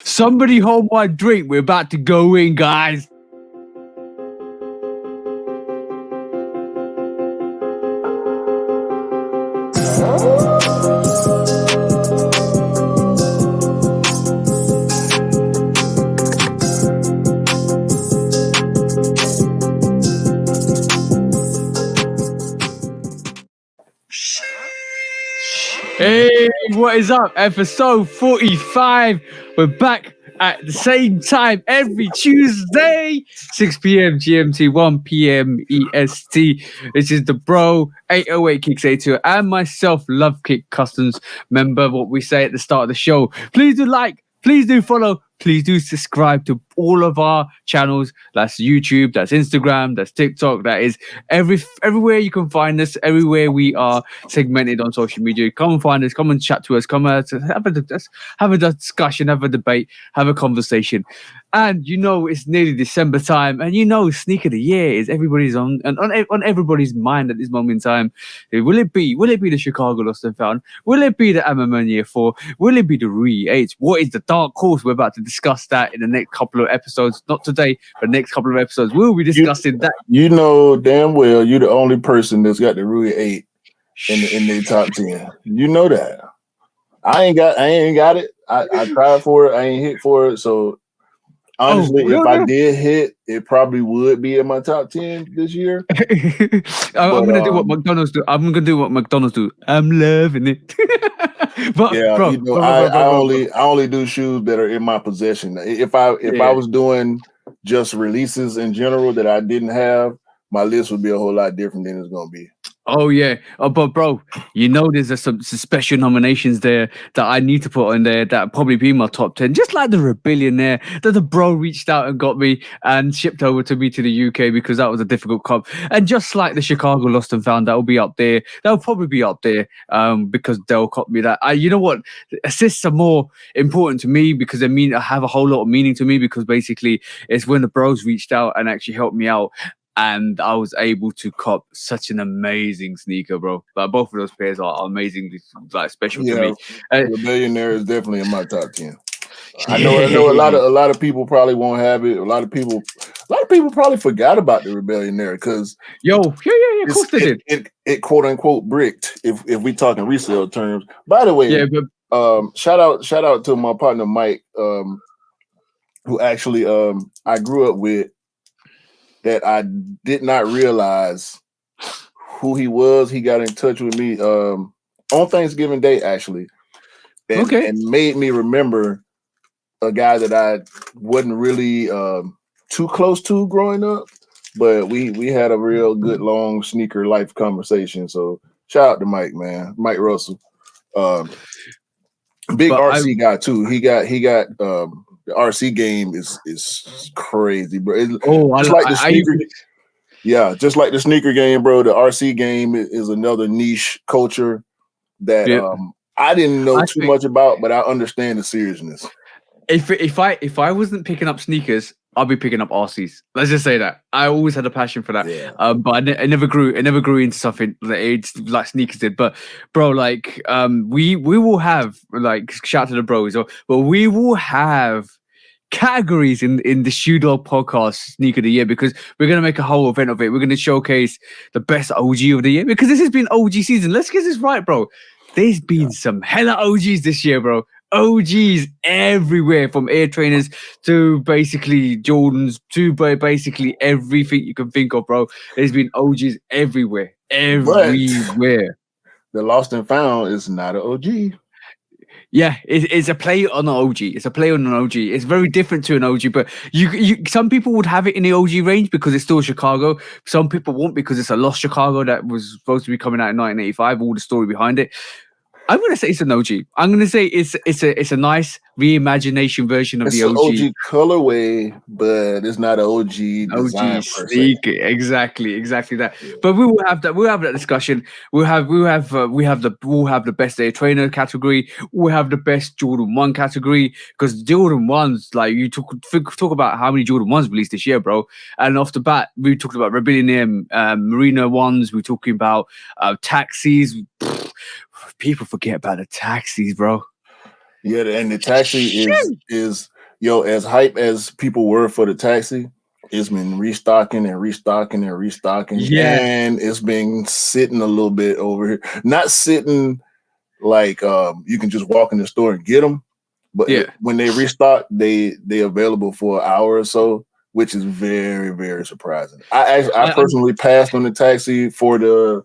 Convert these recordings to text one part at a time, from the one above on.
Somebody hold my drink. We're about to go in, guys. Hey, what is up? Episode 45. We're back at the same time every Tuesday, 6 p.m. GMT, 1 p.m. EST. This is the bro, 808 Kicks ATL, and myself, Love Kick Customs. Remember what we say at the start of the show. Please do like, please do follow, please do subscribe to all of our channels. That's YouTube, that's Instagram, that's TikTok, that is everywhere you can find us, everywhere we are segmented on social media. Come and find us, come and chat to us, come have a discussion, have a debate, have a conversation. And you know it's nearly December time, and you know sneaker of the year is everybody's on everybody's mind at this moment in time. Will it be the Chicago Lost and Found? Will it be the MMA Year 4? Will it be the Rui 8? What is the dark horse? We're about to discuss that in the next couple of episodes. Not today, but next couple of episodes. We'll be discussing that. You know damn well you're the only person that's got the Rui 8 in their top 10. You know that. I ain't got it. I tried for it. I ain't hit for it. So honestly, if I did hit, it probably would be in my top 10 this year. I'm gonna do what McDonald's do. I'm loving it. But yeah, bro, you know, I only do shoes that are in my possession. If I was doing just releases in general that I didn't have, my list would be a whole lot different than it's gonna be. Oh yeah, but bro, you know there's some special nominations there that I need to put on there that probably be my top 10. Just like the Rebellionaire that the bro reached out and got me and shipped over to me to the UK because that was a difficult comp. And just like the Chicago Lost and Found, that will be up there. That'll probably be up there because they'll copy me that. You know what? Assists are more important to me because they have a whole lot of meaning to me because basically it's when the bros reached out and actually helped me out. And I was able to cop such an amazing sneaker, bro. Like both of those pairs are amazingly special to me. Rebellionaire is definitely in my top 10. I know a lot of people probably won't have it. A lot of people probably forgot about the Rebellionaire because of course they did. It quote unquote bricked if we talking resale terms. By the way, shout out to my partner Mike, who actually I grew up with. That I did not realize who he was. He got in touch with me on Thanksgiving Day, actually, and made me remember a guy that I wasn't really too close to growing up, but we had a real good long sneaker life conversation. So shout out to Mike, man, Mike Russell, big RC guy too. He got the RC game is crazy, bro. Just like the sneaker game, bro. The RC game is another niche culture that I didn't know too much about, but I understand the seriousness. If I wasn't picking up sneakers, I'll be picking up RCs. Let's just say that. I always had a passion for that. Yeah. But I never grew into something like sneakers did. But bro, like we will have like shout out to the bros, but we will have categories in the Shoe Dog podcast sneaker of the year because we're gonna make a whole event of it. We're gonna showcase the best OG of the year because this has been OG season. Let's get this right, bro. There's been some hella OGs this year, bro. OGs everywhere, from Air Trainers to basically Jordans to basically everything you can think of, bro. There's been OGs everywhere. But the Lost and Found is not an OG. Yeah, it's a play on an OG. It's a play on an OG. It's very different to an OG, but you some people would have it in the OG range because it's still Chicago. Some people won't because it's a lost Chicago that was supposed to be coming out in 1985. All the story behind it. I'm gonna say it's an OG. I'm gonna say it's a nice reimagination version of the OG. It's an OG colorway, but it's not an OG design OG sneaker. Exactly that. But we will have that. We'll have that discussion. We'll have the best Air Trainer category. We'll have the best Jordan 1 category because Jordan 1s, like you talk about how many Jordan 1s released this year, bro. And off the bat, we talked about Rebellionaire, Marina 1s. We're talking about taxis. People forget about the taxis, bro. Yeah, and the taxi is as hype as people were for the taxi. It's been restocking and restocking and restocking, and it's been sitting a little bit over here. Not sitting like you can just walk in the store and get them, but when they restock, they available for an hour or so, which is very, very surprising. I personally passed on the taxi for the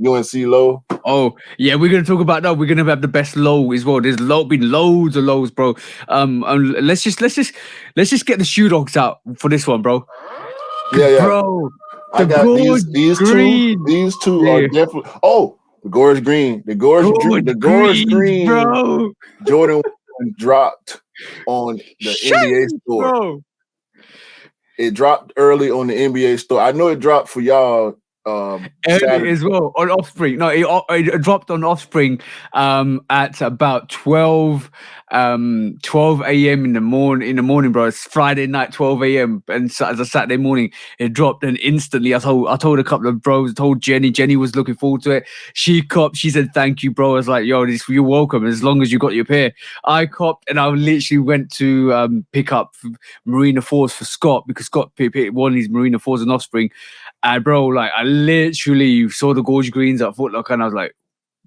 UNC low. Oh yeah, we're gonna talk about that. We're gonna have the best low as well. There's been loads of lows, bro. Let's just get the shoe dogs out for this one, bro. Yeah, bro. I got these two are definitely. Oh, the Gorge Green, the Gorge Green, bro. Jordan dropped on the NBA store. Bro. It dropped early on the NBA store. I know it dropped for y'all. Early as well on Offspring. No, it dropped on Offspring at about 12 a.m. in the morning, bro. It's Friday night, 12 a.m. and as a Saturday morning, it dropped, and instantly I told a couple of bros, I told Jenny was looking forward to it. She copped, she said thank you, bro. I was like, yo, you're welcome as long as you got your pair. I copped, and I literally went to pick up Marina 4s for Scott, because Scott picked one of these Marina 4s and Offspring. And bro, like I literally saw the Gorge Greens at Foot Locker, and I was like,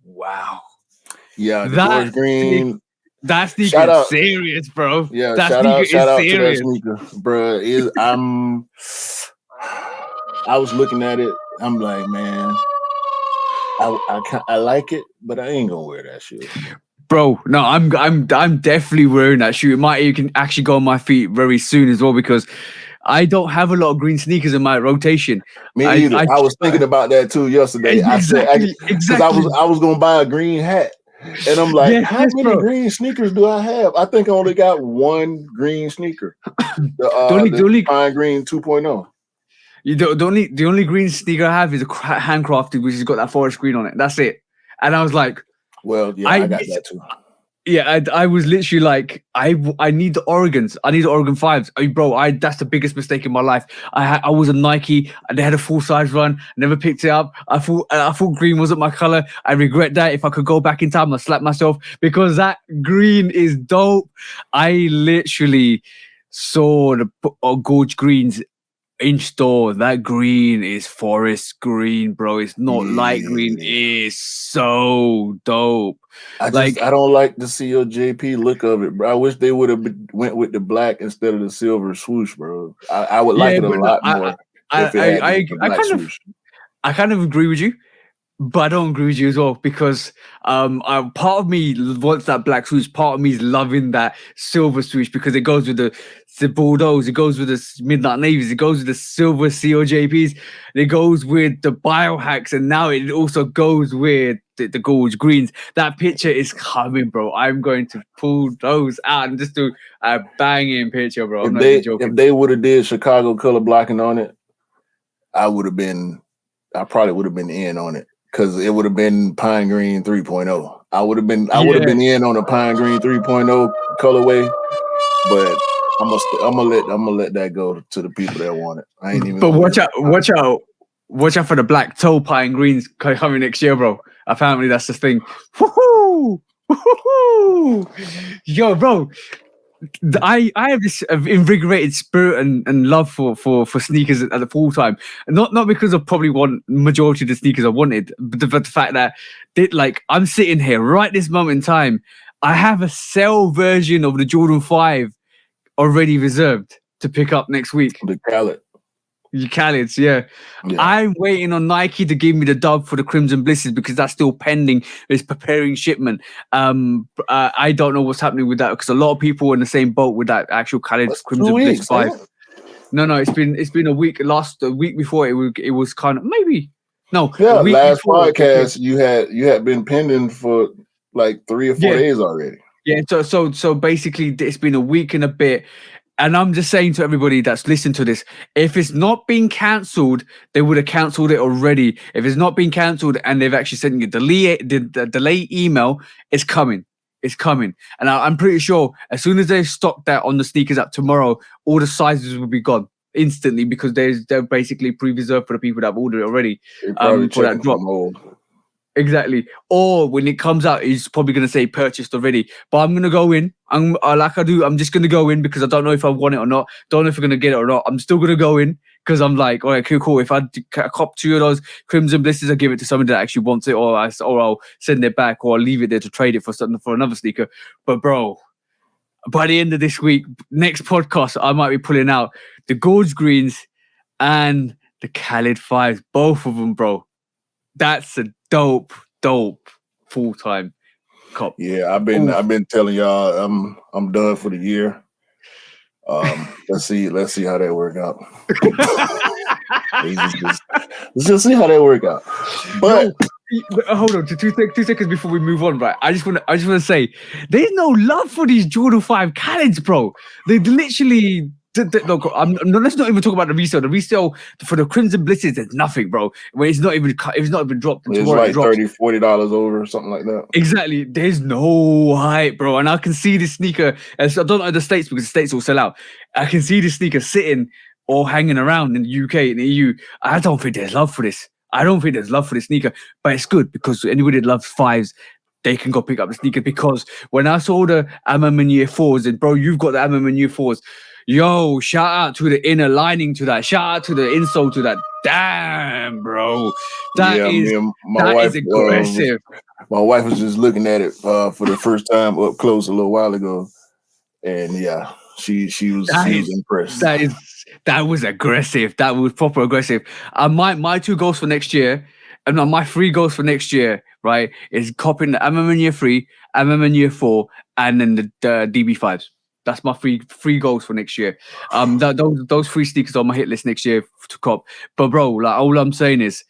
"Wow, yeah, the Gorge Green." That sneaker is serious, bro. Yeah, that shout out serious. to that sneaker, bro. I was looking at it. I'm like, man, I like it, but I ain't gonna wear that shoe. Bro, no, I'm definitely wearing that shoe. You can actually go on my feet very soon as well, because I don't have a lot of green sneakers in my rotation. Me either. I was thinking about that too yesterday. Exactly. Because I was gonna buy a green hat, and I'm like, how many green sneakers do I have? I think I only got one green sneaker. The Pine Green 2.0. The only green sneaker I have is a handcrafted, which has got that forest green on it. That's it. And I was like, well, yeah, I got that too. Yeah, I was literally like, I need the Oregons. I need the Oregon 5s. Bro, that's the biggest mistake in my life. I was a Nike, and they had a full size run. Never picked it up. I thought green wasn't my color. I regret that. If I could go back in time, I'd slap myself, because that green is dope. I literally saw the Gorge Greens in store. That green is forest green, bro. It's not light green. It's so dope. I don't like the COJP look of it, bro. I wish they would have went with the black instead of the silver swoosh, bro. I would like it a lot more. I kind of agree with you, but I don't agree with you as well, because part of me wants that black swoosh. Part of me is loving that silver swoosh, because it goes with the Bordeaux, it goes with the Midnight Navies, it goes with the silver COJPs, it goes with the biohacks, and now it also goes with the Gorge Greens. That picture is coming, bro. I'm going to pull those out and just do a banging picture, bro. I'm not even joking. If they would have did Chicago color blocking on it, I probably would have been in on it, because it would have been Pine Green 3.0. I would have been in on a Pine Green 3.0 colorway, but I'm gonna let that go to the people that want it. I ain't even. But watch out for the black toe Pine Greens coming next year, bro. Apparently that's the thing. Woohoo! Woohoo! Yo, bro. I have this invigorated spirit and love for sneakers at the full time, not because of probably majority of the sneakers I wanted, but the fact that I'm sitting here right this moment in time. I have a sale version of the Jordan 5 already reserved to pick up next week. The Khaled's, yeah. I'm waiting on Nike to give me the dub for the Crimson Blisses, because that's still pending. It's preparing shipment. I don't know what's happening with that, because a lot of people are in the same boat with that actual Khaled's Crimson Bliss 5. Man. No, it's been a week. A week before it was kind of maybe no. Yeah, last podcast you had been pending for like 3 or 4 days already. Yeah, so basically it's been a week and a bit. And I'm just saying to everybody that's listened to this, if it's not been cancelled, they would have cancelled it already. If it's not been cancelled and they've actually sent you the delay email, it's coming. It's coming. And I'm pretty sure as soon as they stock that on the sneakers app tomorrow, all the sizes will be gone instantly, because they're basically pre-reserved for the people that have ordered it already for that drop. Exactly. Or when it comes out, he's probably going to say purchased already. But I'm going to go in. I'm just going to go in because I don't know if I want it or not. Don't know if we're going to get it or not. I'm still going to go in because I'm like, all right, cool. If I cop 2 of those Crimson Blisters, I give it to somebody that actually wants it, or I'll send it back, or I'll leave it there to trade it for something for another sneaker. But bro, by the end of this week, next podcast, I might be pulling out the Gorge Greens and the Khaled 5s, both of them, bro. That's a dope full-time cop. Yeah, I've been telling y'all I'm done for the year. Let's see how that work out. let's just see how that work out. But hold on, 2 seconds before we move on, right? I just want to say, there's no love for these Jordan 5 Khaleds, bro. They literally. Look, let's not even talk about the resale. The resale for the Crimson Blisters is nothing, bro. When it's not even dropped. It's like $30-$40 over or something like that. Exactly. There's no hype, bro. And I can see this sneaker. I don't know the States because the States will sell out. I can see this sneaker sitting or hanging around in the UK and the EU. I don't think there's love for this. I don't think there's love for this sneaker, but it's good because anybody that loves 5s, they can go pick up the sneaker. Because when I saw the MM Year 4s, and bro, you've got the MM Year 4s. Yo, shout out to the inner lining to that. Shout out to the insole to that. Damn, bro. That is aggressive. My wife was just looking at it for the first time up close a little while ago. And yeah, she was impressed. That was aggressive. That was proper aggressive. My 2 goals for next year, and my 3 goals for next year, right, is copying the MM Year 3, MM Year 4, and then the DB5s. That's my three goals for next year. Those 3 sneakers on my hit list next year to cop. But bro, like all I'm saying is,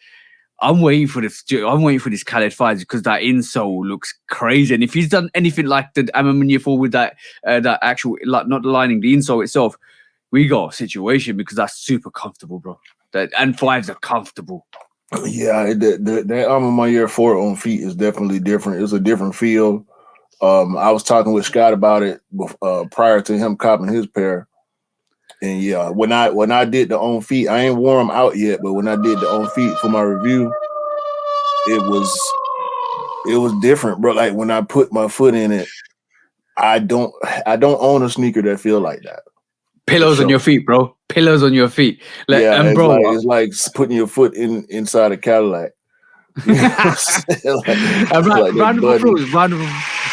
I'm waiting for this Khaled 5s because that insole looks crazy. And if he's done anything like the MM Year 4 with that actual, like, not the lining, the insole itself, we got a situation because that's super comfortable, bro. And 5s are comfortable. Yeah, that Armor Year 4 on feet is definitely different. It's a different feel. I was talking with Scott about it prior to him copping his pair, and yeah, when I did the on feet, I ain't wore them out yet, but when I did the on feet for my review, it was different, bro. Like when I put my foot in it, I don't own a sneaker that feel like that. Pillows on your feet, bro. Pillows on your feet. It's like putting your foot inside a Cadillac. You know round of applause.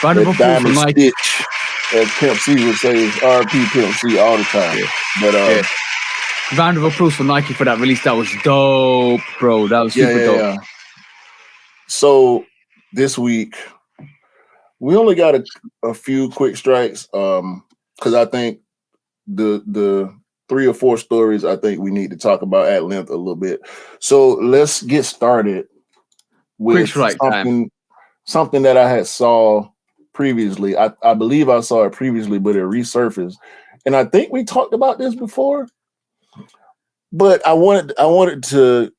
Round of applause for Nike. Stitch, as Pimp C would say, RP Pimp C all the time. Yeah. But round of applause for Nike for that release. That was dope, bro. That was super dope. Yeah. So this week we only got a few quick strikes because I think the 3 or 4 stories I think we need to talk about at length a little bit. So let's get started with something that I had saw previously. I believe I saw it previously, but it resurfaced. And I think we talked about this before, but I wanted to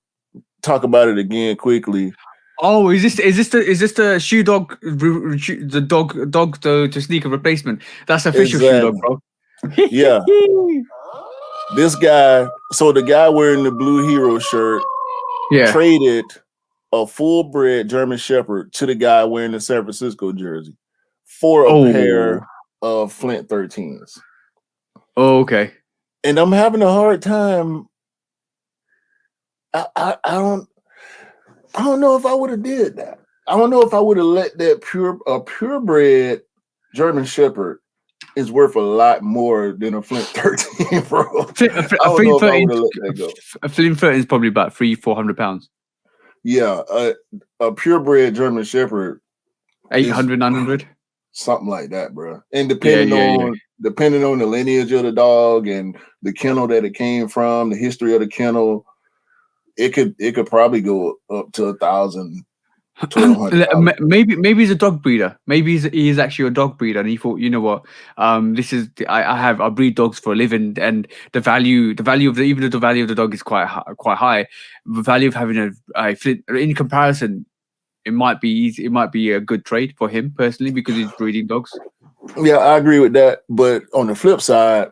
talk about it again quickly. Oh, is this the shoe dog, the dog to sneaker replacement? That's official shoe dog, bro. Yeah. This guy, so the guy wearing the blue hero shirt, traded a full-bred German Shepherd to the guy wearing the San Francisco jersey for a pair of Flint 13s. Oh, okay. And I'm having a hard time. I don't know if I would have did that. I don't know if I would have let that purebred German Shepherd is worth a lot more than a Flint 13, bro. A Flint 13 is probably about £300-400. Yeah, a purebred German Shepherd, 800, 900, something like that, bro. And depending on the lineage of the dog and the kennel that it came from, the history of the kennel, it could probably go up to 1,000. Maybe he's a dog breeder. Maybe he is actually a dog breeder, and he thought, you know what, I breed dogs for a living, and the value of the value of the dog is quite high. The value of having a Flint, in comparison, it might be a good trade for him personally because he's breeding dogs. Yeah, I agree with that. But on the flip side,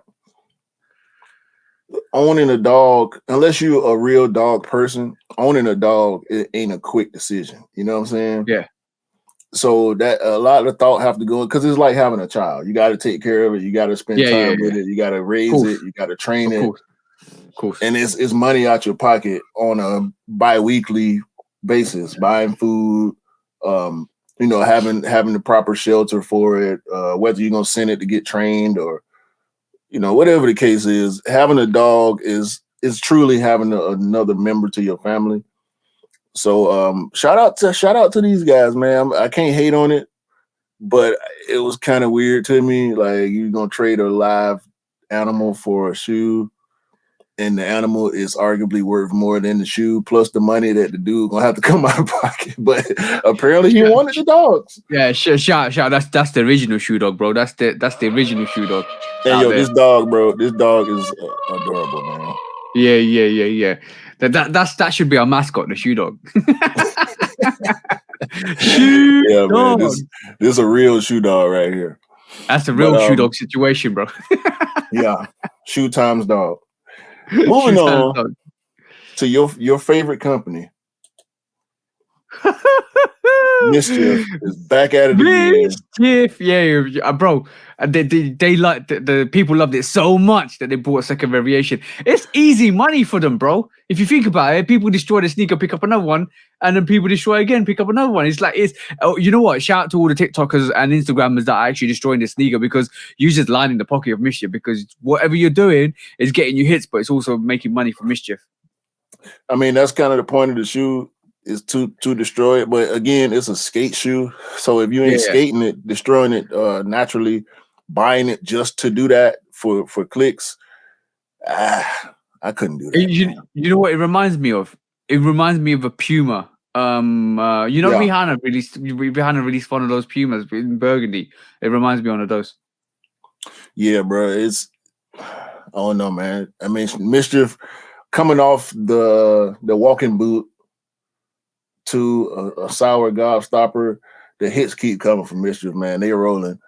owning a dog, unless you're a real dog person, owning a dog, it ain't a quick decision. You know what I'm saying? Yeah. So that a lot of thought have to go because it's like having a child. You got to take care of it. You got to spend time with it. You got to raise it. You got to train it. Of course. And it's money out your pocket on a bi-weekly basis, buying food, having the proper shelter for it, whether you're gonna send it to get trained or whatever the case is. Having a dog is truly having another member to your family. So shout out to these guys, man. I can't hate on it, but it was kind of weird to me. Like, you're gonna trade a live animal for a shoe, and the animal is arguably worth more than the shoe, plus the money that the dude gonna have to come out of pocket. But apparently he wanted the dogs. Yeah, shout. That's the original shoe dog, bro. That's the original shoe dog. And this dog, bro, this dog is adorable, man. Yeah. That should be our mascot, the shoe dog. Shoe dog. Man, this is a real shoe dog right here. That's a real shoe dog situation, bro. Yeah, shoe times dog. Moving on to your favorite company. Mischief is back at it again. Mischief, yeah, bro. They like the people loved it so much that they bought a second variation. It's easy money for them, bro. If you think about it, people destroy the sneaker, pick up another one, and then people destroy again, pick up another one. It's like you know what? Shout out to all the TikTokers and Instagrammers that are actually destroying the sneaker, because you're just lining the pocket of Mischief, because whatever you're doing is getting you hits, but it's also making money for Mischief. I mean, that's kind of the point of the shoe, is to destroy it. But again, it's a skate shoe. So if you ain't skating it, destroying it naturally, buying it just to do that for clicks, I couldn't do that. You know what it reminds me of? It reminds me of a Puma. Rihanna released one of those Pumas in burgundy. It reminds me of one of those. Yeah, bro. It's, oh no, man. I mean, Mischief coming off the walking boot to a sour gobstopper, the hits keep coming from Mischief, man. They rolling.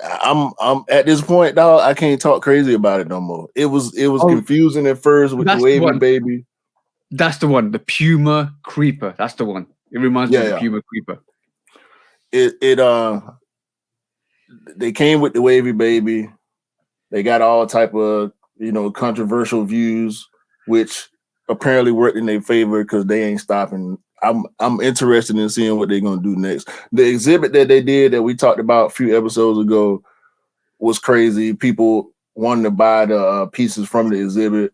I'm at this point, dog, I can't talk crazy about it no more. It was confusing at first with the wavy baby. That's the one, the Puma Creeper. That's the one. It reminds me of the Puma Creeper. They came with the wavy baby. They got all type of controversial views, which apparently worked in their favor because they ain't stopping. I'm interested in seeing what they're gonna do next. The exhibit that they did that we talked about a few episodes ago was crazy. People wanted to buy the pieces from the exhibit.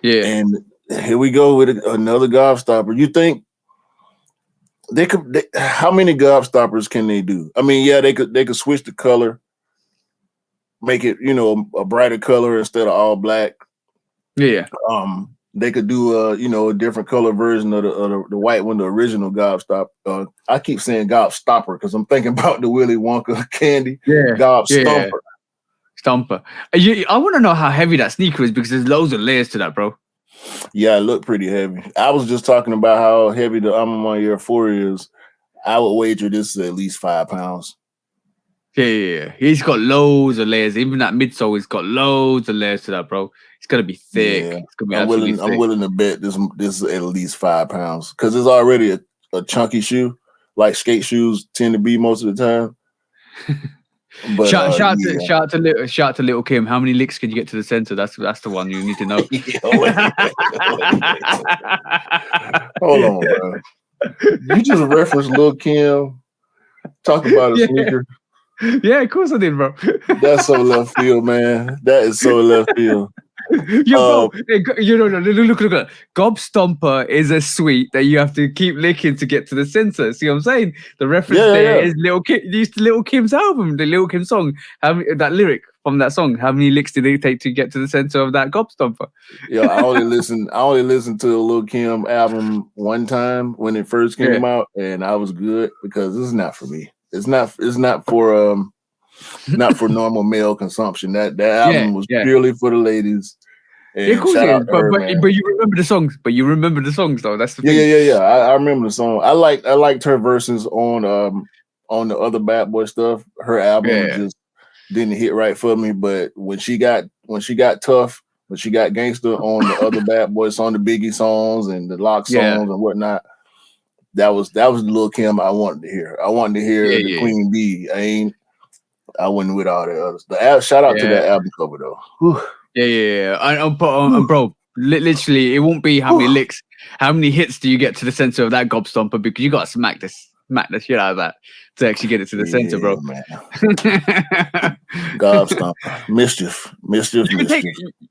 Yeah, and here we go with another gobstopper. You think they could? How many gobstoppers can they do? I mean, yeah, they could switch the color, make it a brighter color instead of all black. Yeah. They could do a different color version of the white one, the original gobstopper. I keep saying gobstopper because I'm thinking about the Willy Wonka candy. Yeah, gobstomper. Stomper. I want to know how heavy that sneaker is, because there's loads of layers to that, bro. Yeah, it looked pretty heavy. I was just talking about how heavy the Alma Air 4 is. I would wager this is at least 5 pounds. Yeah. He's got loads of layers. Even that midsole, he's got loads of layers to that, bro. It's gonna be thick. Yeah. It's gonna be I'm willing to bet this is at least 5 pounds, because it's already a chunky shoe, like skate shoes tend to be most of the time. But shout out to little Kim. How many licks can you get to the center? That's the one you need to know. Hold on, bro. You just referenced Lil Kim. Talk about a sneaker. Yeah, of course I did, bro. That's so left field, man. That is so left field. Yo, bro, look at that. Gobstomper is a sweet that you have to keep licking to get to the center. See what I'm saying? The reference is Little Kim's album, the Little Kim song. That lyric from that song. How many licks did it take to get to the center of that Gobstomper? Yeah, I only listened to the Lil Kim album one time when it first came out, and I was good, because this is not for me. It's not for normal male consumption. That album was purely for the ladies. And of course it is, but you remember the songs. But you remember the songs, though. That's the thing. Yeah. I remember the song. I liked her verses on the other Bad Boy stuff. Her album just didn't hit right for me. But when she got tough but she got Gangster on the other Bad Boy song, the Biggie songs and the Lock songs and whatnot. That was the Lil' Kim I wanted to hear. I wanted to hear the Queen Bee. I went with all the others. Shout out to that album cover though. Whew. And bro, literally, it won't be how many licks, how many hits do you get to the center of that gobstomper, because you got to smack the shit out of that to actually get it to the center, bro. Man. Gobstomper, mischief.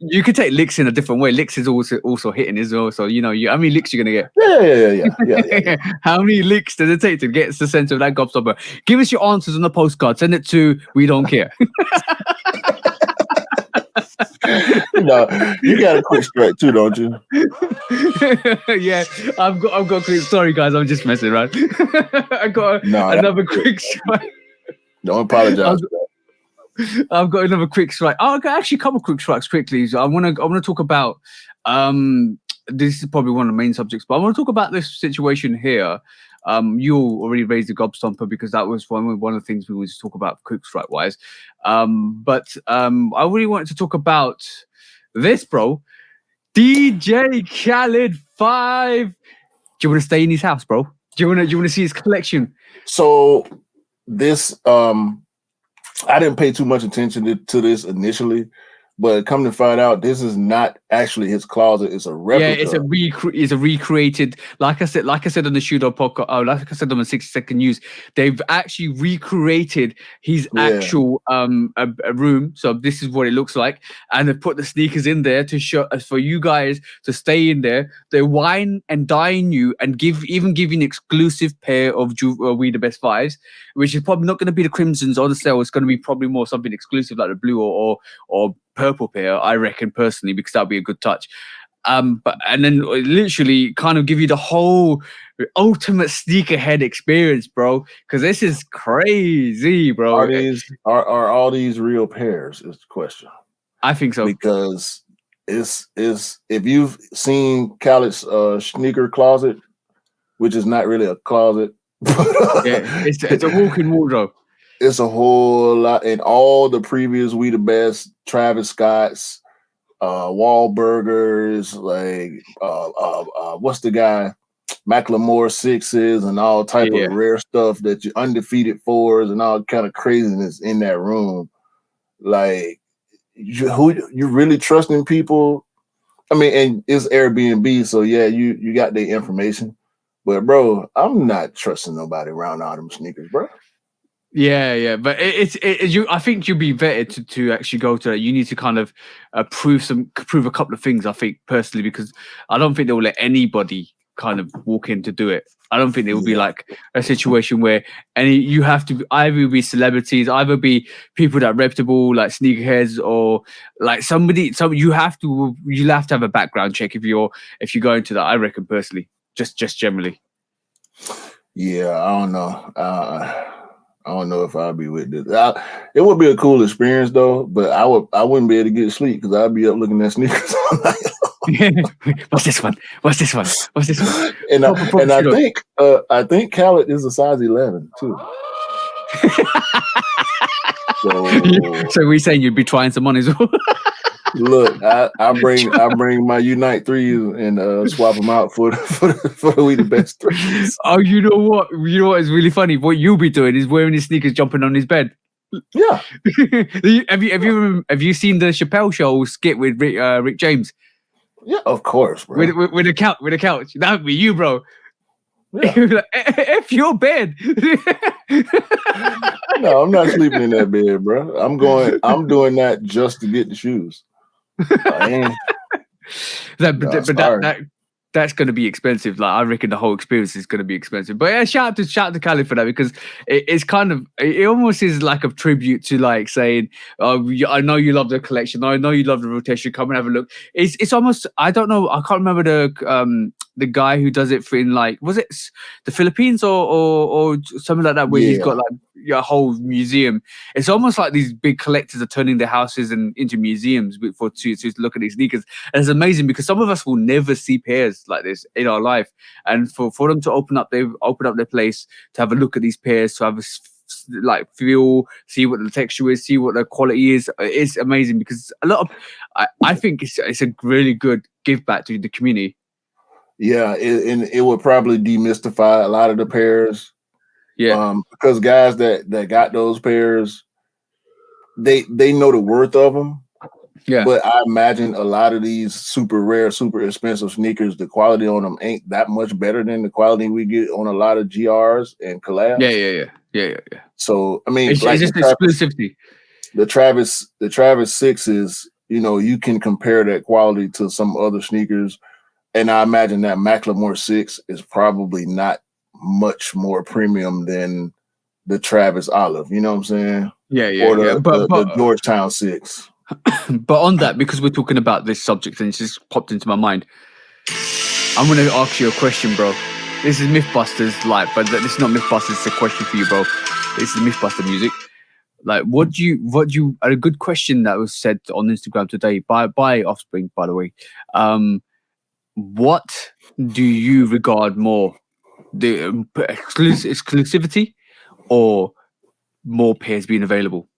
You could take licks in a different way. Licks is also hitting as well. So how many licks you're gonna get? Yeah. How many licks does it take to get to the center of that gobstomper? Give us your answers on the postcard. Send it to We Don't Care. You got a quick strike too, don't you? Yeah, I've got a quick. Sorry, guys, I'm just messing around. I got another quick strike. Don't apologize. I've got another quick strike. I've got actually a couple of quick strikes quickly. So I want to talk about. This is probably one of the main subjects, but I want to talk about this situation here. You already raised the gobstomper because that was one of the things we wanted to talk about quick strike wise. But I really wanted to talk about this, bro. DJ Khaled 5. Do you want to stay in his house, bro? Do you want to see his collection? So this, I didn't pay too much attention to this initially. But come to find out, this is not actually his closet. It's a replica. Yeah, it's a recreated. Like I said on the Shooter podcast. Oh, like I said on the 60-second news, they've actually recreated his actual a room. So this is what it looks like, and they've put the sneakers in there to show for you guys to stay in there. They wine and dine you and give you an exclusive pair of We the Best Fives, which is probably not going to be the Crimsons or the Cell. It's going to be probably more something exclusive like the blue or purple pair, I reckon personally, because that'd be a good touch. And then literally kind of give you the whole ultimate sneakerhead experience, bro. Because this is crazy, bro. Are all these real pairs? Is the question. I think so, because it's if you've seen Khaled's sneaker closet, which is not really a closet. It's a walk-in wardrobe. It's a whole lot, and all the previous We the Best, Travis Scott's, Wahlburgers, like what's the guy, Macklemore 6s, and all type of rare stuff that you undefeated 4s and all kind of craziness in that room. Like, you really trusting people? I mean, and it's Airbnb, so yeah, you got the information, but bro, I'm not trusting nobody around all them sneakers, bro. Yeah, but I think you'll be vetted to actually go to that. You need to kind of prove a couple of things, I think, personally, because I don't think they will let anybody kind of walk in to do it. I don't think there will be like a situation where you have to either be celebrities, either be people that are reputable, like sneakerheads, or like somebody. So you'll have to have a background check if you're going to that. I reckon personally, just generally. Yeah, I don't know. I don't know if I'll be with this. It would be a cool experience though, but I wouldn't be able to get to sleep because I'd be up looking at sneakers all night. What's this one? And I think Khaled is a size 11 too. So we saying you'd be trying some on as well. Look, I bring my Unite 3s and swap them out for the We the Best 3s. Oh, you know what is really funny? What you'll be doing is wearing his sneakers, jumping on his bed. Yeah. Have you seen the Chappelle Show skit with Rick James? Yeah, of course, bro. With a couch. That would be you, bro. Yeah. Like, F your bed. No, I'm not sleeping in that bed, bro. I'm doing that just to get the shoes. That's going to be expensive. Like, I reckon the whole experience is going to be expensive. But yeah, shout out to Khaled for that, because it's kind of, it almost is like a tribute to like saying, oh, I know you love the collection. I know you love the rotation. Come and have a look. It's almost, I don't know. I can't remember the guy who does it in, like, was it the Philippines or something like that, where he's got like a whole museum. It's almost like these big collectors are turning their houses into museums to look at these sneakers. And it's amazing because some of us will never see pairs like this in our life, and for them to open up their place to have a look at these pairs, to have a like feel, see what the texture is, see what the quality is. It's amazing because a lot of I think it's a really good give back to the community. Yeah, and it would probably demystify a lot of the pairs. Yeah, because guys that got those pairs, they know the worth of them. yeah, but I imagine a lot of these super rare, super expensive sneakers, the quality on them ain't that much better than the quality we get on a lot of GRs and collabs. Yeah. So I mean, It's like just exclusivity. The Travis 6s, you can compare that quality to some other sneakers. And I imagine that Macklemore 6 is probably not much more premium than the Travis Olive. You know what I'm saying? Or the Georgetown 6. But on that, because we're talking about this subject and it's just popped into my mind, I'm going to ask you a question, bro. This is Mythbusters, but this is not Mythbusters. It's a question for you, bro. This is Mythbuster music. Like, a good question that was said on Instagram today by Offspring, by the way. What do you regard more, the exclusivity or more pairs being available?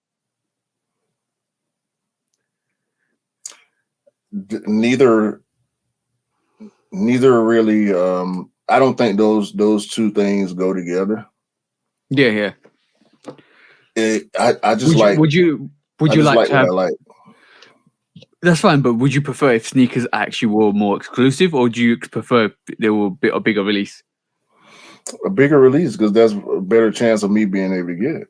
Neither really. I don't think those two things go together. Yeah. I just would you like to have? What I like. That's fine, but would you prefer if sneakers actually were more exclusive, or do you prefer they were a bigger release? A bigger release, because there's a better chance of me being able to get it.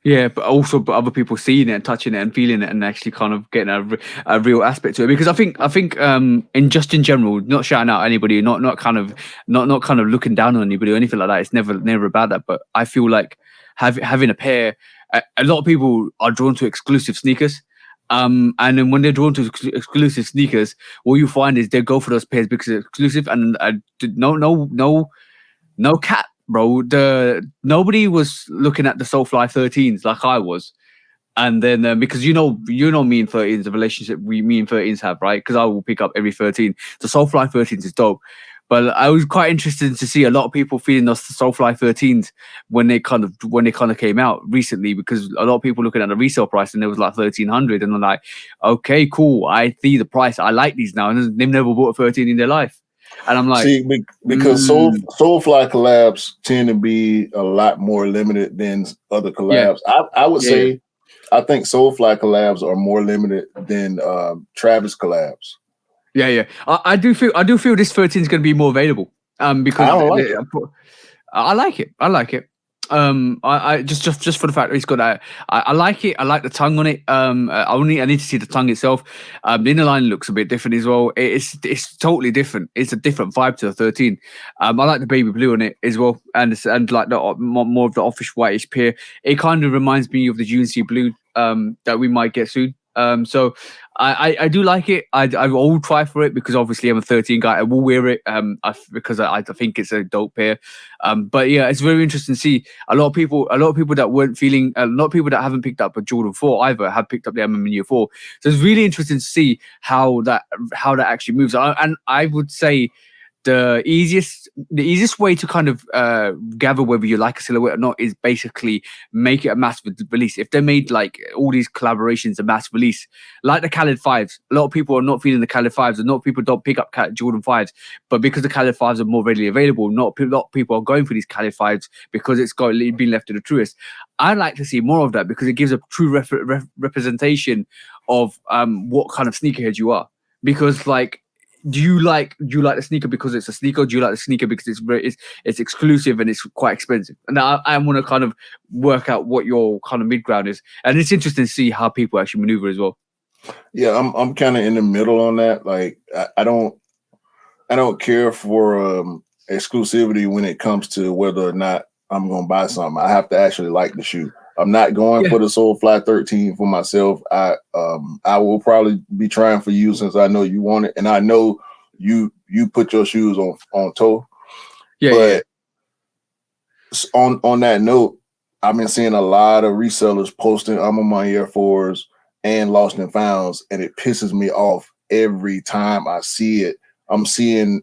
Yeah, but also other people seeing it and touching it and feeling it and actually kind of getting a real aspect to it. Because I think in general, not shouting out anybody, not kind of looking down on anybody or anything like that. It's never about that. But I feel like having a pair, a lot of people are drawn to exclusive sneakers. And then when they're drawn to exclusive sneakers, what you find is they go for those pairs because it's exclusive. And no cap, bro. Nobody was looking at the Soulfly 13s like I was. And then because me and 13s, the relationship me and 13s have, right? Because I will pick up every 13. The Soulfly 13s is dope. But I was quite interested to see a lot of people feeling those Soulfly 13s when they kind of came out recently, because a lot of people looking at the resale price and it was like 1,300, and I'm like, okay, cool. I see the price. I like these now, and they've never bought a 13 in their life. And I'm like, see, because Soulfly collabs tend to be a lot more limited than other collabs. Yeah. I would say, I think Soulfly collabs are more limited than Travis collabs. Yeah. I do feel this 13 is going to be more available. Because I like it. I like it. I just for the fact that it's got that. I like it. I like the tongue on it. I need to see the tongue itself. The inner line looks a bit different as well. It's totally different. It's a different vibe to the 13. I like the baby blue on it as well, and like the more of the offish whitish pear. It kind of reminds me of the UNC blue that we might get soon. So I do like it. I will try for it because obviously I'm a 13 guy. I will wear it because I think it's a dope pair. But yeah, it's very interesting to see a lot of people that weren't feeling, a lot of people that haven't picked up a Jordan 4 either have picked up the MM 4. So it's really interesting to see how that actually moves. And I would say the easiest way to kind of gather whether you like a silhouette or not is basically make it a mass release. If they made like all these collaborations a mass release, like the Khaled 5s, a lot of people are not feeling the Khaled 5s, and a lot of people don't pick up Jordan 5s, but because the Khaled 5s are more readily available, not a lot of people are going for these Khaled 5s because it's been left to the truest. I'd like to see more of that because it gives a true representation of what kind of sneakerhead you are. Because like, do you like the sneaker because it's a sneaker? Or do you like the sneaker because it's exclusive and it's quite expensive? And I want to kind of work out what your kind of mid ground is, and it's interesting to see how people actually maneuver as well. Yeah, I'm kind of in the middle on that. Like I don't care for exclusivity when it comes to whether or not I'm gonna buy something. I have to actually like the shoe. I'm not going for the Soulfly 13 for myself. I will probably be trying for you since I know you want it, and I know you put your shoes on toe. But on that note, I've been seeing a lot of resellers posting I'm on my Air 4s and Lost and Founds, and it pisses me off every time I see it. I'm seeing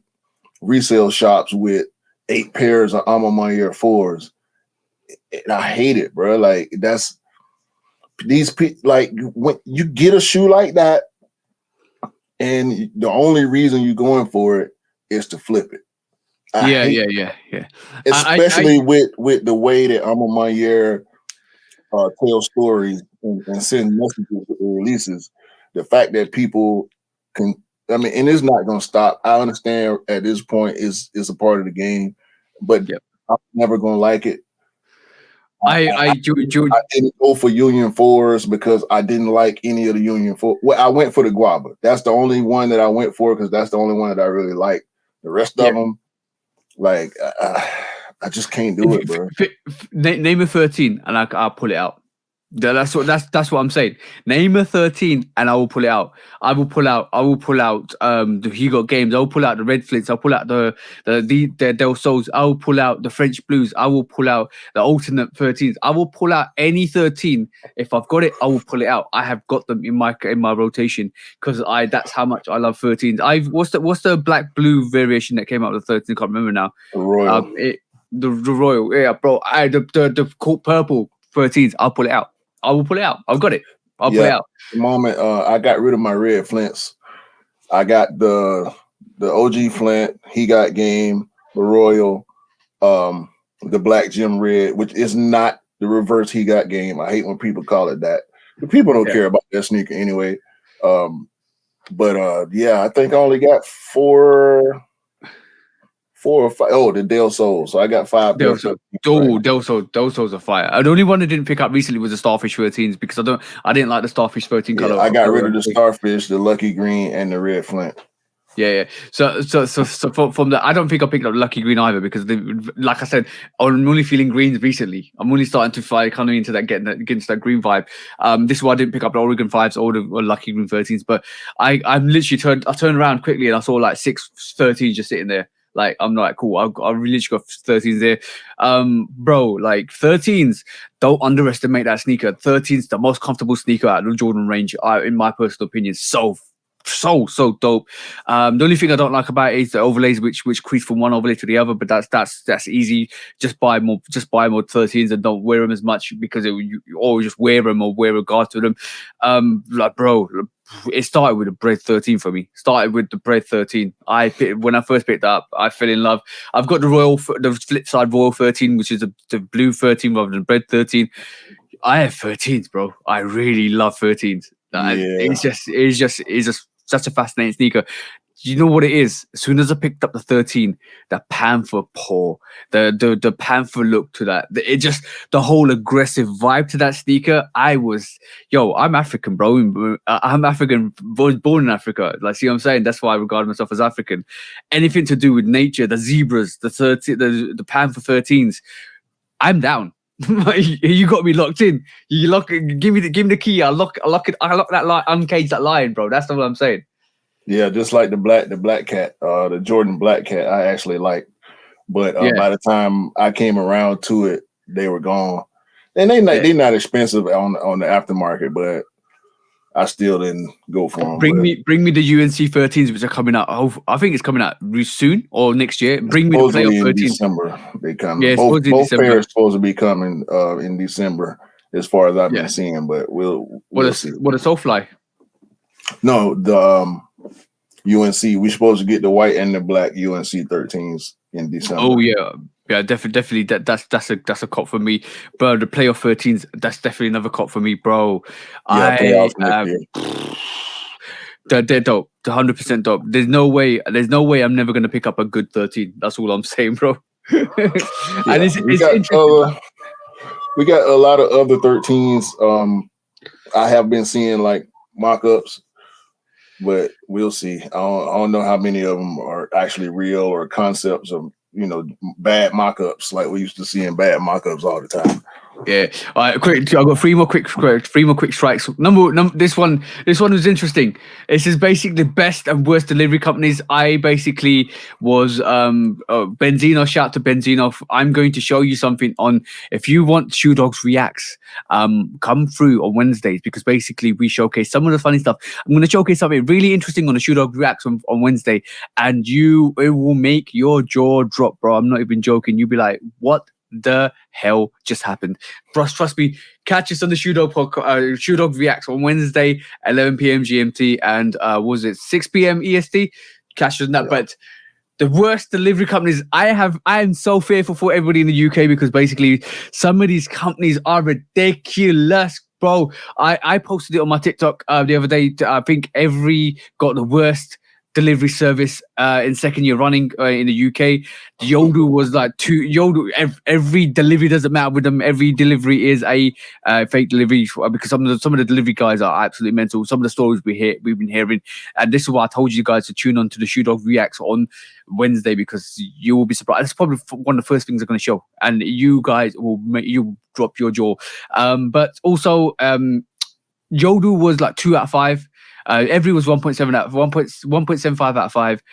resale shops with 8 pairs of I'm on my Air 4s. and I hate it, bro. Like that's these people. Like when you get a shoe like that, and the only reason you're going for it is to flip it. Yeah. Especially with the way that Amon tell stories and send messages with the releases. The fact that people can, I mean, and it's not going to stop. I understand at this point is a part of the game, but I'm never going to like it. I didn't go for Union 4s because I didn't like any of the Union 4. Well, I went for the Guava. That's the only one that I went for because that's the only one that I really like. The rest of them, like, I just can't do it, bro. Name a 13 and I'll pull it out. That's what I'm saying. Name a 13 and I will pull it out. I will pull out the Hugo Games. I will pull out the Red Flints. I'll pull out the Del Sols. I will pull out the French Blues. I will pull out the alternate 13s. I will pull out any 13. If I've got it, I will pull it out. I have got them in my rotation because that's how much I love 13s. What's the black blue variation that came out with the 13? I can't remember now. The Royal. The Royal, yeah, bro. The cool purple 13s. I'll pull it out. I will pull it out. I've got it. I'll pull it out. The moment I got rid of my red Flints, I got the OG Flint. He got game. The Royal, the Black Gem Red, which is not the reverse He Got game. I hate when people call it that. But people don't care about that sneaker anyway. But I think I only got four or five. Oh, the Del Sol. So I got 5. Del Sol. Del Sol's a fire. The only one I didn't pick up recently was the Starfish 13s because I didn't like the Starfish 13 color. I got rid of the Starfish, the Lucky Green, and the Red Flint. Yeah. So from the, I don't think I picked up Lucky Green either because, like I said, I'm only feeling greens recently. I'm only starting to fly kind of into that getting into that green vibe. This is why I didn't pick up the Oregon 5s or the Lucky Green 13s. But I'm literally turned around quickly and I saw like 6 13s just sitting there. Like I'm like, cool. I really got 13s there, bro. Like 13s, don't underestimate that sneaker. 13s, the most comfortable sneaker out of the Jordan range, in my personal opinion. So dope. The only thing I don't like about it is the overlays, which crease from one overlay to the other. But that's easy. Just buy more 13s and don't wear them as much because you always just wear them or wear a guard to them. Like bro. It started with the Bread 13 for me. Started with the Bread 13. When I first picked up, I fell in love. I've got the flip side Royal 13, which is the blue 13 rather than Bread 13. I have 13s, bro. I really love 13s. It's just such a fascinating sneaker. You know what it is? As soon as I picked up the 13, the Panther paw, the Panther look to that, the whole aggressive vibe to that sneaker. I'm African, bro. I'm African, born in Africa. Like, see what I'm saying? That's why I regard myself as African. Anything to do with nature, the zebras, the Panther 13s, I'm down. You got me locked in. Give me the key. I lock that lion, uncage that lion, bro. That's what I'm saying. Yeah, just like the black cat, the Jordan Black Cat, I actually like, but by the time I came around to it, they were gone. And they're not expensive on the aftermarket, but I still didn't go for them. Bring me the UNC 13s, which are coming out. I think it's coming out soon or next year. Bring me the playoff 13s. December they come. Yeah, both pairs are supposed to be coming in December, as far as I've been seeing. But we'll see. What a Soulfly? No, the UNC. We're supposed to get the white and the black UNC 13s in December. Oh yeah, definitely. That's a cop for me, bro. The playoff 13s. That's definitely another cop for me, bro. Yeah, they're dope. They're 100% dope. There's no way I'm never gonna pick up a good 13. That's all I'm saying, bro. And we got a lot of other 13s. I have been seeing like mock-ups, but we'll see. I don't know how many of them are actually real or concepts of, bad mock-ups like we used to see in bad mock-ups all the time. Yeah. All right, quick. I got three more quick strikes. This one was interesting. This is basically best and worst delivery companies. I basically was Benzino. Shout to Benzino. I'm going to show you something on, if you want Shoe Dogs Reacts, come through on Wednesdays, because basically we showcase some of the funny stuff. I'm going to showcase something really interesting on the Shoe Dogs Reacts on Wednesday, and it will make your jaw drop, bro. I'm not even joking. You'll be like, what the hell just happened? Trust me, catch us on the Shoe Dog podcast, Shoe Dog Reacts on Wednesday, 11 p.m. GMT, and was it 6 p.m. EST? Catch us on that. Yeah. But the worst delivery companies, I am so fearful for everybody in the UK because basically some of these companies are ridiculous, bro. I posted it on my TikTok the other day. I think every got the worst delivery service in second year running in the UK. Yodel was like Yodel. Every delivery doesn't matter with them. Every delivery is a fake delivery because some of the delivery guys are absolutely mental. Some of the stories we've been hearing, and this is why I told you guys to tune on to the Shoe Dog Reacts on Wednesday because you will be surprised. That's probably one of the first things I'm going to show, and you guys will drop your jaw. But also, Yodel was like 2 out of 5. Every was 1.7 out of 1.75 out of 5.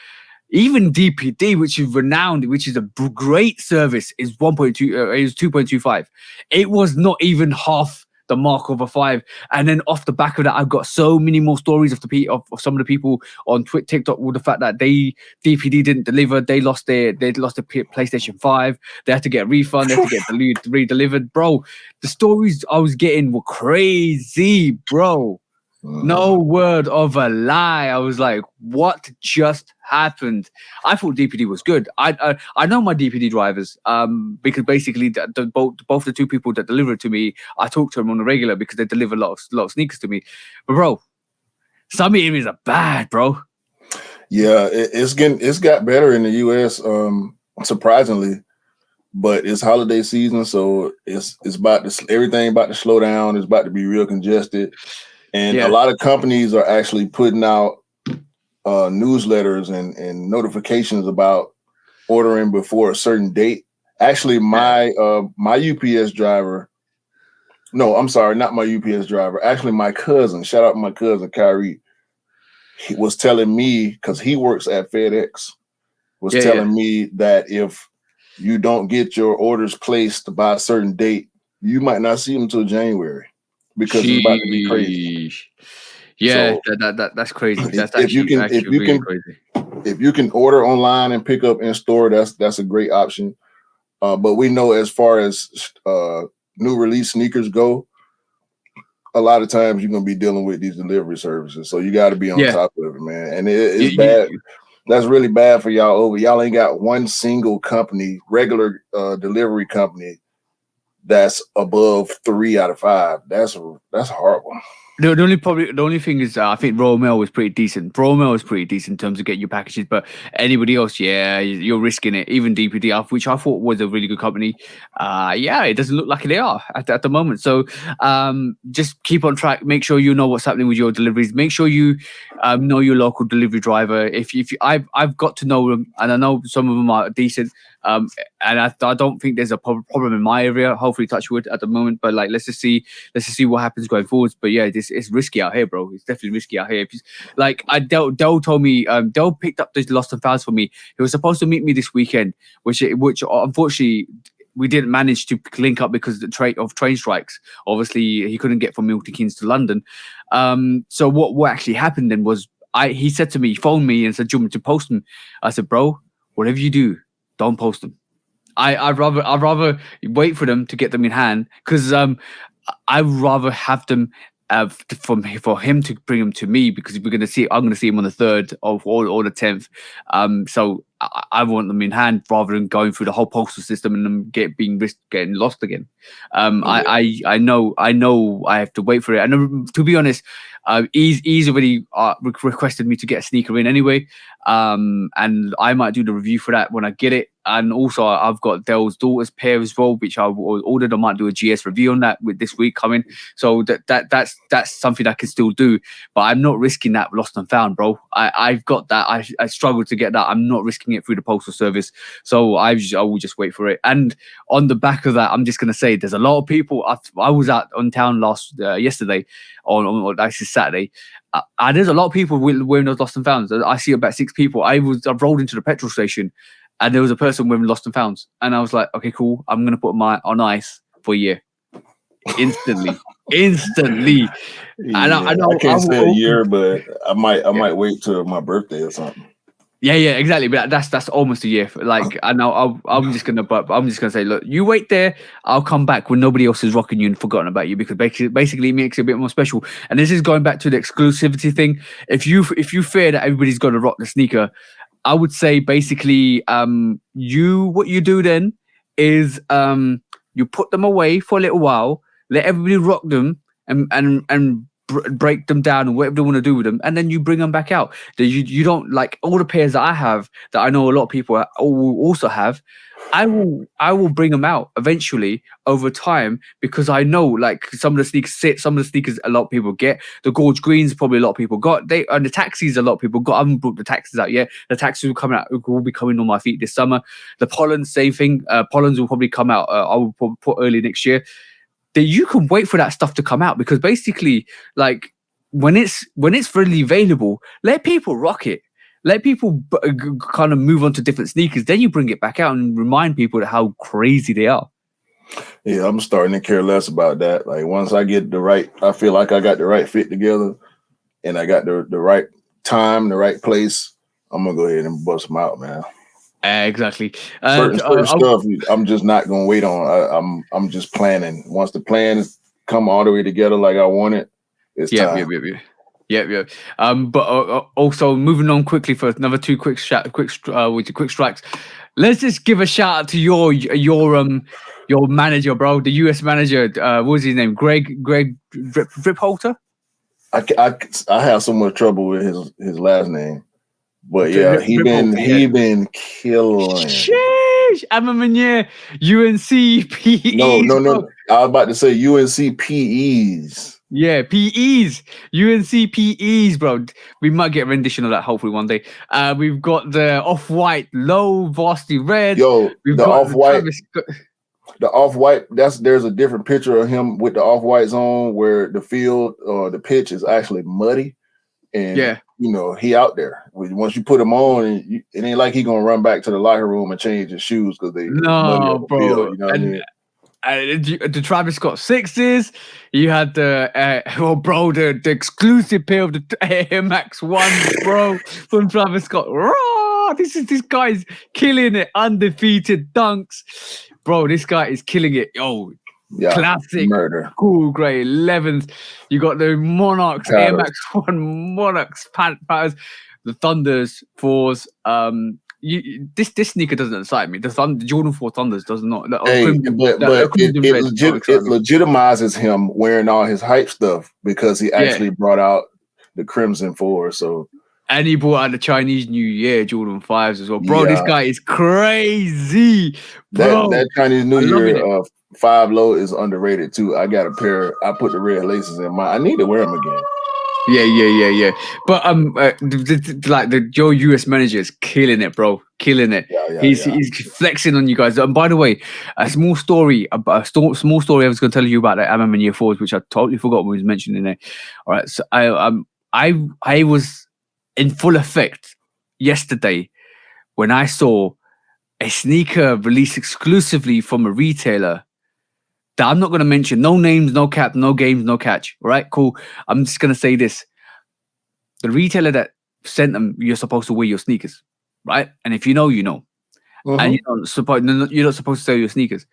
Even DPD, which is renowned, which is a great service, is 1.2. Is 2.25. It was not even half the mark of a 5. And then off the back of that, I've got so many more stories of some of the people on TikTok with the fact that DPD didn't deliver. They lost their PlayStation 5. They had to get a refund. They had to get redelivered, bro. The stories I was getting were crazy, bro. No word of a lie. I was like, what just happened? I thought DPD was good. I know my DPD drivers because basically both the two people that deliver it to me, I talk to them on a regular because they deliver a lot of sneakers to me. But bro, some areas are bad, bro. Yeah, it's got better in the US, surprisingly. But it's holiday season, so it's everything about to slow down. It's about to be real congested. And a lot of companies are actually putting out newsletters and notifications about ordering before a certain date. Actually, my UPS driver, no, I'm sorry, not my UPS driver. Actually, my cousin, shout out to my cousin, Kyrie, he was telling me, because he works at FedEx, telling me that if you don't get your orders placed by a certain date, you might not see them until January. Because it's about to be crazy. Yeah, so, that's crazy. That's really crazy. If you can order online and pick up in store, that's a great option. But we know as far as new release sneakers go, a lot of times you're gonna be dealing with these delivery services. So you got to be on top of it, man. And it's bad. That's really bad for y'all over. Y'all ain't got one single company, regular delivery company, that's above 3 out of 5. That's horrible. The only thing is, I think Royal Mail was pretty decent. Royal Mail was pretty decent in terms of getting your packages, but anybody else, you're risking it. Even DPD, which I thought was a really good company, it doesn't look like they are at the moment. So just keep on track. Make sure you know what's happening with your deliveries. Make sure you know your local delivery driver. If I've got to know them, and I know some of them are decent. And I don't think there's a problem in my area. Hopefully, touch wood at the moment. But like, let's just see what happens going forwards. But yeah, it's risky out here, bro. It's definitely risky out here. Like, Dell told me, Dell picked up the lost and founds for me. He was supposed to meet me this weekend, which unfortunately we didn't manage to link up because of train strikes. Obviously, he couldn't get from Milton Keynes to London. So what actually happened then was he said to me, he phoned me and said, "Do you want me to post them?" I said, "Bro, whatever you do, don't post them. I'd rather wait for them to get them in hand because I'd rather have them for him to bring them to me because I'm going to see him on the 3rd or the 10th. So I want them in hand rather than going through the whole postal system and them getting lost again. I know I have to wait for it. And to be honest, he's already requested me to get a sneaker in anyway. And I might do the review for that when I get it. And also I've got Dell's daughter's pair as well, which I ordered. I might do a GS review on that with this week coming. So that's something I can still do, but I'm not risking that lost and found, bro. I've got that. I struggled to get that. I'm not risking it through the postal service. So I will just wait for it. And on the back of that, I'm just going to say there's a lot of people. I was out on town yesterday on actually Saturday. There's a lot of people wearing those lost and founds. I see about 6 people. I've rolled into the petrol station and there was a person wearing lost and founds. And I was like, okay, cool. I'm going to put mine on ice for a year. Instantly. Yeah, I can't say a year, but I might wait till my birthday or something. Yeah, exactly. But that's almost a year. Like, I know I'm just gonna say, look, you wait there. I'll come back when nobody else is rocking you and forgotten about you, because basically it makes it a bit more special. And this is going back to the exclusivity thing. If you fear that everybody's gonna rock the sneaker, I would say basically, what you do then is you put them away for a little while, let everybody rock them, and break them down and whatever they want to do with them, and then you bring them back out. You don't, like all the pairs that I have, that I know a lot of people will also have. I will bring them out eventually over time, because I know, like, some of the sneakers a lot of people get. The Gorge Greens probably a lot of people got. And the taxis a lot of people got. I haven't brought the taxis out yet. The taxis will be coming on my feet this summer. The Pollens, same thing. Pollens will probably come out. I will put early next year. That you can wait for that stuff to come out, because basically, like, when it's freely available, let people rock it. Let people kind of move on to different sneakers. Then you bring it back out and remind people how crazy they are. Yeah, I'm starting to care less about that. Like, once I get I feel like I got the right fit together, and I got the right time, the right place, I'm gonna go ahead and bust them out, man. Exactly. Certain stuff I'm just not gonna wait on. I'm just planning. Once the plans come all the way together like I want it, it's time. Yep. But also moving on quickly for another two quick strikes. Let's just give a shout out to your manager, bro, the US manager. What was his name? Greg Dripholter. I have so much trouble with his last name. But yeah, he been killing. Sheesh, Amamanier, UNC PEs. No. I was about to say UNC PEs. Yeah, PEs, UNC PEs, bro. We might get a rendition of that hopefully one day. We've got the off-white low varsity red. We've got off-white. The off-white, there's a different picture of him with the off-whites on, where the field or the pitch is actually muddy. And he out there. Once you put him on, it ain't like he gonna run back to the locker room and change his shoes because they muddy on the field. You know what I mean? The Travis Scott sixes. You had the the exclusive pair of the Air Max 1, bro, from Travis Scott. Raw! This guy's killing it. Undefeated dunks, bro. This guy is killing it. Classic murder. Cool grey 11s. You got the Monarchs Air Max 1 Monarchs patterns, the Thunders 4s. This sneaker doesn't excite me. The Jordan 4 Thunders does not. It legitimizes him wearing all his hype stuff, because he actually brought out the Crimson 4. So, and he brought out the Chinese New Year Jordan 5s as well, bro. This guy is crazy, bro. That Chinese New Year 5 low is underrated too. I got a pair. I put the red laces in mine. I need to wear them again. Yeah. But your US manager is killing it, bro. Killing it. He's flexing on you guys. And by the way, a small story I was going to tell you about the MM Year 4s, which I totally forgot when we was mentioning there. All right, so I was in full effect yesterday when I saw a sneaker released exclusively from a retailer that I'm not going to mention. No names, no cap, no games, no catch. All right, cool. I'm just going to say this. The retailer that sent them, you're supposed to wear your sneakers, right? And if you know, you know. Mm-hmm. And you're not supposed to sell your sneakers.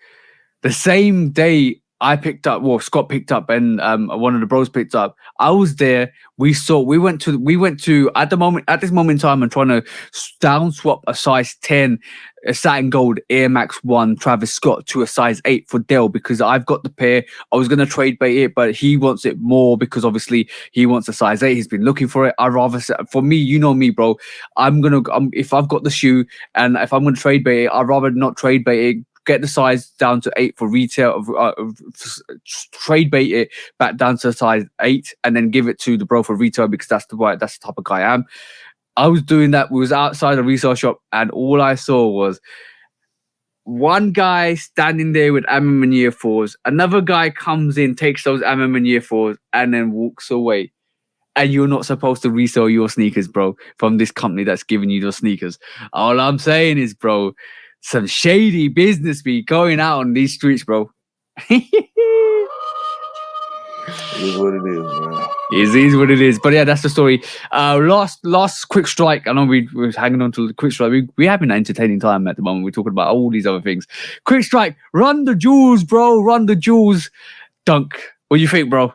The same day I picked up, Scott picked up, and one of the bros picked up. I was there. We went to at this moment in time, I'm trying to down swap a size 10, a satin gold Air Max 1 Travis Scott to a size 8 for Dell, because I've got the pair. I was gonna trade bait it, but he wants it more because obviously he wants a size 8. He's been looking for it. For me, you know me, bro. If I've got the shoe and if I'm gonna trade bait it, I'd rather not trade bait it. Get the size down to 8 for retail, trade bait it back down to size 8, and then give it to the bro for retail, because that's the type of guy I am. I was doing that. We was outside a resale shop, and all I saw was one guy standing there with MM Year 4s. Another guy comes in, takes those MM Year 4s, and then walks away. And you're not supposed to resell your sneakers, bro, from this company that's giving you those sneakers. All I'm saying is, bro, some shady business be going out on these streets, bro. It is what it is, man. It is what it is. But yeah, that's the story. Last quick strike. I know we were hanging on to the quick strike. We have an entertaining time at the moment. We're talking about all these other things. Quick strike. Run the jewels, bro. Run the jewels. Dunk. What do you think, bro?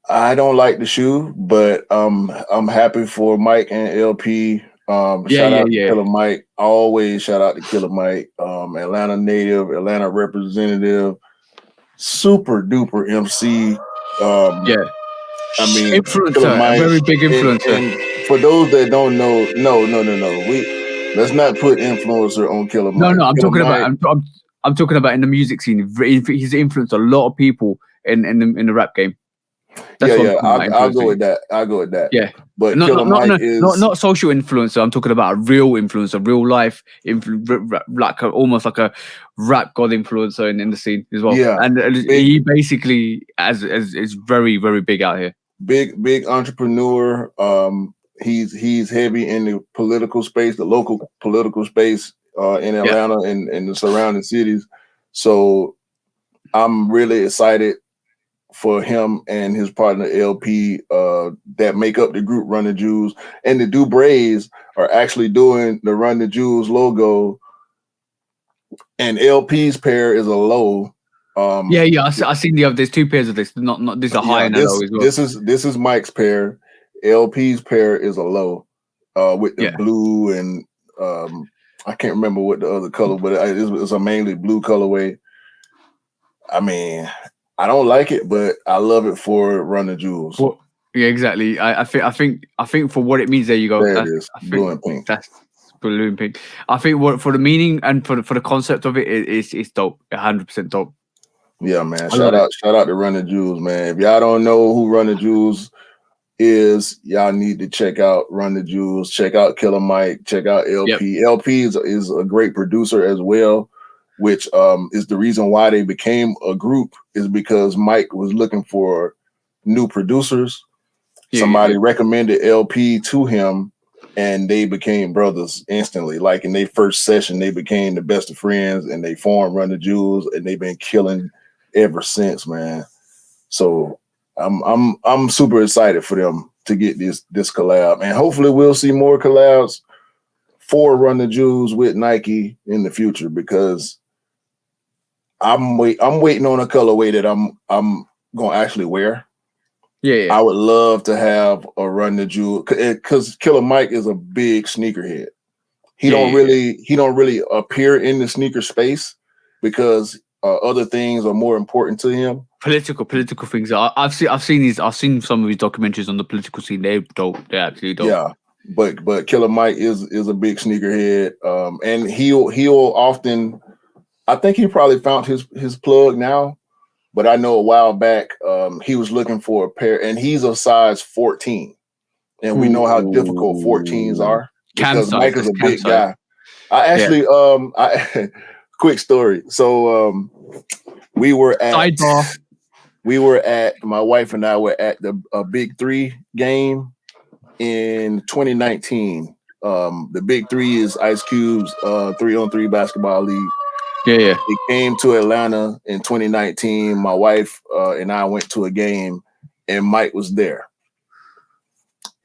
I don't like the shoe, but I'm happy for Mike and LP. Shout out to Killer Mike. Always shout out to Killer Mike. Atlanta native, Atlanta representative, super duper MC. I mean, influencer, a very big influencer. And for those that don't know, no. Let's not put influencer on Killer Mike. No, I'm talking about in the music scene. He's influenced a lot of people in the rap game. I'll go with that. Yeah, but Killer Mike is not social influencer. I'm talking about a real influencer, real life, almost like a rap god influencer in the scene as well. Yeah, and he basically is very, very big out here. Big entrepreneur. He's heavy in the political space, the local political space in Atlanta and the surrounding cities. So I'm really excited for him and his partner LP that make up the group Run the Jewels. And the Dubrays are actually doing the Run the Jewels logo. And LP's pair is a low. I seen there's two pairs of this. Not this is a high and a low as well. This is Mike's pair. LP's pair is a low with the blue and I can't remember what the other color, but it's a mainly blue colorway. I mean, I don't like it, but I love it for Run the Jewels. Well, yeah, exactly. I think for what it means, there you go. There it is. Blue and pink. That's blue and pink. I think what for the meaning and for the concept of it's dope. 100% dope. Yeah, man. Shout out to Run the Jewels, man. If y'all don't know who Run the Jewels is, y'all need to check out Run the Jewels. Check out Killer Mike. Check out LP. Yep. LP is a great producer as well, which is the reason why they became a group, is because Mike was looking for new producers. Somebody recommended LP to him, and they became brothers instantly. Like in their first session, they became the best of friends, and they formed Run the Jewels, and they've been killing ever since, man. So I'm super excited for them to get this collab, and hopefully we'll see more collabs for Run the Jewels with Nike in the future, because I'm waiting on a colorway that I'm gonna actually wear. Yeah. I would love to have a Run the Jewel, because Killer Mike is a big sneakerhead. He don't really appear in the sneaker space because other things are more important to him. Political things. I've seen some of his documentaries on the political scene. They're dope. They're absolutely dope. Yeah, but Killer Mike is a big sneakerhead, and he'll often. I think he probably found his plug now, but I know a while back he was looking for a pair, and he's a size 14, and we know how difficult 14s are because Mike is a big guy. I actually quick story. So we were at my wife and I were at the Big 3 game in 2019. The Big 3 is Ice Cube's 3-on-3 basketball league. Yeah. It came to Atlanta in 2019. My wife and I went to a game, and Mike was there.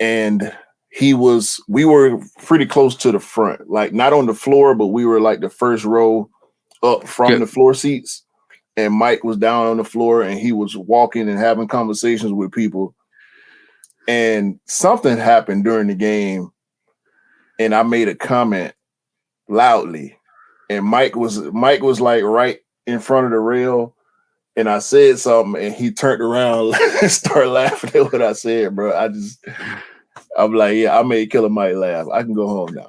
And we were pretty close to the front, like not on the floor, but we were like the first row up from the floor seats. And Mike was down on the floor, and he was walking and having conversations with people. And something happened during the game, and I made a comment loudly. And Mike was like right in front of the rail, and I said something, and he turned around and started laughing at what I said, bro. I'm like, yeah, I made Killer Mike laugh. I can go home now.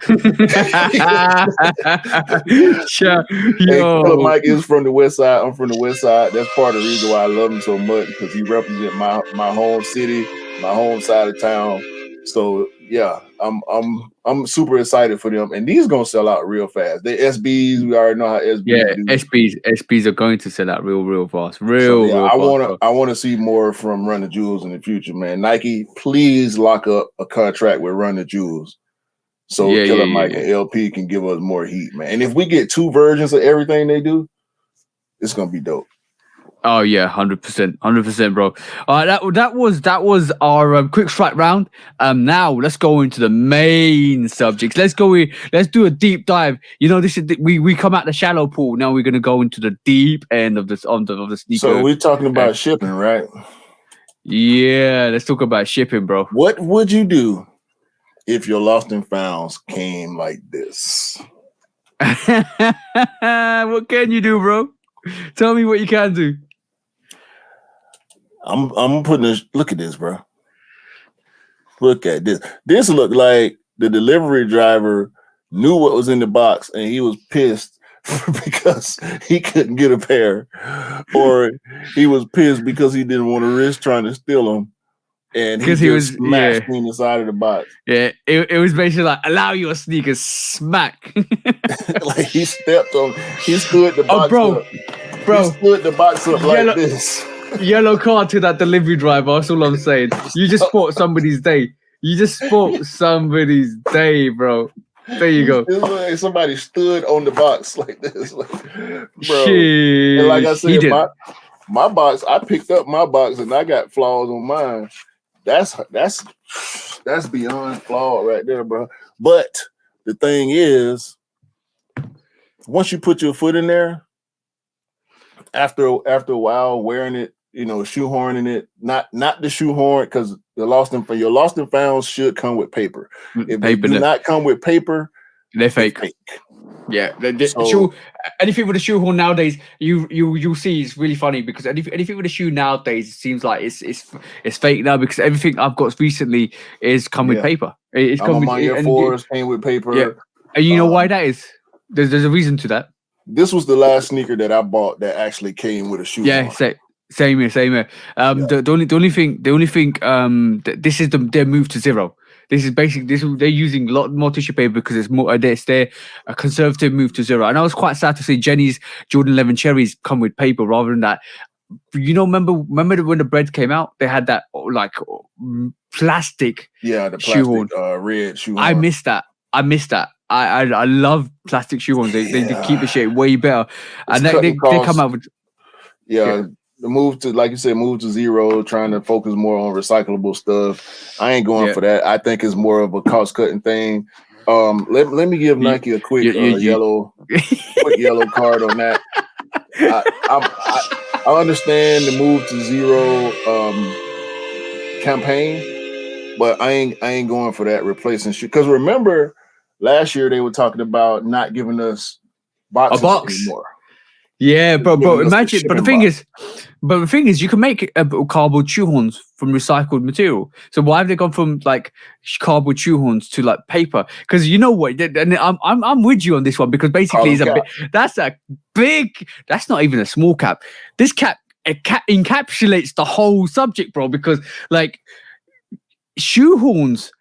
Sure. Killer Mike is from the West Side. I'm from the West Side. That's part of the reason why I love him so much, because he represents my home city, my home side of town. So yeah, I'm super excited for them, and these gonna sell out real fast. The SBs, we already know how SBs do. SBs are going to sell out real fast. I want to see more from Run the Jewels in the future, man. Nike, please lock up a contract with Run the Jewels, so Killer Mike and LP can give us more heat, man. And if we get 2 versions of everything they do, it's gonna be dope. Oh yeah, 100%, bro. That was our quick strike round. Now let's go into the main subjects. Let's do a deep dive. You know, this is we come out the shallow pool. Now we're gonna go into the deep end of this of the sneaker. So we're talking about shipping, right? Yeah, let's talk about shipping, bro. What would you do if your lost and founds came like this? What can you do, bro? Tell me what you can do. I'm putting this. Look at this, bro. Look at this. This looked like the delivery driver knew what was in the box and he was pissed because he couldn't get a pair, or he was pissed because he didn't want to risk trying to steal them, and he was smashed in the side of the box. Yeah, it was basically like, allow your sneakers, smack. Like he stepped on. He stood the box up. Bro, he stood the box up like this. Yellow card to that delivery driver. That's all I'm saying. You just spoiled somebody's day. You just spoiled somebody's day, bro. There you go. It was like somebody stood on the box like this, like, bro. Sheesh. And like I said, my box. I picked up my box and I got flaws on mine. That's beyond flawed right there, bro. But the thing is, once you put your foot in there, after a while wearing it, you know, shoehorning it, not the shoehorn, because your lost and found should come with paper. If they do not come with paper, they're fake. Yeah, anything with a shoehorn nowadays, you'll see it's really funny, because anything with a shoe nowadays, it seems like it's fake now, because everything I've got recently is come with paper. It's come with my Air Force came with paper. Yeah, and you know why that is? There's a reason to that. This was the last sneaker that I bought that actually came with a shoe. Yeah, same here. The only thing this is their move to zero. This is basically they're using a lot more tissue paper because it's more their a conservative move to zero. And I was quite sad to see Jenny's Jordan 11 Cherries come with paper rather than that. You know, remember when the bread came out, they had that like plastic. Yeah, the plastic shoehorn. Red shoehorn. I missed that. I love plastic shoehorns. They keep the shape way better, and they come out with the move to, like you said, move to zero, trying to focus more on recyclable stuff. I ain't going for that. I think it's more of a cost cutting thing. Let me give Nike a quick yellow card on that. I understand the move to zero campaign, but I ain't going for that replacing shoe. Because remember, last year they were talking about not giving us boxes anymore. Yeah, bro. Imagine, but the thing is, you can make cardboard shoehorns from recycled material. So why have they gone from like cardboard shoehorns to like paper? Because you know what, and I'm with you on this one, because basically that's not even a small cap. This cap encapsulates the whole subject, bro. Because like shoehorns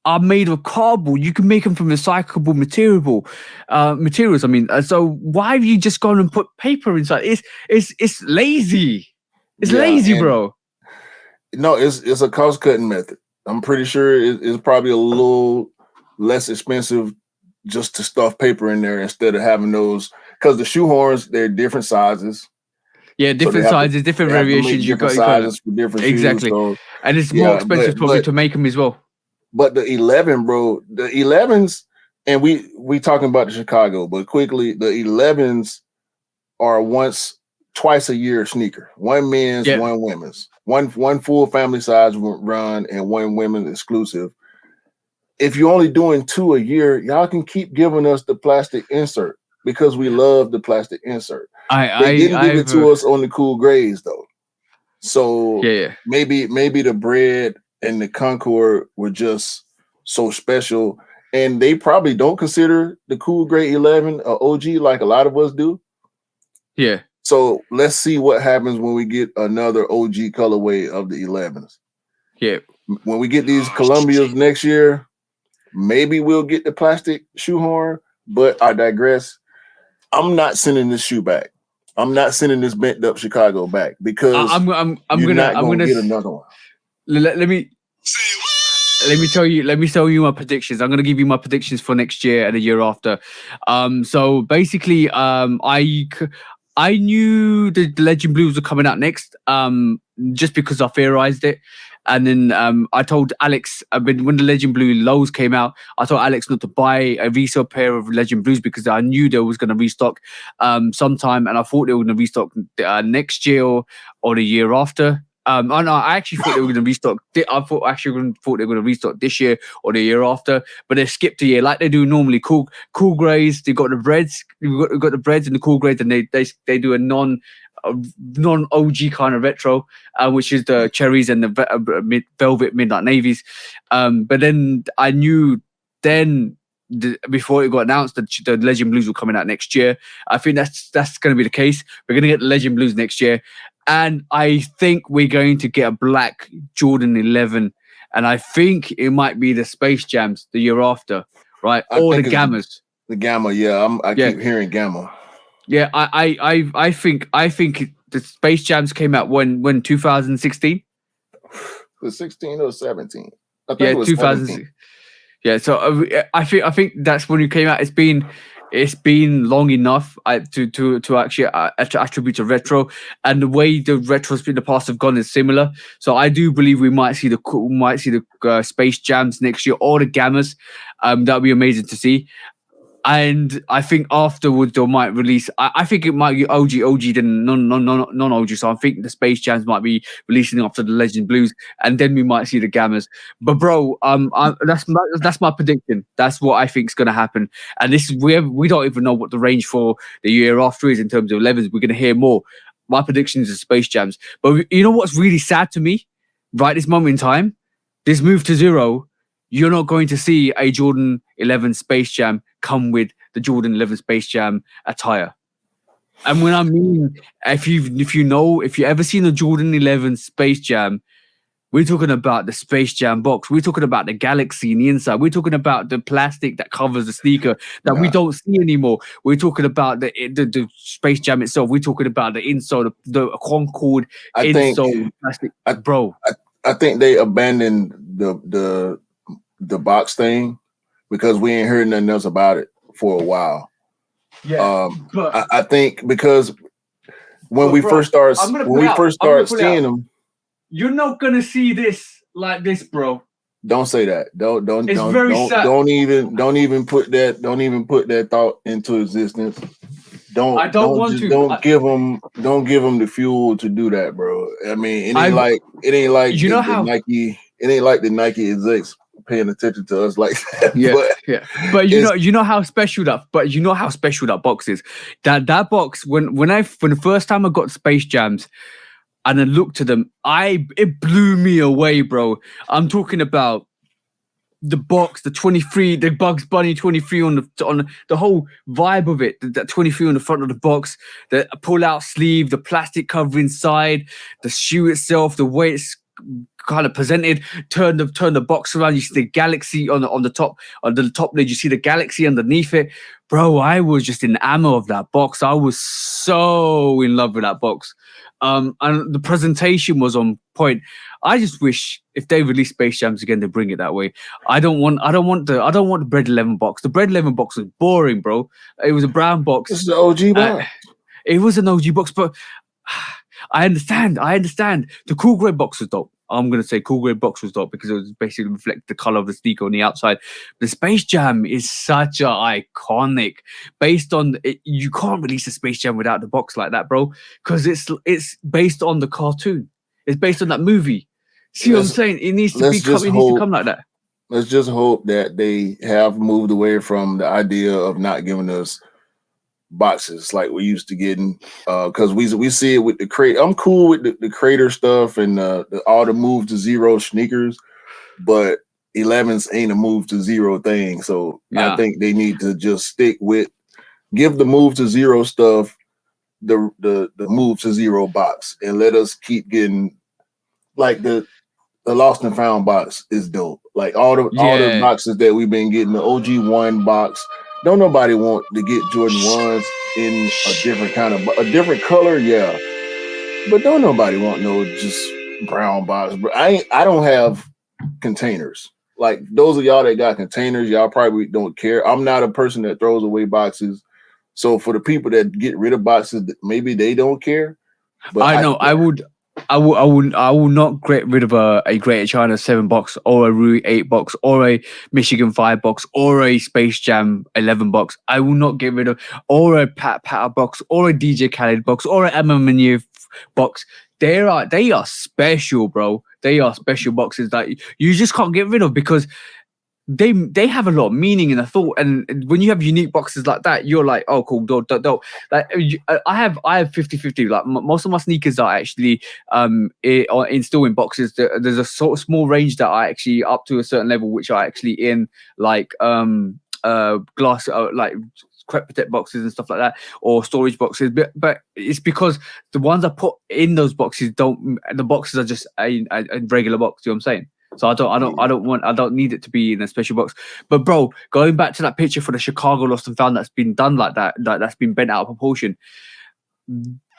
are made of cardboard. You can make them from recyclable materials. I mean, so why have you just gone and put paper inside? It's lazy. It's lazy, bro. No, it's a cost cutting method. I'm pretty sure it's probably a little less expensive just to stuff paper in there instead of having those, because the shoehorns, they're different sizes. Yeah, different sizes, different variations. You got sizes for different exactly, shoes, and it's more expensive probably to make them as well. But the 11, bro, the 11s, and we talking about the Chicago, but quickly, the 11s are twice a year sneaker. One men's, one women's. One full family size run and one women's exclusive. If you're only doing 2 a year, y'all can keep giving us the plastic insert, because we love the plastic insert. They didn't give it to us on the cool grays though. So maybe the bread and the Concord were just so special, and they probably don't consider the cool gray 11 a OG like a lot of us do. Yeah. So let's see what happens when we get another OG colorway of the 11s. Yeah. When we get these Columbias next year, maybe we'll get the plastic shoehorn, but I digress. I'm not sending this shoe back. I'm not sending this bent up Chicago back, because I'm gonna get another one. Let me tell you my predictions. I'm gonna give you my predictions for next year and the year after. So basically, I knew the Legend Blues were coming out next, just because I theorized it. And then I told Alex, when the Legend Blue lows came out, I told Alex not to buy a resale pair of Legend Blues because I knew they was going to restock sometime, and I thought they were going to restock next year or the year after. I actually thought they were going to restock. Thought they were going to restock this year or the year after, but they skipped a year like they do normally. Cool Greys. They got the Breads. We've got the Breads and the Cool Greys, and they do a non OG kind of retro, which is the cherries and the velvet midnight navies. But then I knew before it got announced that the Legend Blues were coming out next year. I think that's going to be the case. We're going to get the Legend Blues next year, and I think we're going to get a black Jordan 11, and I think it might be the Space Jams the year after, right? Or the Gammas. The Gamma, yeah. I keep hearing Gamma. Yeah, I think the Space Jams came out when 2016. Was 16 or 17? I think it was 2016. Yeah, so I think that's when it came out. It's been long enough to actually attribute to retro, and the way the retros in the past have gone is similar. So I do believe we might see the Space Jams next year or the Gammas. That'd be amazing to see. And I think afterwards they might release. I think it might be OG then non-OG. So I think the Space Jams might be releasing after the Legend Blues, and then we might see the Gammas. But bro, that's my prediction. That's what I think is going to happen. And this is we don't even know what the range for the year after is in terms of 11s. We're going to hear more. My prediction is the Space Jams. But you know what's really sad to me, right? This moment in time, this move to zero. You're not going to see a Jordan 11 Space Jam come with the Jordan 11 Space Jam attire. And when I mean, if you ever seen a Jordan 11 Space Jam, we're talking about the Space Jam box. We're talking about the Galaxy in the inside. We're talking about the plastic that covers the sneaker that we don't see anymore. We're talking about the Space Jam itself. We're talking about the insole, the Concord insole plastic. Bro, I think they abandoned the box thing because we ain't heard nothing else about it for a while. Yeah, I think because when we first start seeing them, you're not gonna see this like this, bro. Don't say that. Don't sad. Don't even put that thought into existence. Don't give them the fuel to do that, bro. I mean, it ain't like Nike. It ain't like the Nike execs paying attention to us like that. But you know how special that box is. That box when the first time I got Space Jams and I looked at them, it blew me away, bro. I'm talking about the box, the 23, the Bugs Bunny 23 on the whole vibe of it, that 23 on the front of the box, the pull-out sleeve, the plastic cover inside, the shoe itself, the way it's kind of presented. Turn the box around, you see the Galaxy on the top lid, you see the Galaxy underneath it. Bro, I was just in ammo of that box. I was so in love with that box. And the presentation was on point. I just wish if they release Space Jams again, they bring it that way. I don't want the Bread 11 box. The Bread 11 box was boring, bro. It was a brown box. This is the OG box. It was an OG box, but I understand. The Cool Grey box was dope. I'm going to say Cool Grey box was dope because it was basically reflect the color of the sneaker on the outside. The Space Jam is such a iconic. Based on it, you can't release a Space Jam without the box like that, bro, because it's based on the cartoon. It's based on that movie. See what I'm saying? It needs to come like that. Let's just hope that they have moved away from the idea of not giving us boxes like we used to getting, because we see it with the crate. I'm cool with the Crater stuff and all the move to zero sneakers, but 11s ain't a move to zero thing. So I think they need to just give the move to zero stuff the move to zero box and let us keep getting like the Lost and Found box is dope. Like all the boxes that we've been getting, the OG1 box. Don't nobody want to get Jordan 1s in a different color, yeah. But don't nobody want no just brown box. I don't have containers. Like those of y'all that got containers, y'all probably don't care. I'm not a person that throws away boxes. So for the people that get rid of boxes, maybe they don't care. But I know I will not get rid of a Greater China 7 box or a Rui 8 box or a Michigan 5 box or a Space Jam 11 box. I will not get rid of or a Pat Patter box or a DJ Khaled box or an Emma Menu box. They are special, bro. They are special boxes that you just can't get rid of because they have a lot of meaning and a thought, and when you have unique boxes like that, you're like, oh cool, dope. Like I have 50-50. Like most of my sneakers are actually still in boxes. There's a sort of small range that I actually up to a certain level which are actually in like glass like crep protect boxes and stuff like that, or storage boxes, but it's because the ones I put in those boxes the boxes are just a regular box. You know what I'm saying? So I don't need it to be in a special box. But bro, going back to that picture for the Chicago Lost and Found that's been done like that, that's been bent out of proportion.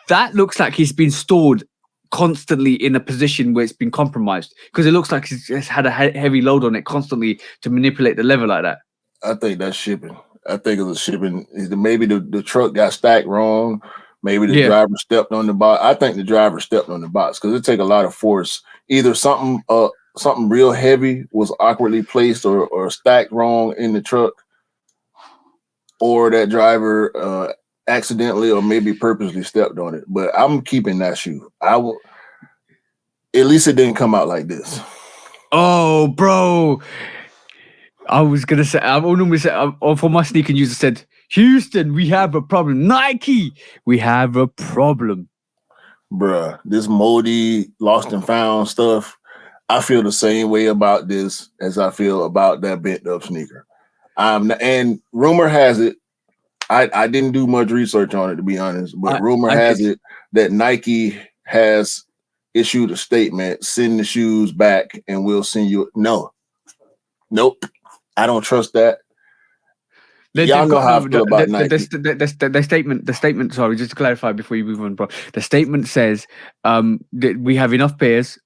That looks like he's been stored constantly in a position where it's been compromised, because it looks like he's had a heavy load on it constantly to manipulate the level like that. I think that's shipping. I think it was shipping. Maybe the truck got stacked wrong. Maybe the driver stepped on the box. I think the driver stepped on the box because it take a lot of force. Either something real heavy was awkwardly placed or stacked wrong in the truck, or that driver accidentally or maybe purposely stepped on it. But I'm keeping that shoe. I will. At least it didn't come out like this. Oh, bro. I was gonna say, I would normally say, for my sneaker news, I said, Houston, we have a problem. Nike, we have a problem. Bruh, this moldy, lost and found stuff, I feel the same way about this as I feel about that bent up sneaker. And rumor has it, I didn't do much research on it, to be honest, but rumor has it that Nike has issued a statement, send the shoes back and we'll send you. Nope. I don't trust that. Y'all know how I feel about Nike. The statement, sorry, just to clarify before you move on, bro. The statement says that we have enough pairs.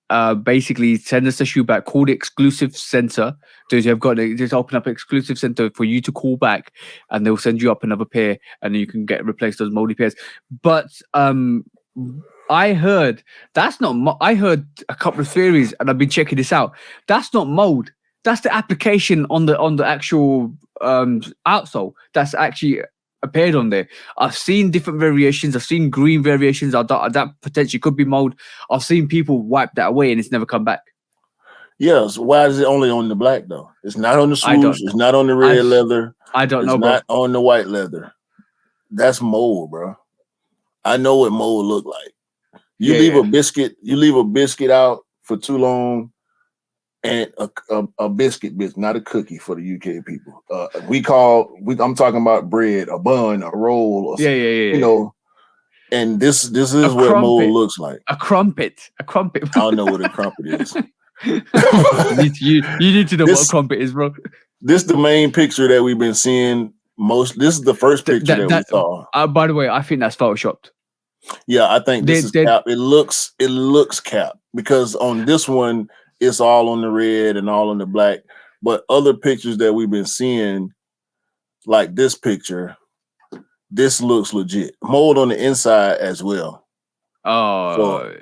Basically, send us a shoe back, call the exclusive center. So you have got to just open up an exclusive center for you to call back, and they'll send you up another pair, and then you can replace those moldy pairs. But I heard that's not. I heard a couple of theories, and I've been checking this out. That's not mold. That's the application on the actual outsole that's actually appeared on there. I've seen different variations. I've seen green variations. That potentially could be mold. I've seen people wipe that away and it's never come back. Yes. Why is it only on the black though? It's not on the swoosh. It's not on the red leather. I don't know, bro. It's not on the white leather. That's mold, bro. I know what mold look like. You leave a biscuit out for too long. And a biscuit, not a cookie for the UK people. I'm talking about bread, a bun, a roll, or you know. And this is what mold looks like. A crumpet. I don't know what a crumpet is. you need to know what a crumpet is, bro. This is the main picture that we've been seeing most. This is the first picture that we saw. By the way, I think that's photoshopped. Yeah, I think this is cap. It looks cap because on this one, it's all on the red and all on the black. But other pictures that we've been seeing, like this picture, this looks legit. Mold on the inside as well. Oh, so,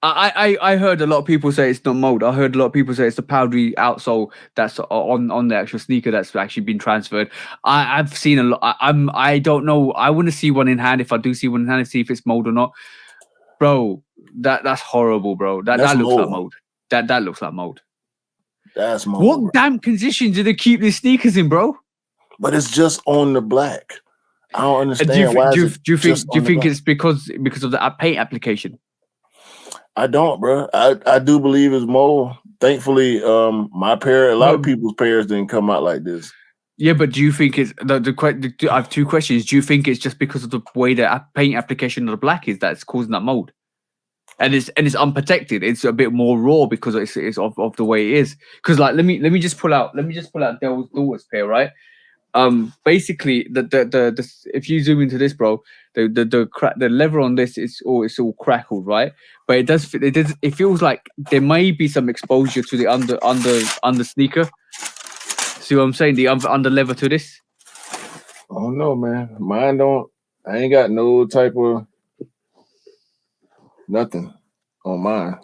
I heard a lot of people say it's not mold. I heard a lot of people say it's the powdery outsole that's on the actual sneaker that's actually been transferred. I've seen a lot. I don't know. I want to see one in hand. If I do see one in hand, to see if it's mold or not. Bro, that's horrible, bro. That looks like mold. That looks like mold. That's mold. What damn conditions do they keep these sneakers in, bro? But it's just on the black. I don't understand. Do you think it's because of the paint application? I don't, bro. I do believe it's mold. Thankfully, my pair, a lot of people's pairs didn't come out like this. Yeah, but do you think it's I have two questions. Do you think it's just because of the way the paint application of the black is that's causing that mold? And it's unprotected. It's a bit more raw because it's of the way it is. Because like let me just pull out Dell's daughter's pair, right? Basically the if you zoom into this, bro, the leather on this it's all crackled, right? But it feels like there may be some exposure to the under sneaker. See what I'm saying? The under leather to this. I don't know, man. Mine don't. I ain't got no type of nothing on mine.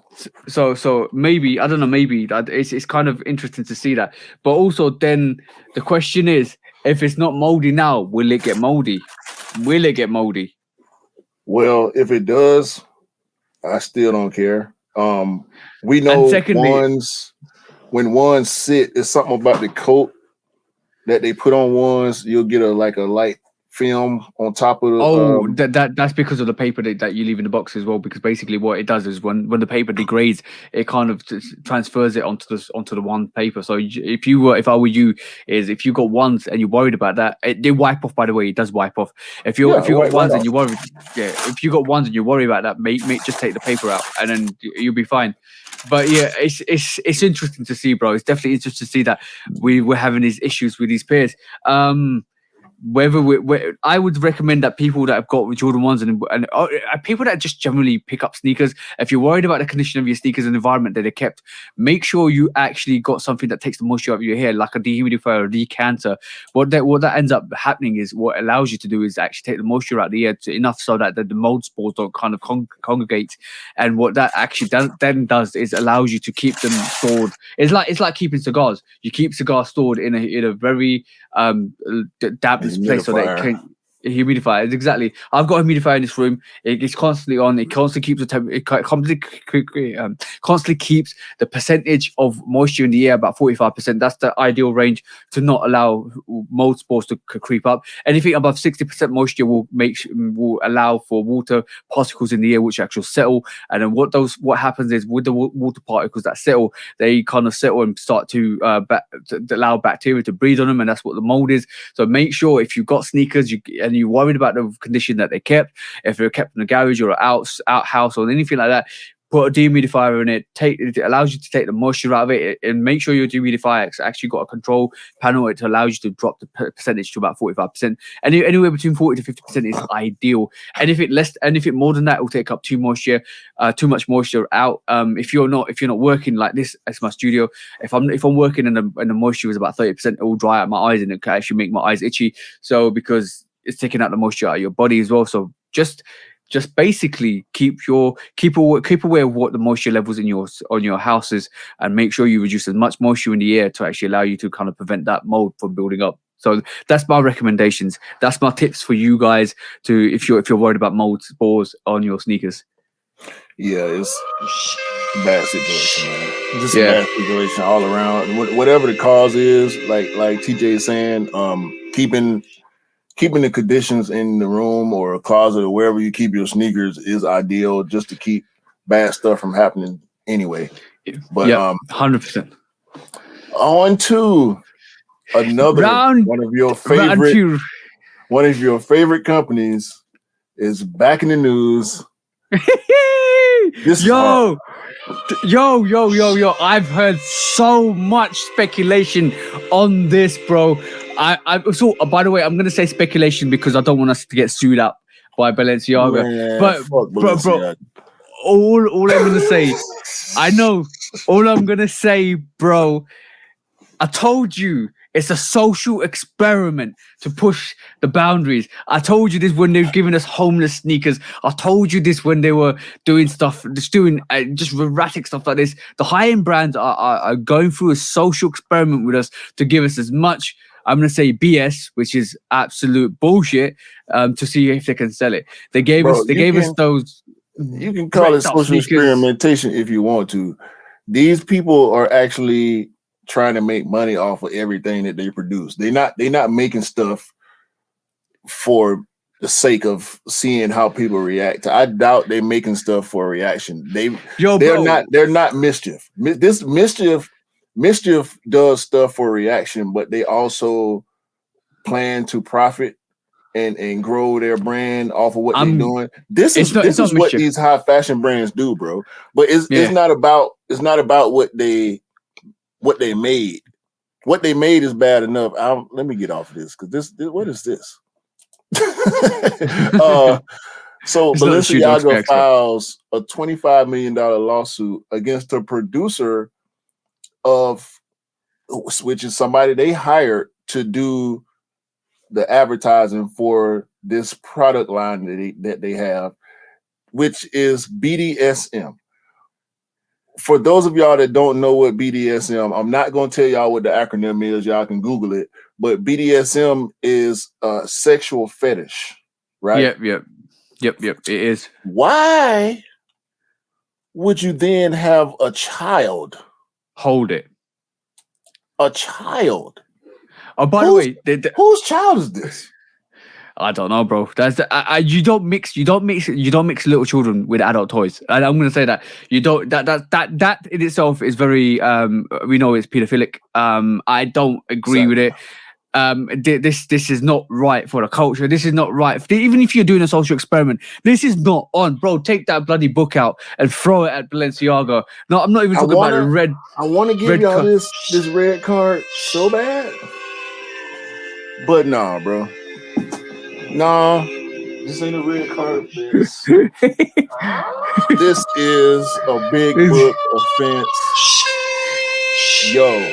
So maybe, I don't know, maybe that it's kind of interesting to see that. But also then the question is, if it's not moldy now, will it get moldy? Will it get moldy? Well, if it does, I still don't care. We know And secondly, when ones sit, it's something about the coat that they put on ones. You'll get a light film on top of the. That's because of the paper that you leave in the box as well. Because basically, what it does is when the paper degrades, it kind of transfers it onto the one paper. So if I were you, is if you got ones and you're worried about that, they wipe off. By the way, it does wipe off. If you got ones and you worry, if you got ones and you worry about that, mate, just take the paper out and then you'll be fine. But yeah, it's interesting to see, bro. It's definitely interesting to see that we're having these issues with these pairs. I would recommend that people that have got Jordan 1s and people that just generally pick up sneakers, if you're worried about the condition of your sneakers and environment that they're kept, make sure you actually got something that takes the moisture out of your hair, like a dehumidifier or a decanter. What that ends up happening is, what allows you to do is actually take the moisture out of the air enough so that the mold spores don't kind of congregate. And what that actually then does is allows you to keep them stored. It's like keeping cigars. You keep cigars stored in a very damp place so that it can humidifier. Exactly. I've got a humidifier in this room. It's constantly on. It constantly keeps constantly keeps the percentage of moisture in the air about 45%. That's the ideal range to not allow mold spores to creep up. Anything above 60% moisture will allow for water particles in the air which actually settle. And then what happens is, with the water particles that settle, they kind of settle and start to allow bacteria to breed on them, and that's what the mold is. So make sure, if you've got sneakers and you're worried about the condition that they're kept, if they're kept in a garage or an outhouse or anything like that, put a dehumidifier in it. It allows you to take the moisture out of it, and make sure your dehumidifier actually got a control panel. It allows you to drop the percentage to about 45%. Anywhere between 40 to 50% is ideal. Anything more than that will take up too much moisture out. If you're not working like this, as my studio, if I'm working and the moisture is about 30%, it will dry out my eyes and it can actually make my eyes itchy. So because it's taking out the moisture out of your body as well. So just basically keep aware of what the moisture levels on your house is, and make sure you reduce as much moisture in the air to actually allow you to kind of prevent that mold from building up. So that's my recommendations. That's my tips for you guys if you're worried about mold spores on your sneakers. Yeah, it's a bad situation, man. Just a bad situation all around. Whatever the cause is, like TJ is saying, keeping the conditions in the room or a closet or wherever you keep your sneakers is ideal, just to keep bad stuff from happening anyway. But 100%. On to another one of your favorite companies is back in the news. Yo, I've heard so much speculation on this, bro. So by the way, I'm gonna say speculation because I don't want us to get sued up by Balenciaga. Man, but Balenciaga. bro, all I'm gonna say, I know, all I'm gonna say, bro, I told you it's a social experiment to push the boundaries. I told you this when they were giving us homeless sneakers. I told you this when they were doing stuff, just erratic stuff like this. The high-end brands are going through a social experiment with us to give us as much, I'm going to say BS, which is absolute bullshit, to see if they can sell it. They gave us those. You can call it social experimentation if you want to. These people are actually trying to make money off of everything that they produce. They're not making stuff for the sake of seeing how people react. I doubt they're making stuff for a reaction. They're not mischief. Mischief does stuff for reaction, but they also plan to profit and grow their brand off of what they're doing. This is what these high fashion brands do, bro. But it's not about what they made. What they made is bad enough. Let me get off of this, because this what is this? So Balenciaga files a $25 million lawsuit against the producer which is somebody they hired to do the advertising for this product line that they have, which is BDSM. For those of y'all that don't know what BDSM, I'm not going to tell y'all what the acronym is. Y'all can Google it. But BDSM is a sexual fetish, right? Yep. It is. Why would you then have a child? Hold it. A child. Oh, by the way, whose child is this? I don't know, bro. That's you don't mix little children with adult toys. And I'm gonna say that you don't. That in itself is very. We know it's pedophilic. I don't agree with it. This is not right for the culture. This is not right. Even if you're doing a social experiment, this is not on, bro. Take that bloody book out and throw it at Balenciaga. No, I'm not even talking about the red. I want to give y'all this red card so bad, but nah, bro. Nah, this ain't a red card. This is a big book offense. Yo.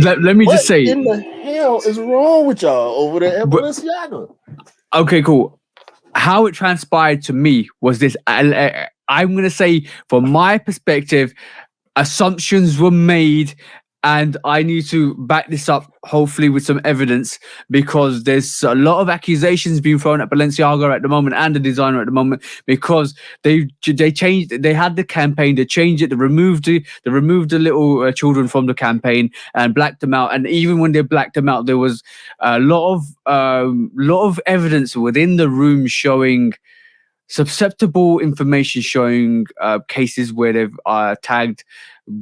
Let me just say, what in the hell is wrong with y'all over there at Balenciaga? Okay, cool. How it transpired to me was this. I'm going to say, from my perspective, assumptions were made, and I need to back this up, hopefully with some evidence, because there's a lot of accusations being thrown at Balenciaga at the moment and the designer at the moment, because they changed. They had the campaign, they changed it, they removed the little children from the campaign and blacked them out. And even when they blacked them out, there was a lot of evidence within the room showing susceptible information, showing cases where they've tagged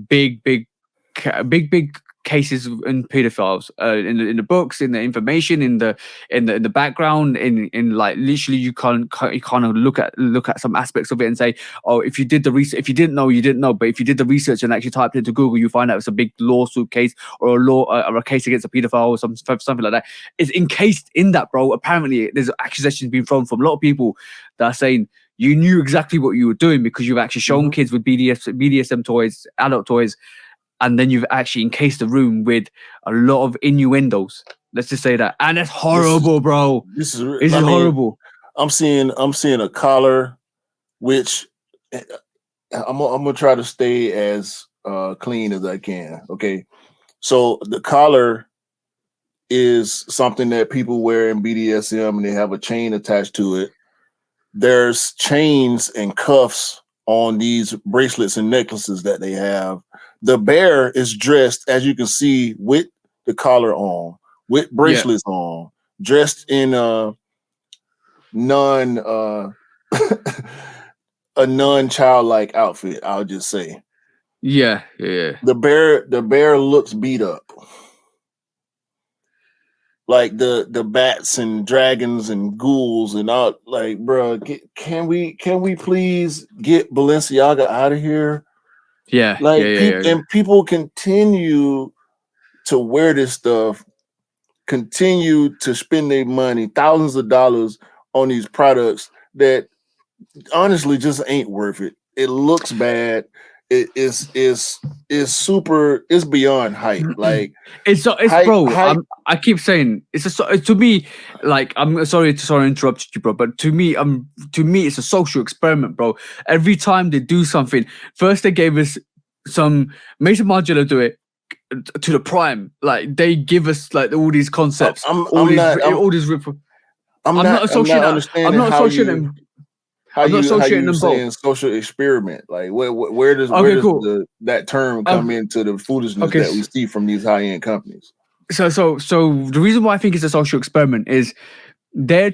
big cases in pedophiles in the books, in the information, in the background, in like literally you can't look at some aspects of it and say, oh, if you did the research, if you didn't know, you didn't know. But if you did the research and actually typed into Google, you find out it's a big lawsuit case or a case against a pedophile or something like that. It's encased in that, bro. Apparently, there's accusations being thrown from a lot of people that are saying you knew exactly what you were doing because you've actually shown kids with BDSM toys, adult toys. And then you've actually encased the room with a lot of innuendos. Let's just say that, and it's horrible, bro. This is horrible. I'm seeing a collar, which I'm gonna try to stay as clean as I can. Okay, so the collar is something that people wear in BDSM, and they have a chain attached to it. There's chains and cuffs on these bracelets and necklaces that they have. The bear is dressed, as you can see, with the collar on, with bracelets on, dressed in a non-childlike outfit, I'll just say. Yeah. The bear looks beat up. Like the bats and dragons and ghouls and all. Like, bro, can we please get Balenciaga out of here? Yeah, and people continue to wear this stuff, continue to spend their money, thousands of dollars on these products that honestly just ain't worth it. It looks bad. It is super. It's beyond hype. Like it's bro. I keep saying to me. Like, I'm sorry to interrupt you, bro. But to me, it's a social experiment, bro. Every time they do something, first they gave us some Mason Margiela do it to the prime. Like, they give us like all these concepts, I'm not associating. How you saying social experiment? Like, where does that term come into the foolishness that we see from these high-end companies? So the reason why I think it's a social experiment is they're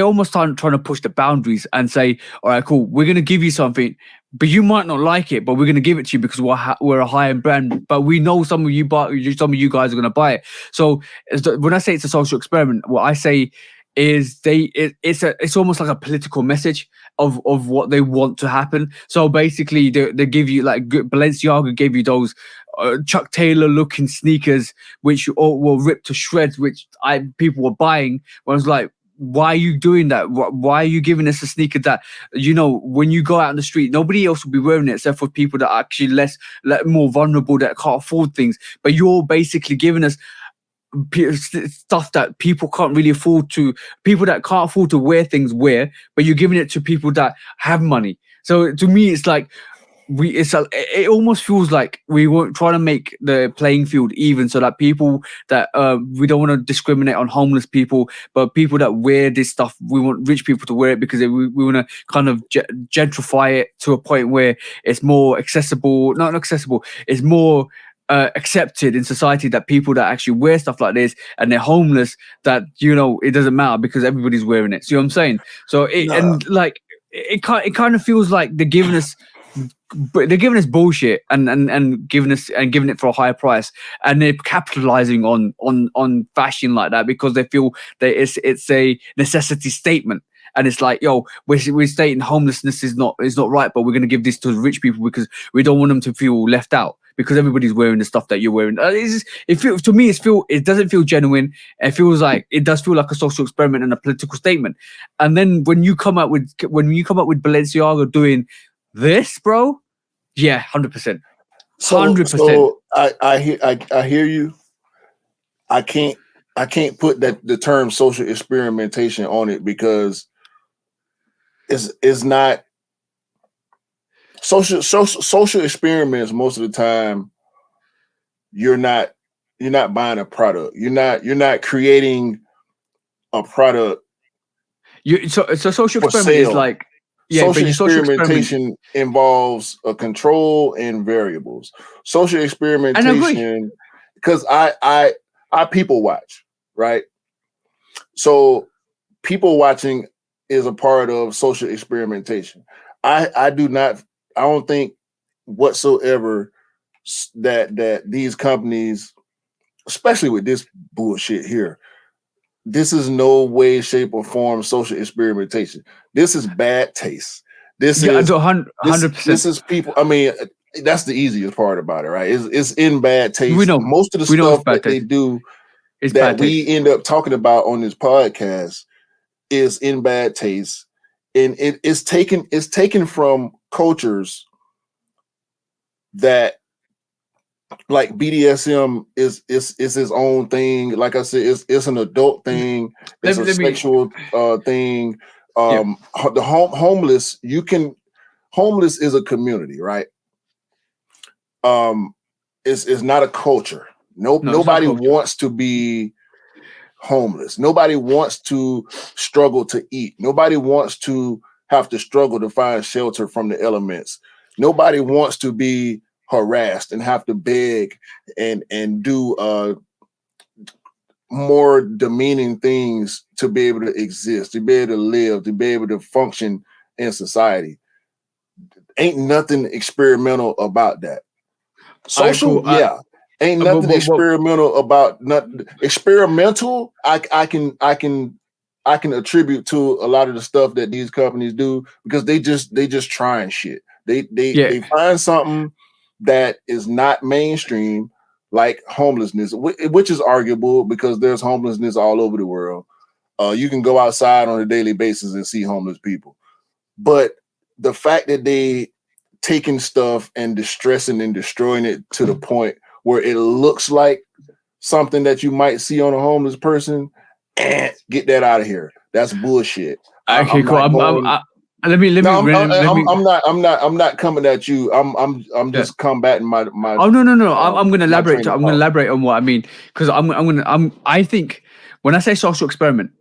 almost trying to push the boundaries and say, all right, cool, we're going to give you something, but you might not like it, but we're going to give it to you because we're a high-end brand, but we know some of you guys are going to buy it. So when I say it's a social experiment, what I say is it's almost like a political message of what they want to happen. So basically they give you, like, Balenciaga gave you those Chuck Taylor looking sneakers which all were ripped to shreds, which people were buying. I was like, why are you doing that? Why are you giving us a sneaker that, you know, when you go out on the street, nobody else will be wearing it except for people that are actually more vulnerable, that can't afford things? But you're basically giving us stuff that people can't really afford to, people that can't afford to wear things wear, but you're giving it to people that have money. So to me, it's like it almost feels like we were trying to make the playing field even, so that people that we don't want to discriminate on homeless people, but people that wear this stuff, we want rich people to wear it because we want to kind of gentrify it to a point where it's more accessible, not accessible, it's more accepted in society, that people that actually wear stuff like this and they're homeless, that it doesn't matter because everybody's wearing it. See what I'm saying? So and like it kind of feels like they're giving us bullshit and giving it for a higher price, and they're capitalizing on fashion like that because they feel that it's a necessity statement. And it's like, yo, we're stating homelessness is not right, but we're going to give this to rich people because we don't want them to feel left out because everybody's wearing the stuff that you're wearing. It doesn't feel genuine. It does feel like a social experiment and a political statement. And then when you come up with Balenciaga doing this, bro, yeah, 100%. 100%. So I hear you. I can't put the term social experimentation on it because it's not social experiments. Most of the time, you're not buying a product. You're not creating a product. So social experiment is like. Yeah, social experimentation involves a control and variables. Social experimentation, because I people watch, right? So people watching is a part of social experimentation. I don't think whatsoever that these companies, especially with this bullshit here, this is no way, shape, or form social experimentation. This is bad taste. This is 100%. This is people. I mean, that's the easiest part about it, right? It's in bad taste. We know most of the stuff that they do that we end up talking about on this podcast is in bad taste, and it's taken from cultures that, like, BDSM is its own thing. Like I said, it's an adult thing. It's a sexual thing. The homeless, homeless is a community, right? It's not a culture. Nobody wants to be homeless. Nobody wants to struggle to eat. Nobody wants to have to struggle to find shelter from the elements. Nobody wants to be harassed and have to beg and do more demeaning things to be able to exist, to be able to live, to be able to function in society. Ain't nothing experimental about that. Social, ain't nothing experimental about nothing. Experimental, I can attribute to a lot of the stuff that these companies do because they just trying shit. They find something that is not mainstream, like homelessness, which is arguable because there's homelessness all over the world. You can go outside on a daily basis and see homeless people. But the fact that they taking stuff and distressing and destroying it to the point where it looks like something that you might see on a homeless person, get that out of here. That's bullshit. Okay, cool. I'm not coming at you. I'm just combating my. Oh no. I'm gonna elaborate. I'm gonna elaborate on what I mean because I think when I say social experiment,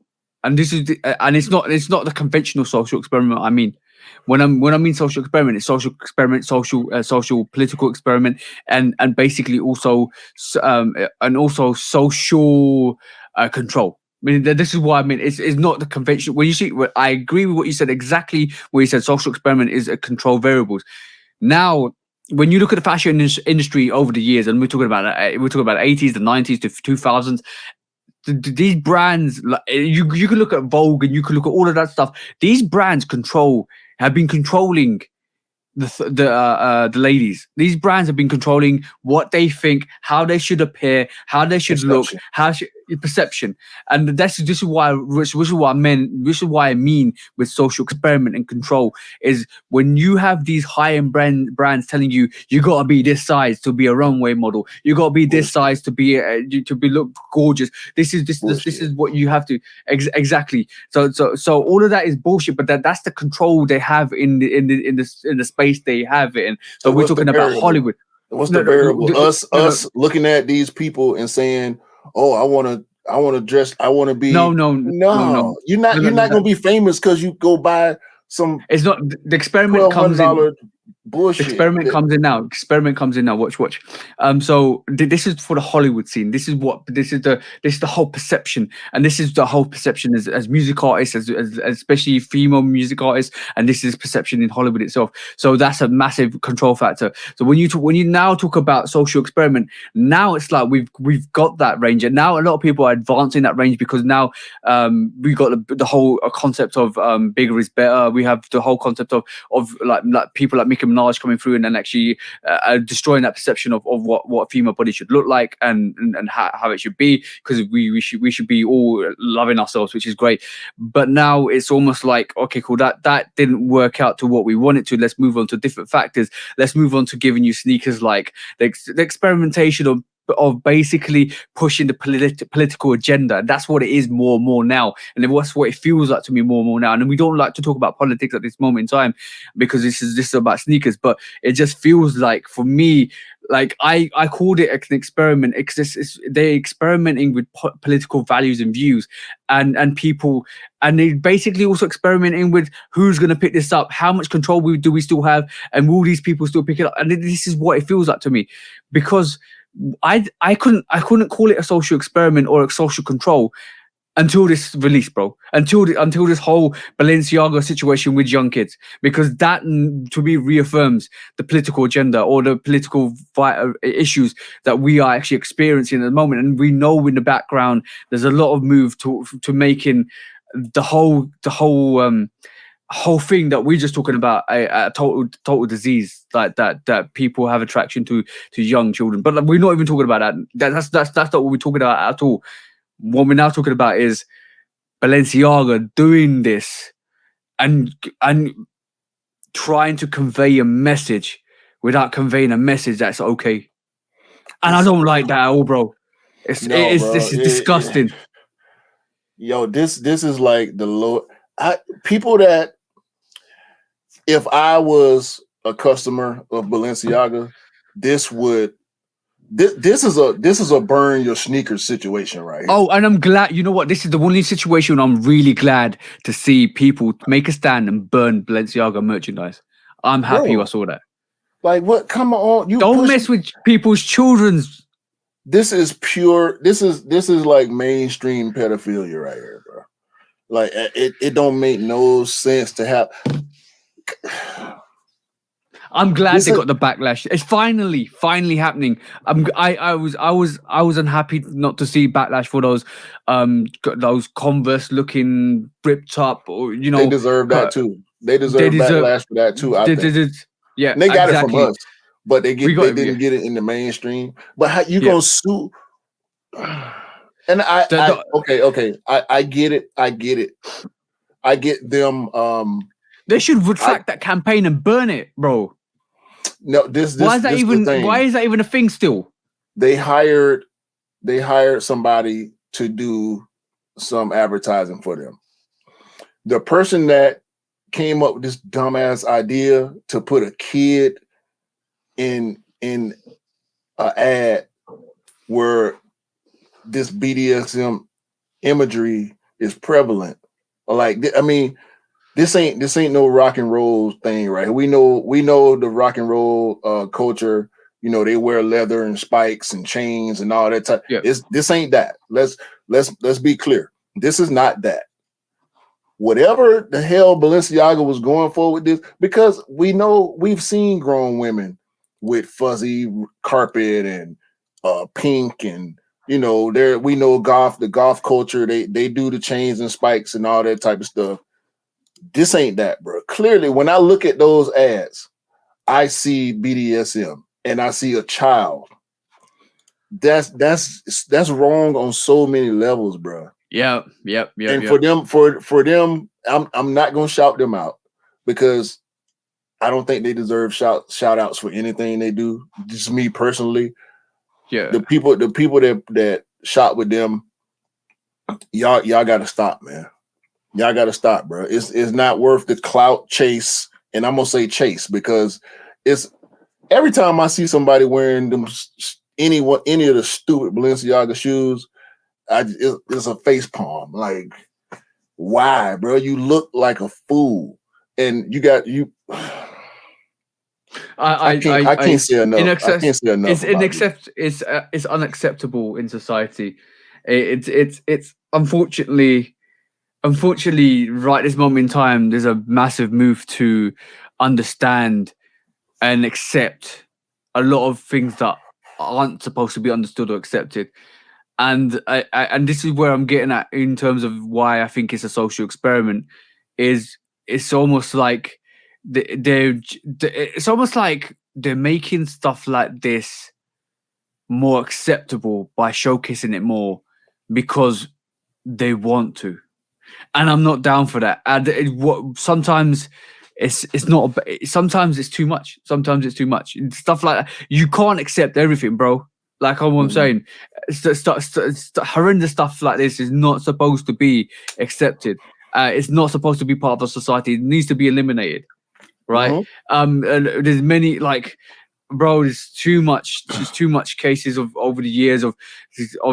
and this is and it's not the conventional social experiment. I mean, when I mean social experiment, it's social experiment, social political experiment, and basically also social control. I mean, this is what I mean. It's not the conventional. When you see, I agree with what you said exactly. Where you said social experiment is a control variables. Now, when you look at the fashion industry over the years, and we're talking about the 80s, the 90s, the 2000s, these brands, like you can look at Vogue and you can look at all of that stuff. These brands have been controlling the ladies. These brands have been controlling what they think, how they should appear, how they should look, perception, and this is why I mean with social experiment and control is when you have these high-end brands telling you gotta be this size to be a runway model, you gotta be this size to be look gorgeous. This is what you have to exactly. So all of that is bullshit. But that's the control they have in the space they have it in. So we're talking about Hollywood. What's the variable? Us looking at these people and saying, "Oh, I want to dress. I want to be." No. You're not going to be famous because you go buy some. It's not the experiment comes in. Bullshit. The experiment comes in now. Watch. So this is for the Hollywood scene. This is the whole perception, and this is the whole perception as music artists, as especially female music artists, and this is perception in Hollywood itself. So that's a massive control factor. So when you now talk about social experiment, now it's like we've got that range, and now a lot of people are advancing that range because now we got the whole concept of bigger is better. We have the whole concept of like people like Mickey Minaj coming through and then actually destroying that perception of what a female body should look like and how it should be, because we should be all loving ourselves, which is great. But now it's almost like, okay, cool, that didn't work out to what we wanted to. Let's move on to different factors. Let's move on to giving you sneakers like the experimentation of basically pushing the political agenda. That's what it is more and more now, and that's what it feels like to me more and more now. And we don't like to talk about politics at this moment in time because this is about sneakers, but it just feels like, for me, like I called it an experiment. They're experimenting with political values and views, and people, and they basically also experimenting with who's going to pick this up, how much control do we still have, and will these people still pick it up? And this is what it feels like to me, because I couldn't call it a social experiment or a social control until this release, bro. Until this whole Balenciaga situation with young kids, because that to me reaffirms the political agenda or the political issues that we are actually experiencing at the moment. And we know in the background there's a lot of move to making the whole thing that we're just talking about a total disease, like that people have attraction to young children. But we're not even talking about that. That's not what we're talking about at all. What we're now talking about is Balenciaga doing this and trying to convey a message without conveying a message that's okay. And I don't like that at all, bro. This is disgusting. Yo, this is like the low people that, if I was a customer of Balenciaga, this is a burn your sneakers situation right here. Oh, and I'm glad. You know what? This is the only situation I'm really glad to see people make a stand and burn Balenciaga merchandise. I'm happy I saw that. Like, what? Come on, you don't mess with people's children's. This is pure. This is like mainstream pedophilia right here, bro. Like, it don't make no sense to have. I'm glad they got the backlash. It's finally happening. I was unhappy not to see backlash for those Converse looking ripped up, or they deserve that too. They deserve backlash for that too. I think. Yeah, and they got it from us, but they didn't get it in the mainstream. But how you gonna sue? And I get it. I get them. They should retract that campaign and burn it, bro. No, why is that even a thing still? They hired somebody to do some advertising for them. The person that came up with this dumbass idea to put a kid in an ad where this BDSM imagery is prevalent. Like, I mean, this ain't no rock and roll thing, right? We know the rock and roll culture. You know, they wear leather and spikes and chains and all that type. Yeah. This ain't that. Let's be clear. This is not that. Whatever the hell Balenciaga was going for with this, because we've seen grown women with fuzzy carpet and pink, and we know the golf culture. They do the chains and spikes and all that type of stuff. This ain't that, bro. Clearly, when I look at those ads, I see BDSM and I see a child. that's wrong on so many levels, bro. Yep. And for them, I'm not gonna shout them out because I don't think they deserve shout outs for anything they do. Just me personally. Yeah. The people that shot with them, y'all gotta stop, man. Y'all gotta stop, bro. It's not worth the clout chase, and I'm gonna say chase because it's every time I see somebody wearing them any of the stupid Balenciaga shoes, it's a face palm. Like, why, bro? You look like a fool, and you got you. I can't say enough. I can't say enough. It's unacceptable in society. It's unfortunately right this moment in time. There's a massive move to understand and accept a lot of things that aren't supposed to be understood or accepted. And and this is where I'm getting at in terms of why I think it's a social experiment. It's almost like it's almost like they're making stuff like this more acceptable by showcasing it more because they want to. And I'm not down for that. And sometimes it's not. Sometimes it's too much. Sometimes it's too much. Stuff like that. You can't accept everything, bro. Like I'm saying, horrendous stuff like this is not supposed to be accepted. It's not supposed to be part of the society. It needs to be eliminated, right? And there's many bro. There's too much. There's too much cases of over the years of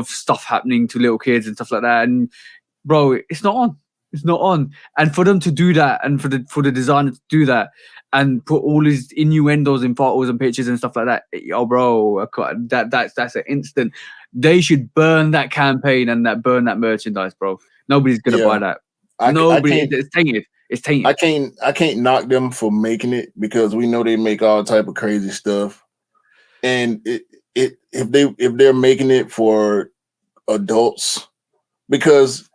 stuff happening to little kids and stuff like that. And bro, it's not on. It's not on. And for them to do that, and for the designer to do that, and put all these innuendos in photos and pictures and stuff like that, yo, bro, that's an instant. They should burn that campaign and burn that merchandise, bro. Nobody's gonna buy that. It's tainted. It's tainted. I can't knock them for making it because we know they make all type of crazy stuff. And if they're making it for adults, because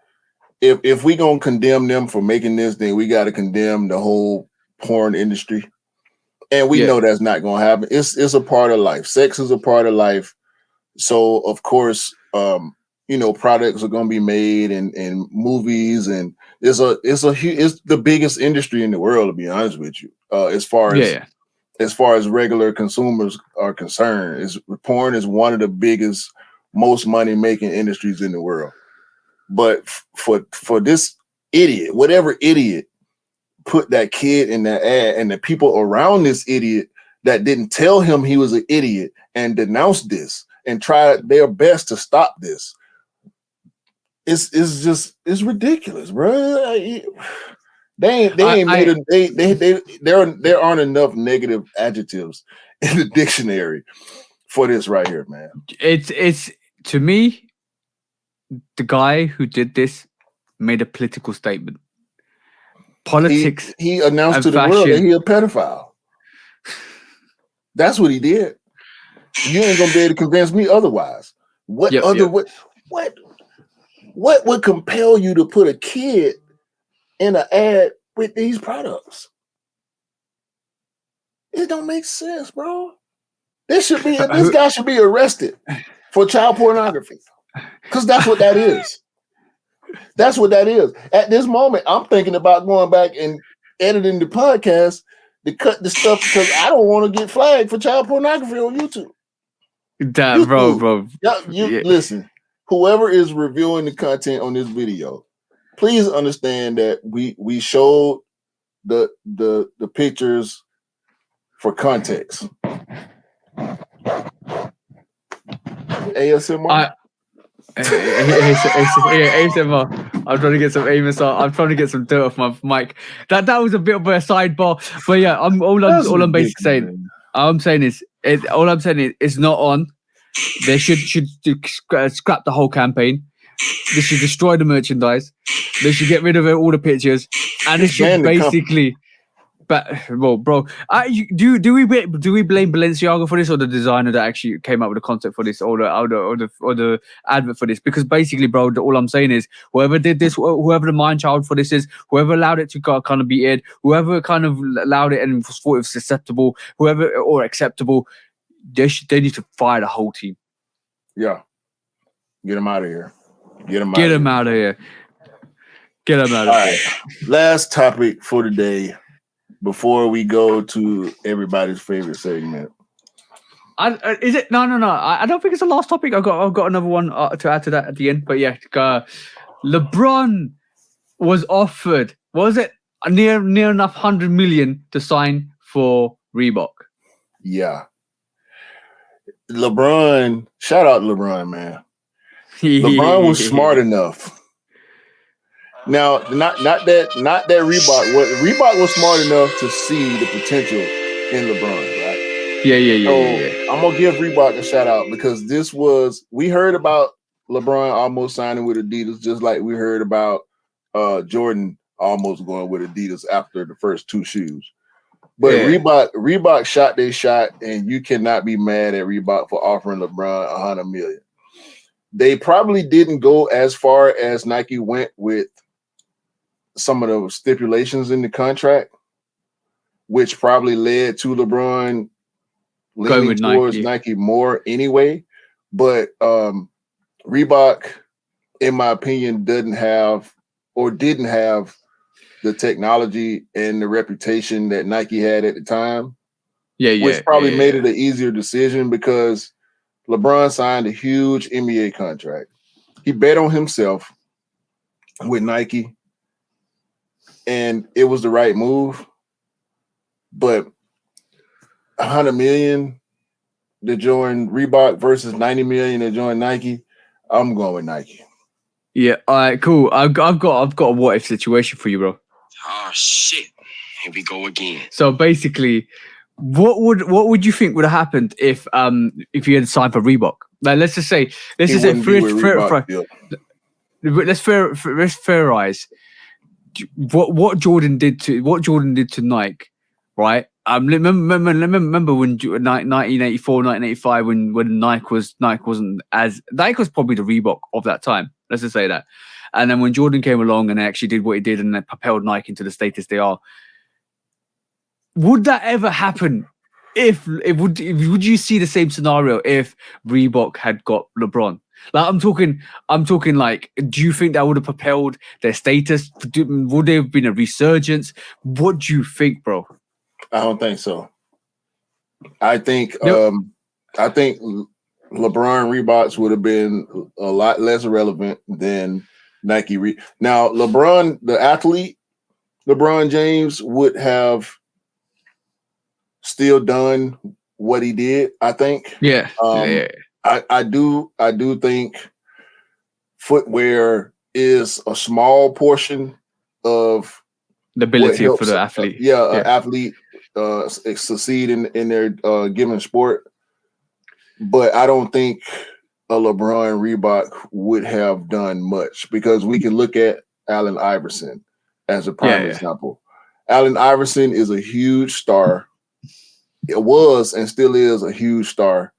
if we gonna condemn them for making this, then we got to condemn the whole porn industry, and we know that's not gonna happen. It's a part of life. Sex is a part of life, so of course, products are gonna be made and muvies, and it's the biggest industry in the world, to be honest with you. As far as regular consumers are concerned, porn is one of the biggest, most money making industries in the world. But for this idiot, whatever idiot put that kid in that ad, and the people around this idiot that didn't tell him he was an idiot and denounced this and tried their best to stop this, it's ridiculous, bro. There aren't enough negative adjectives in the dictionary for this right here, man. It's to me, the guy who did this made a political statement. Politics. He announced to the world that he a pedophile. That's what he did. You ain't gonna be able to convince me otherwise. What would compel you to put a kid in an ad with these products? It don't make sense, bro. This guy should be arrested for child pornography. Because that's what that is. That's what that is. At this moment, I'm thinking about going back and editing the podcast to cut the stuff because I don't want to get flagged for child pornography on YouTube. Bro. Listen, whoever is reviewing the content on this video, please understand that we showed the pictures for context. ASMR. ASMR. I'm trying to get some ASMR. I'm trying to get some dirt off my mic. That was a bit of a sidebar, but yeah, all I'm basically saying. I'm saying is it's not on. They should scrap the whole campain. They should destroy the merchandise. They should get rid of all the pictures, and it should basically. But well, bro, do we blame Balenciaga for this, or the designer that actually came up with the concept for this, or the advert for this? Because basically, bro, all I'm saying is whoever did this, whoever the mind child for this is, whoever allowed it to kind of be aired, whoever kind of allowed it and thought it was acceptable, whoever or acceptable, they need to fire the whole team. Yeah. Get him out of here. Get him out of here. Get him out of here. Last topic for today before we go to everybody's favorite segment. Is it? No. I don't think it's the last topic. I've got another one to add to that at the end. But yeah, LeBron was offered. Was it near enough 100 million to sign for Reebok? Yeah. LeBron, shout out LeBron, man. LeBron was smart enough. Now, not that Reebok. What Reebok was smart enough to see the potential in LeBron, right? Yeah. I'm gonna give Reebok a shout out because we heard about LeBron almost signing with Adidas, just like we heard about Jordan almost going with Adidas after the first two shoes. But Reebok shot their shot, and you cannot be mad at Reebok for offering LeBron $100 million. They probably didn't go as far as Nike went with some of the stipulations in the contract, which probably led to LeBron leaning towards Nike more anyway. But Reebok, in my opinion, didn't have the technology and the reputation that Nike had at the time. Which probably made it an easier decision because LeBron signed a huge NBA contract. He bet on himself with Nike, and it was the right move. But $100 million to join Reebok versus $90 million to join Nike, I'm going with Nike. Yeah, all right, cool. I've got a what if situation for you, bro. Oh shit. Here we go again. So basically, what would you think would have happened if you had signed for Reebok? Like, let's say let's fairize what Jordan did to Nike, right? Remember when 1984, 1985 when Nike was probably the Reebok of that time. Let's just say that. And then when Jordan came along and actually did what he did and propelled Nike into the status they are, would that ever happen? Would you see the same scenario if Reebok had got LeBron? Like I'm talking like, do you think that would have propelled their status? Would there have been a resurgence? What do you think, bro? I don't think so. I think LeBron Reeboks would have been a lot less relevant than Nike. Now, LeBron, the athlete, LeBron James would have still done what he did, I think. I do think footwear is a small portion of the ability for the athlete. An athlete succeed in their given sport. But I don't think a LeBron Reebok would have done much because we can look at Allen Iverson as a prime example. Allen Iverson is a huge star. It was and still is a huge star.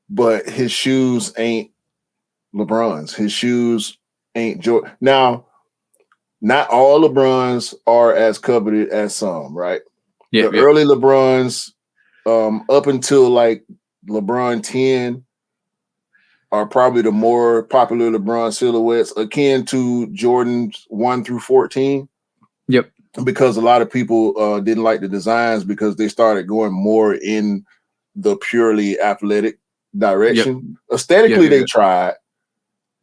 But his shoes ain't LeBron's. His shoes ain't Jordan. Now, not all LeBrons are as coveted as some, right? The early LeBrons, up until like LeBron 10, are probably the more popular LeBron silhouettes, akin to Jordan's 1 through 14. Yep. Because a lot of people didn't like the designs because they started going more in the purely athletic direction. Aesthetically, they tried,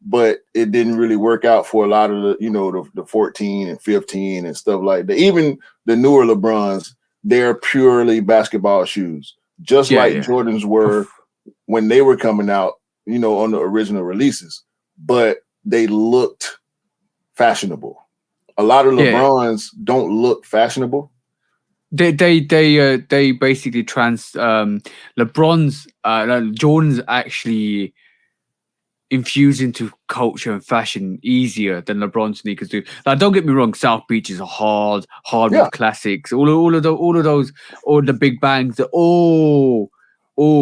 but it didn't really work out for a lot of the 14 and 15 and stuff like that. Even the newer LeBrons, they're purely basketball shoes, just like Jordans were when they were coming out, on the original releases, but they looked fashionable. A lot of LeBrons don't look fashionable. They basically Jordan's actually infused into culture and fashion easier than LeBron sneakers do. Like, don't get me wrong, South Beach is a hardwood classics. All of those, all the Big Bangs, they're all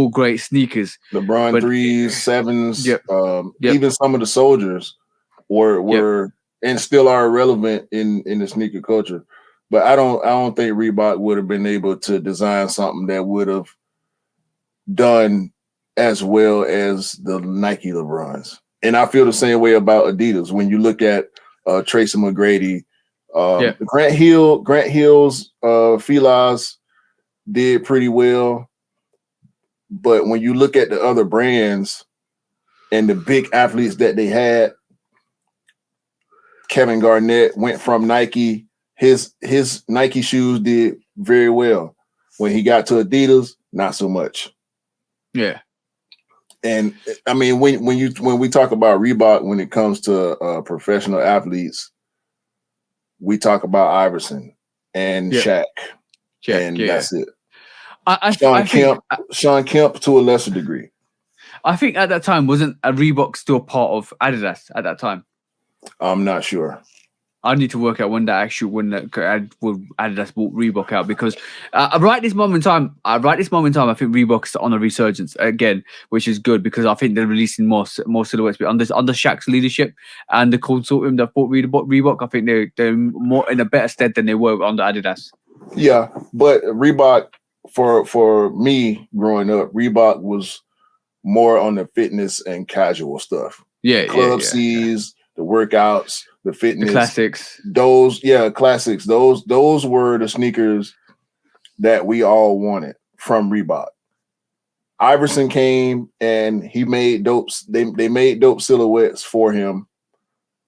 great sneakers. LeBron 3s, 7s, even some of the Soldiers were and still are relevant in the sneaker culture. But I don't think Reebok would have been able to design something that would have done as well as the Nike LeBrons. And I feel the same way about Adidas. When you look at Tracy McGrady, Grant Hill's Filas did pretty well. But when you look at the other brands and the big athletes that they had, Kevin Garnett went from Nike. His Nike shoes did very well. When he got to Adidas, not so much. Yeah. And I mean, when we talk about Reebok, when it comes to professional athletes, we talk about Iverson and Shaq, and that's it. Sean Kemp to a lesser degree. I think at that time, wasn't a Reebok still part of Adidas at that time? I'm not sure. I need to work out when Adidas bought Reebok out, because right this moment in time, I think Reebok's on a resurgence again, which is good, because I think they're releasing more silhouettes. But under Shaq's leadership and the consortium that bought Reebok, I think they're more in a better stead than they were under Adidas. Yeah, but Reebok, for me growing up, Reebok was more on the fitness and casual stuff. Yeah, Club C's, the workouts, the fitness, the classics. Classics. Those were the sneakers that we all wanted from Reebok. Iverson came and he made dope. They made dope silhouettes for him,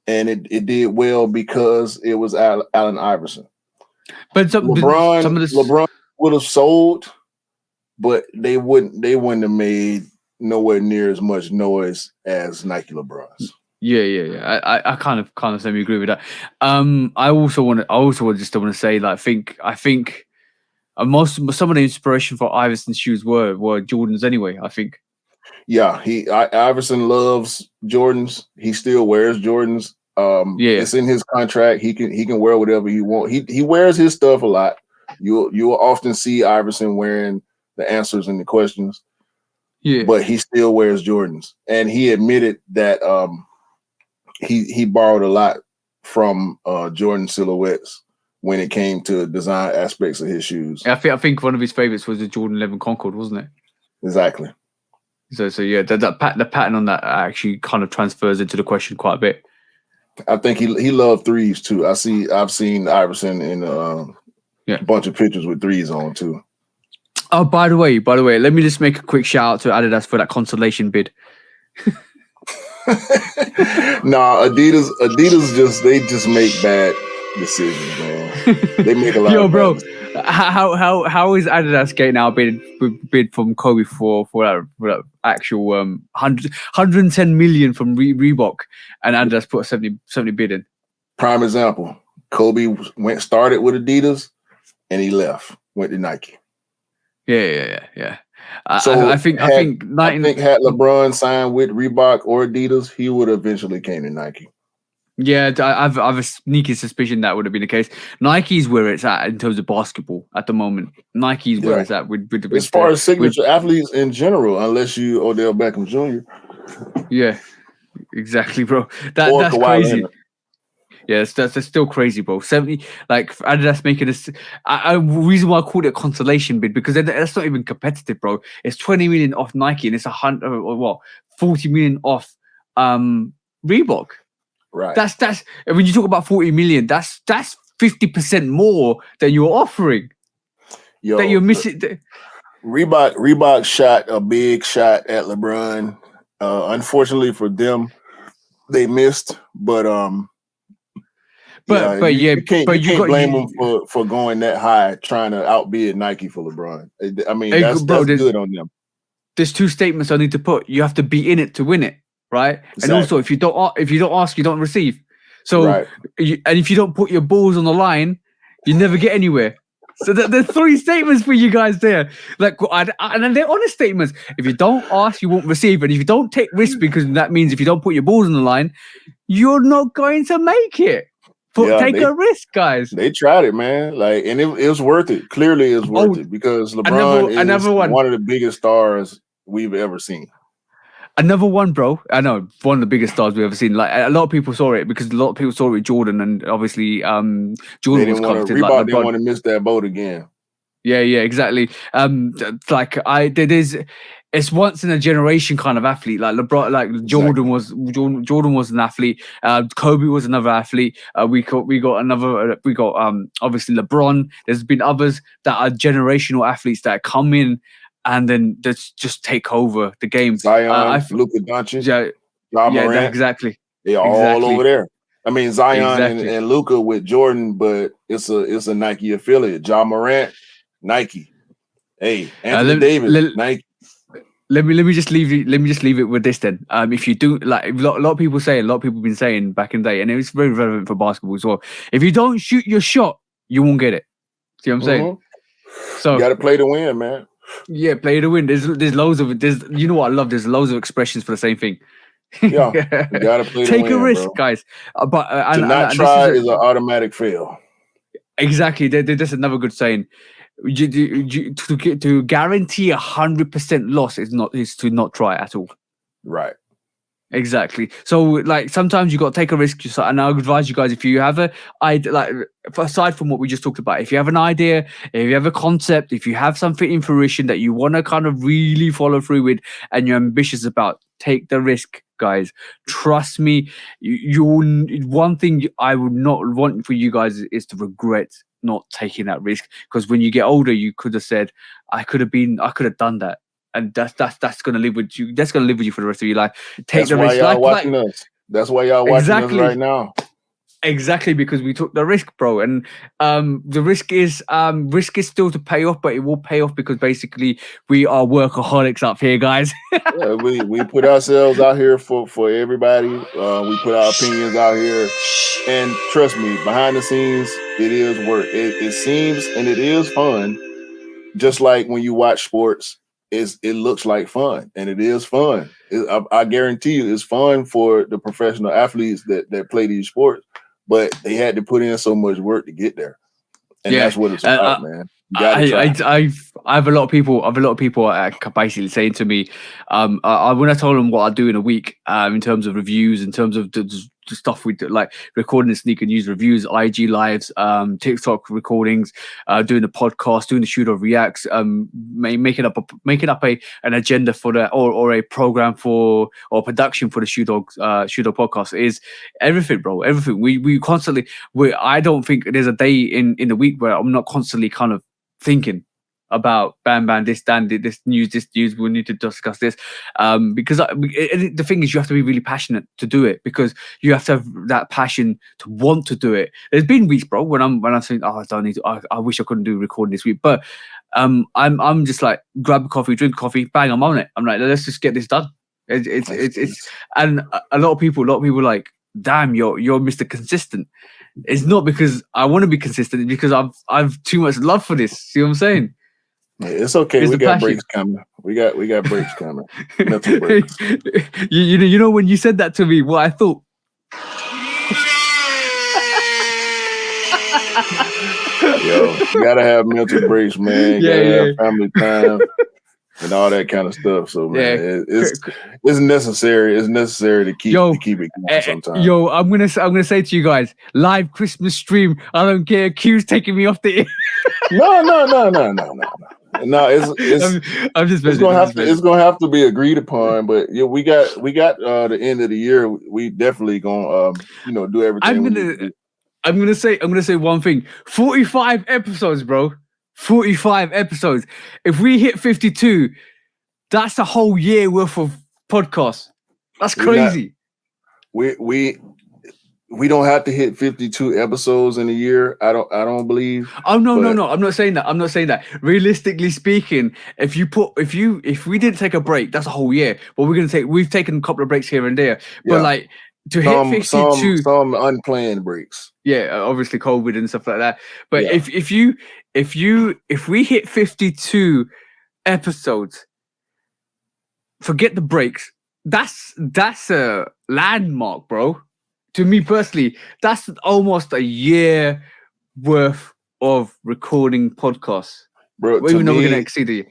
and it did well because it was Allen Iverson. But LeBron would have sold, but they wouldn't have made nowhere near as much noise as Nike LeBrons. Yeah. I kind of semi agree with that. I also want to say that I think some of the inspiration for Iverson's shoes were Jordans anyway. I think. Yeah, Iverson loves Jordans. He still wears Jordans. It's in his contract. He can wear whatever he wants. He wears his stuff a lot. You'll often see Iverson wearing the answers and the questions. Yeah, but he still wears Jordans, and he admitted that he borrowed a lot from Jordan silhouettes when it came to design aspects of his shoes. I think one of his favorites was the Jordan 11 Concord, wasn't it? Exactly. So yeah, the pattern on that actually kind of transfers into the question quite a bit. I think he loved threes too. I've seen Iverson in a bunch of pictures with threes on too. Oh, by the way, let me just make a quick shout out to Adidas for that consolation bid. Adidas just make bad decisions, man. They make a lot. Yo, bro, how is Adidas getting out bid from Kobe for that actual 110 million from Reebok, and Adidas put a 70 bid in? Prime example: Kobe started with Adidas, and he went to Nike. Yeah. So I think had LeBron signed with Reebok or Adidas, he would eventually came to Nike. Yeah, I've a sneaky suspicion that would have been the case. Nike's where it's at in terms of basketball at the moment. Nike's where it's at with as far as signature athletes in general, unless you Odell Beckham Jr. Yeah, exactly, bro. That's crazy. Leonard. Yeah, that's still crazy, bro. 70, like Adidas making this. Reason why I called it a consolation bid, because that's not even competitive, bro. It's 20 million off Nike, and it's 40 million off Reebok. Right. That's when you talk about 40 million, that's 50% more than you're offering. That you're missing. Reebok shot a big shot at LeBron. Unfortunately for them, they missed, but you can't blame them for going that high, trying to outbid Nike for LeBron. I mean, that's good on them. There's two statements I need to put. You have to be in it to win it, right? Exactly. And also, if you don't ask, you don't receive. So, if you don't put your balls on the line, you never get anywhere. So there's three statements for you guys there. And they're honest statements. If you don't ask, you won't receive. And if you don't take risks, because that means if you don't put your balls on the line, you're not going to make it. Take a risk, guys. They tried it, man. And it was worth it. Clearly, it was worth it because LeBron is one of the biggest stars we've ever seen. Another one, bro. I know, one of the biggest stars we've ever seen. Like, a lot of people saw it because a lot of people saw it with Jordan, and obviously, Jordan was coveted. Reebok didn't want to miss that boat again. Yeah, exactly. it's once in a generation kind of athlete. Like LeBron, like Jordan was an athlete. Kobe was another athlete. We got obviously LeBron. There's been others that are generational athletes that come in and then just take over the game. Zion, Luka Doncic, Morant, exactly. They're all over there. I mean, Zion and Luka with Jordan, but it's a Nike affiliate. Ja Morant, Nike. Hey, Anthony Davis, Nike. Let me just leave it with this then. If you do, like a lot of people have been saying back in the day, and it was very relevant for basketball as well. If you don't shoot your shot, you won't get it. See what I'm saying? So you got to play to win, man. Yeah, play to win. There's loads of you know what I love? There's loads of expressions for the same thing. Yeah, you got to play to win. Take a risk, bro. guys. But to not try is an automatic fail. Exactly. That's another good saying. To guarantee 100% loss is to not try at all. Right. Exactly. So like sometimes you got to take a risk. And I would advise you guys, if you have aside from what we just talked about, if you have an idea, if you have a concept, if you have something in fruition that you want to kind of really follow through with and you're ambitious about, take the risk, guys. Trust me. One thing I would not want for you guys is to regret not taking that risk, because when you get older, you could have said, I could have done that. And that's gonna live with you. That's gonna live with you for the rest of your life. That's why y'all watching us. That's why y'all watching us right now. Exactly, because we took the risk, bro. And the risk is still to pay off, but it will pay off because basically we are workaholics up here, guys. Yeah, we put ourselves out here for everybody. We put our opinions out here, and trust me, behind the scenes, it is work. It seems and it is fun. Just like when you watch sports. It looks like fun, and it is fun. I guarantee you it's fun for the professional athletes that play these sports, but they had to put in so much work to get there. And that's what it's about, man. I have a lot of people basically saying to me, when I told them what I do in a week, in terms of reviews, in terms of the stuff we do, like recording the sneaker news reviews, IG lives, TikTok recordings, doing the podcast, doing the Shoot Dog Reacts, making up an agenda for the or a program for or production for the Shoot Dog podcast is everything, bro. Everything. We constantly. I don't think there's a day in the week where I'm not constantly kind of thinking about bam, this news, we need to discuss this, because the thing is, you have to be really passionate to do it, because you have to have that passion to want to do it. There's been weeks, bro, when I'm saying, I don't need to, I wish I couldn't do recording this week, but I'm just like, grab a coffee, drink coffee, bang, I'm on it. I'm like, let's just get this done. It's and a lot of people like, damn, you're Mr. Consistent. It's not because I want to be consistent, it's because I've too much love for this. See what I'm saying? Yeah, it's okay. We got breaks coming. We got breaks coming. Mental breaks. You know when you said that to me, what I thought. Yo, you gotta have mental breaks, man. You gotta have family time and all that kind of stuff. So man, it's necessary. It's necessary to keep it going sometimes. Yo, I'm gonna say to you guys, live Christmas stream. I don't care. Q's taking me off the air. No, it's gonna have to be agreed upon. But yeah, we got the end of the year. We definitely gonna do everything. I'm gonna say one thing. 45 episodes, bro. 45 episodes. If we hit 52, that's a whole year worth of podcasts. That's crazy. We don't have to hit 52 episodes in a year. I don't believe. Oh no. I'm not saying that. Realistically speaking, if we didn't take a break, that's a whole year. But we've taken a couple of breaks here and there. But like to hit 52, some unplanned breaks. Yeah, obviously COVID and stuff like that. But if we hit 52 episodes, forget the breaks. That's a landmark, bro. To me personally, that's almost a year worth of recording podcasts. Bro, even though we're gonna exceed it.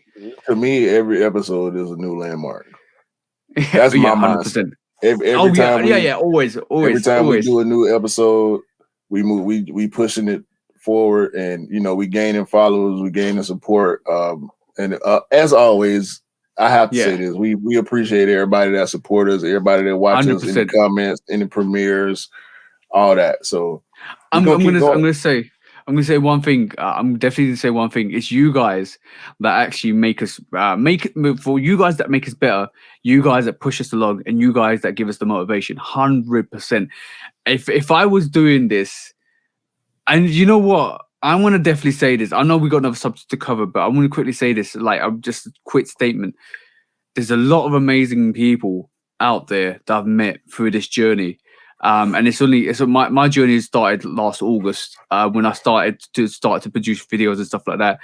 To me, every episode is a new landmark. That's my 100%. Every time always. Every time we do a new episode, we move, we pushing it forward, and we gaining followers, we gaining support, and as always, I have to say this. We appreciate everybody that support us, everybody that watches us in the comments, in the premieres, all that. So I'm gonna say one thing. I'm definitely gonna say one thing. It's you guys that actually make us for you guys that make us better. You guys that push us along, and you guys that give us the motivation. 100%. If I was doing this, and you know what, I'm gonna definitely say this. I know we got another subject to cover, but I'm gonna quickly say this. Like, I'm just a quick statement. There's a lot of amazing people out there that I've met through this journey. And my journey started last August when I started to produce videos and stuff like that.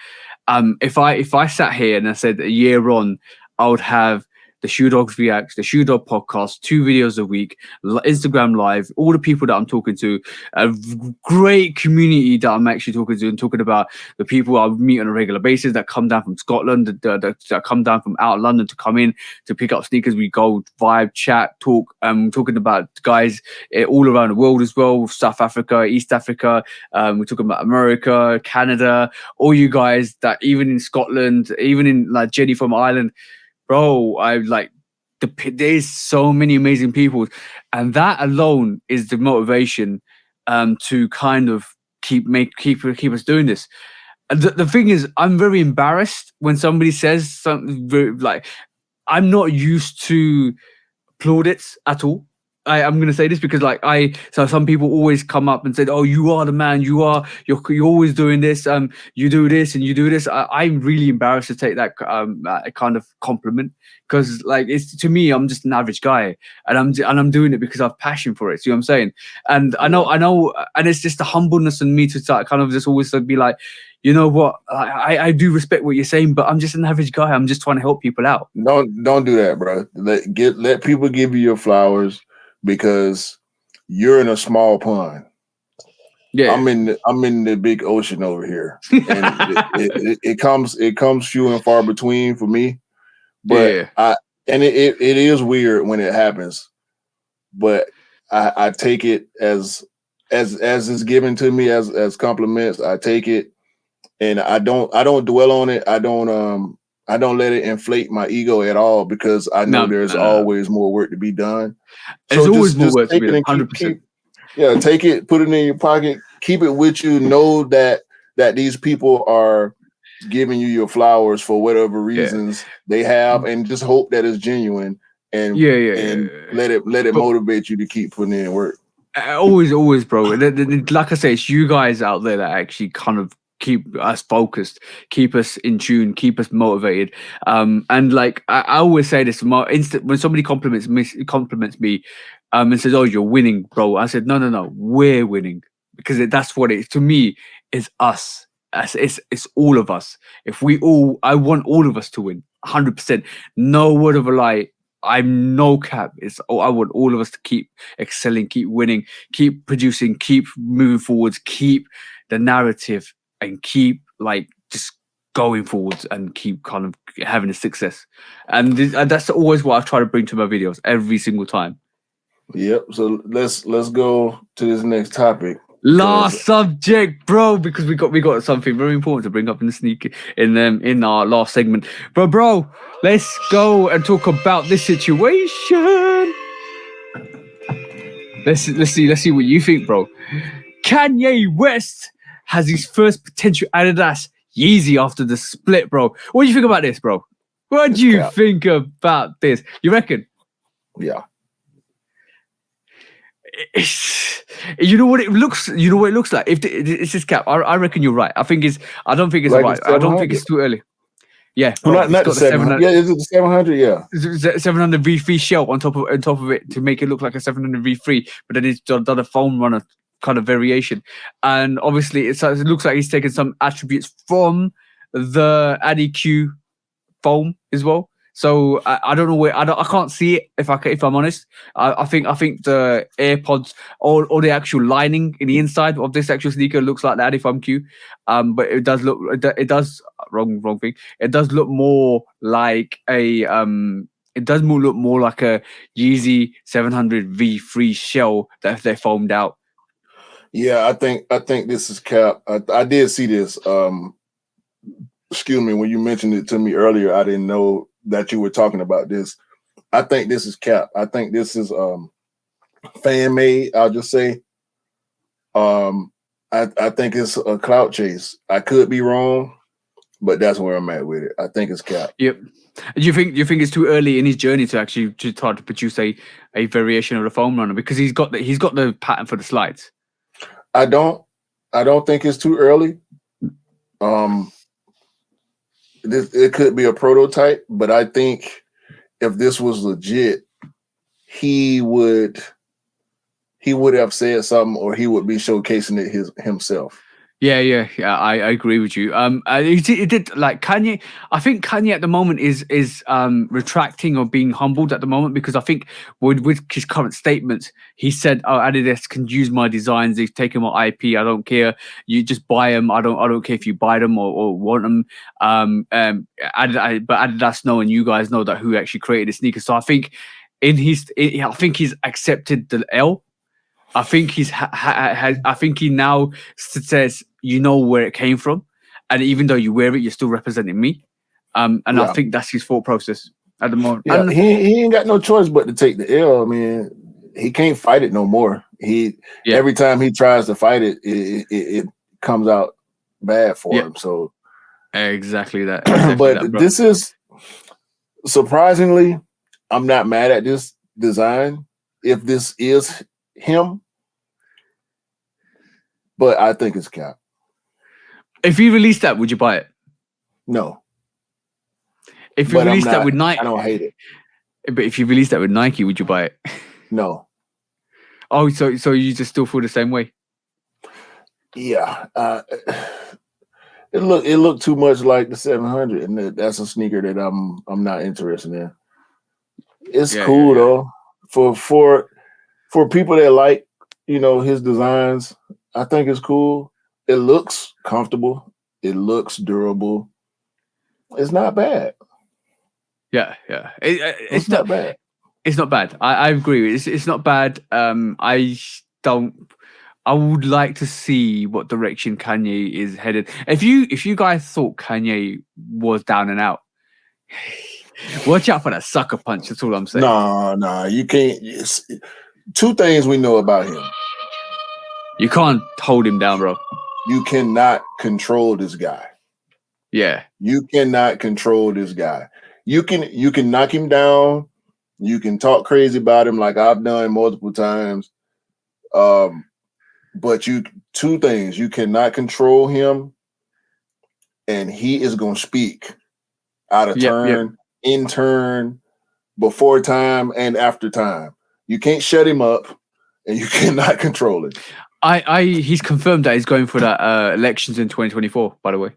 If I sat here and I said a year on, I would have the Shoe Dogs Reacts, the Shoe Dog Podcast, 2 videos a week, Instagram Live, all the people that I'm talking to, a great community that I'm actually talking to and talking about the people I meet on a regular basis that come down from Scotland, that come down from out of London to come in to pick up sneakers. We go vibe, chat, talk, talking about guys all around the world as well, South Africa, East Africa, we're talking about America, Canada, all you guys that even in Scotland, even in like Jenny from Ireland, bro, there's so many amazing people, and that alone is the motivation to kind of keep us doing this. And the thing is, I'm very embarrassed when somebody says something very, like, I'm not used to plaudits at all. I'm gonna say this because so some people always come up and said, "Oh, you are the man. You're always doing this. You do this and you do this." I'm really embarrassed to take that kind of compliment because it's, to me, I'm just an average guy and I'm doing it because I have passion for it. See what I'm saying? And I know, and it's just the humbleness in me to start kind of just always be like, you know what? I do respect what you're saying, but I'm just an average guy. I'm just trying to help people out. Don't do that, bro. Let people give you your flowers because you're in a small pond. Yeah, I'm in the big ocean over here, and it comes few and far between for me. But it is weird when it happens, but I take it as it's given to me as compliments. I take it. And I don't dwell on it. I don't let it inflate my ego at all because I know there's always more work to be done. There's always more work to be done. 100%. Take it, put it in your pocket, keep it with you. Know that these people are giving you your flowers for whatever reasons they have, and just hope that it's genuine. And let it motivate you to keep putting in work. Always, bro. Like I say, it's you guys out there that actually kind of keep us focused, keep us in tune, keep us motivated. And like I always say this, when somebody compliments me, and says, "Oh, you're winning, bro," I said, "No, we're winning," because that's what it is. To me, it's us. It's all of us. I want all of us to win, 100%. No word of a lie. I'm no cap. I want all of us to keep excelling, keep winning, keep producing, keep moving forwards, keep the narrative, and keep just going forwards and keep kind of having a success. And that's always what I try to bring to my videos every single time. Yep. So let's go to this next topic. Last subject, bro, because we got something very important to bring up in the sneaker in our last segment. Bro, let's go and talk about this situation. Let's see what you think, bro. Kanye West has his first potential Adidas Yeezy after the split, bro. What do you think about this, bro? What do you think about this? You reckon? Yeah. You know what it looks like. If it's this cap, I reckon you're right. I don't think it's right. I don't think it's too early. Yeah, well, not the 700. Yeah, is it the 700? Yeah, 700 V3 shell on top of it to make it look like a 700 V3, but then it's done a foam runner kind of variation, and obviously it looks like he's taken some attributes from the AdiQ foam as well. So I don't know where I can't see it if I'm honest. I think the AirPods or the actual lining in the inside of this actual sneaker looks like the Adifam Q, but it does look wrong thing. It does look more like a look more like a Yeezy 700 V3 shell that they foamed out. Yeah, I think this is cap. I did see this. Excuse me, when you mentioned it to me earlier, I didn't know that you were talking about this. I think this is cap. I think this is fan made. I'll just say. I think it's a clout chase. I could be wrong, but that's where I'm at with it. I think it's cap. Yep. Do you think it's too early in his journey to actually try to produce a variation of the foam runner, because he's got the pattern for the slides? I don't think it's too early. It could be a prototype, but I think if this was legit, he would have said something, or he would be showcasing it himself. Yeah. I agree with you. He did like Kanye. I think Kanye at the moment is retracting or being humbled at the moment, because I think with his current statements, he said, "Oh, Adidas can use my designs. They've taken my IP. I don't care. You just buy them. I don't care if you buy them or want them." But Adidas know, and you guys know that who actually created the sneaker. So I think I think he's accepted the L. I think I think he now says, you know where it came from, and even though you wear it, you're still representing me. I think that's his thought process at the moment. Yeah, he ain't got no choice but to take the L. I mean, he can't fight it no more. Every time he tries to fight it, it comes out bad for him. So exactly that. This is surprisingly, I'm not mad at this design if this is him, but I think it's cap. If you release that, would you buy it? No. If you release that with Nike, I don't hate it. But if you release that with Nike, would you buy it? No. Oh, so you just still feel the same way? Yeah. It looked too much like the 700, and that's a sneaker that I'm not interested in. It's cool though for people that like, his designs. I think it's cool. It looks comfortable. It looks durable. It's not bad. Yeah. It's not bad. It's not bad. I agree. It's not bad. I would like to see what direction Kanye is headed. If you guys thought Kanye was down and out, watch out for that sucker punch. That's all I'm saying. No, you can't. Two things we know about him. You can't hold him down, bro. You cannot control this guy. Yeah. You cannot control this guy. You can knock him down. You can talk crazy about him like I've done multiple times. But two things. You cannot control him, and he is going to speak out of turn, in turn, before time, and after time. You can't shut him up, and you cannot control it. He's confirmed that he's going for that elections in 2024, by the way.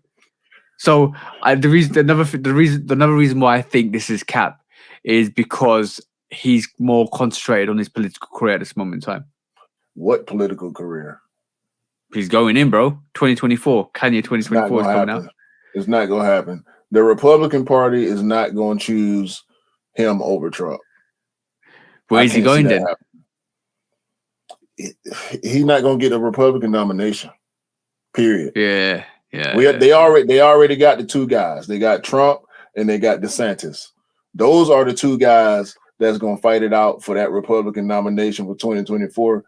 So another reason why I think this is cap is because he's more concentrated on his political career at this moment in time. What political career? He's going in, bro. 2024. Kanye 2024 is coming out. It's not going to happen. The Republican Party is not going to choose him over Trump. Where is he going then? He's not going to get a Republican nomination. Period. Yeah. They already got the two guys. They got Trump and they got DeSantis. Those are the two guys that's going to fight it out for that Republican nomination for 2024.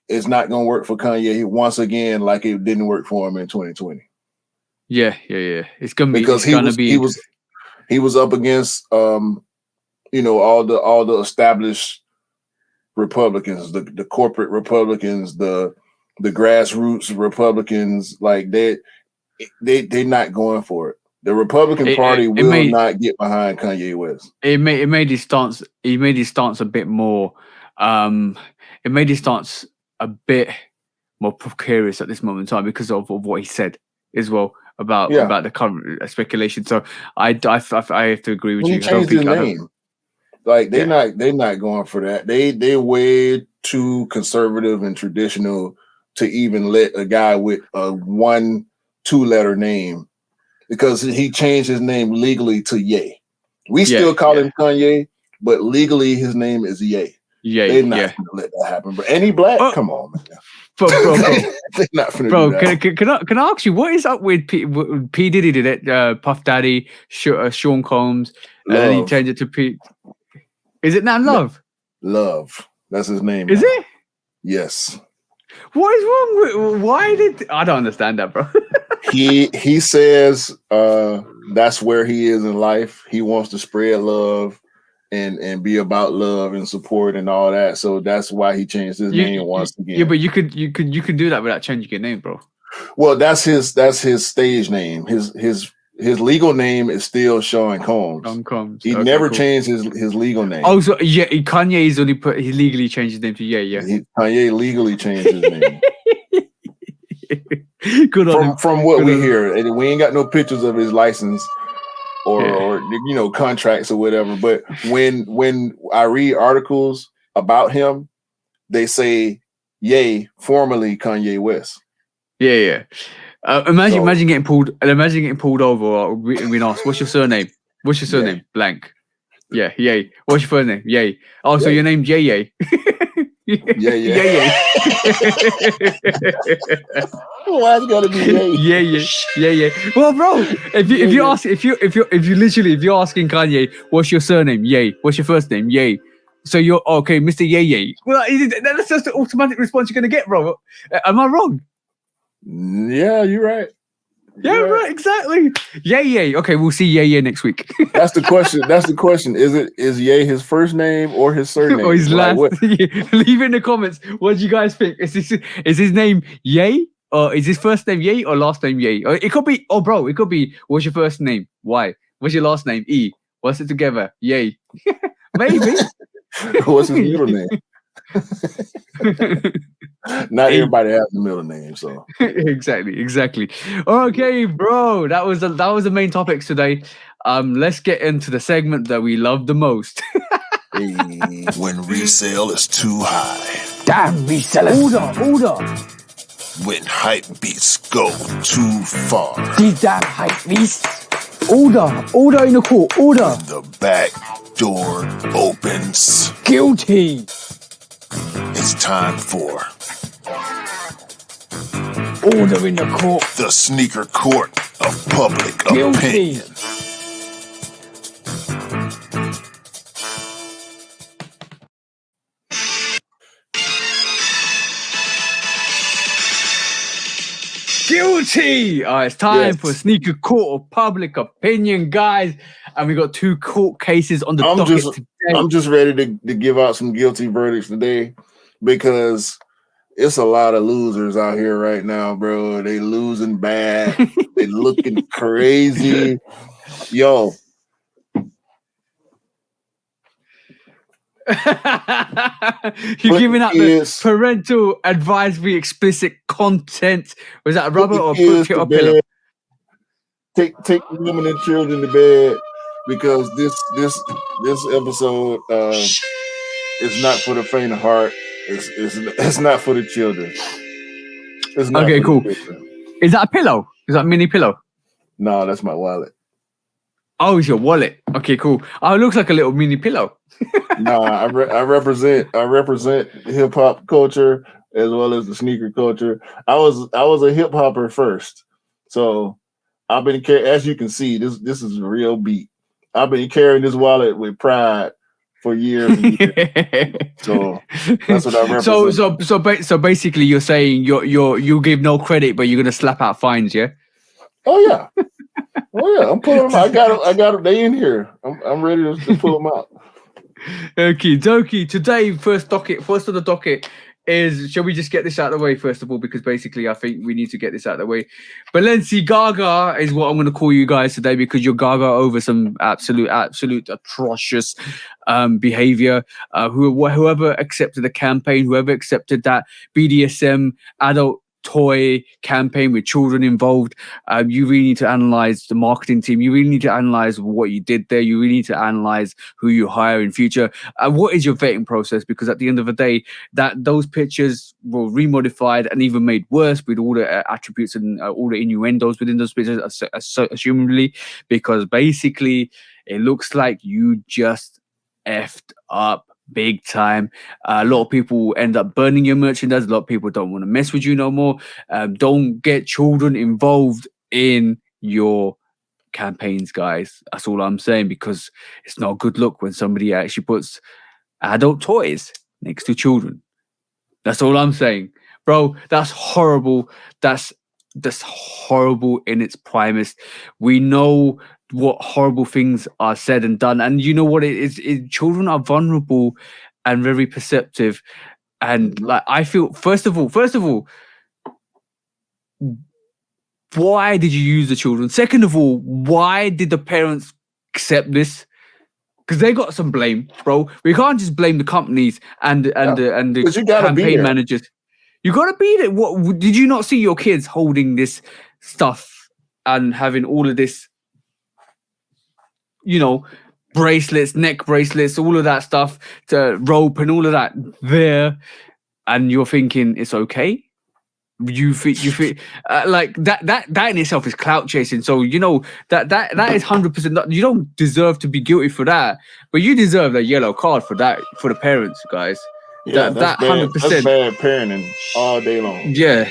It's not going to work for Kanye once again, like it didn't work for him in 2020. Yeah. It's going to be because he was up against all the established Republicans, the corporate Republicans, the grassroots Republicans. Like they're not going for it. The Republican Party will not get behind Kanye West. It made his stance. He made his stance a bit more. It made his stance a bit more precarious at this moment in time because of what he said as well about the current speculation. So I have to agree with you. He changed his name. Like they're not going for that. They're way too conservative and traditional to even let a guy with a 1-2 letter name, because he changed his name legally to Ye. We still call him Kanye, but legally his name is Ye. They're not going to let that happen. But any black, come on, man. Bro. They're not going to do that. Can I ask you, what is up with P Diddy did it? Puff Daddy, Sean Combs, And then he changed it to Pete. Is it now Love? Love. That's his name. Is it? Yes. What is wrong with? I don't understand that, bro. he says that's where he is in life. He wants to spread love and be about love and support and all that. So that's why he changed his name once again. Yeah, but you could do that without changing your name, bro. Well, that's his stage name. His legal name is still Sean Combs. Sean Combs. He never changed his legal name. Oh, so yeah, Kanye's only he legally changed his name to Kanye legally changed his name. Good on him. From what we hear, and we ain't got no pictures of his license or contracts or whatever. But when I read articles about him, they say Ye, formerly Kanye West. Yeah. Imagine getting pulled over or being asked, "What's your surname? What's your surname?" Blank. Yeah. What's your first name? Yay. Oh, so your name's Yay. Yeah. Why it's gotta be Yay? Yeah. Well, bro, if you're asking Kanye, what's your surname? Yay. What's your first name? Yay. So you're okay, Mr. Yay. Well, that's just the automatic response you're gonna get, bro. Am I wrong? Yeah, you're right. Right, exactly. Yay. Okay, we'll see Yay next week. That's the question. Is Ye his first name or his surname? Or his last? Leave in the comments. What do you guys think? Is his name Yay? Or is his first name Yay or last name Yay? Or it could be, it could be, what's your first name? Y. What's your last name? E. What's it together? Yay. Maybe. What's his middle name? Not everybody has a middle name, so exactly. Okay, bro, that was the main topics today. Let's get into the segment that we love the most. When resale is too high. Damn resellers. Order. When hype beats go too far. These damn hype beasts. Order in the court. Order. When the back door opens. Guilty. It's time for order in the court. The sneaker court of public Guilty. opinion. Guilty. It's time for sneaker court of public opinion, guys. And we got 2 court cases on the docket today. I'm just ready to give out some guilty verdicts today because it's a lot of losers out here right now, bro. They losing bad. They looking crazy. Yo. You're giving out the parental advisory explicit content. Was that a rubber or a pillow? Take the women and children to bed because this episode is not for the faint of heart. It's not for the children. It's not okay, cool. Is that a pillow? Is that a mini pillow? No, that's my wallet. Oh, it's your wallet. Okay, cool. Oh, it looks like a little mini pillow. No, I represent hip hop culture as well as the sneaker culture. I was a hip hopper first, so I've been as you can see, this is a real beat. I've been carrying this wallet with pride for years. And years. So that's what I represent. So basically, you're saying you give no credit, but you're gonna slap out fines, yeah? Oh yeah. I'm pulling them out. I got them. They in here. I'm ready to pull them out. Okay, dokie. Today, first on the docket is, shall we just get this out of the way first of all? Because basically, I think we need to get this out of the way. Balenciaga is what I'm going to call you guys today because you're gaga over some absolute atrocious behavior. Whoever accepted the campaign, whoever accepted that BDSM adult toy campaign with children involved, you really need to analyze the marketing team. You really need to analyze what you did there. You really need to analyze who you hire in future. What is your vetting process? Because at the end of the day, that those pictures were remodified and even made worse with all the attributes and all the innuendos within those pictures, assumably, because basically it looks like you just effed up big time. A lot of people end up burning your merchandise. A lot of people don't want to mess with you no more. Don't get children involved in your campaigns, guys. That's all I'm saying, because it's not a good look when somebody actually puts adult toys next to children. That's all I'm saying, bro. That's horrible. That's horrible in its primest. We know what horrible things are said and done, and you know what it is. Children are vulnerable and very perceptive, and like I feel. First of all, why did you use the children? Second of all, why did the parents accept this? Because they got some blame, bro. We can't just blame the companies and the campaign managers. You gotta be there. What did you not see your kids holding this stuff and having all of this, you know, bracelets, neck bracelets, all of that stuff, to rope and all of that there, and you're thinking it's okay? You feel like that in itself is clout chasing. So you know that is 100%. You don't deserve to be guilty for that, but you deserve a yellow card for that, for the parents, guys. Yeah, that's 100%. That's bad parenting all day long. Yeah,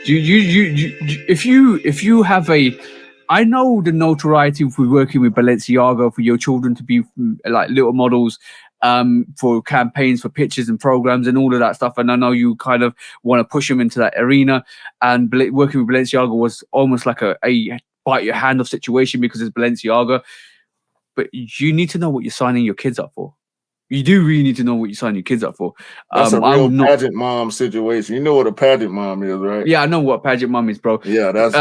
you if you have a, I know the notoriety if we're working with Balenciaga for your children to be like little models, for campaigns, for pictures and programs and all of that stuff. And I know you kind of want to push them into that arena. And working with Balenciaga was almost like a bite your hand off situation because it's Balenciaga. But you need to know what you're signing your kids up for. You do really need to know what you sign your kids up for. That's a real pageant mom situation. You know what a pageant mom is, right? Yeah, I know what pageant mom is, bro. Yeah, that's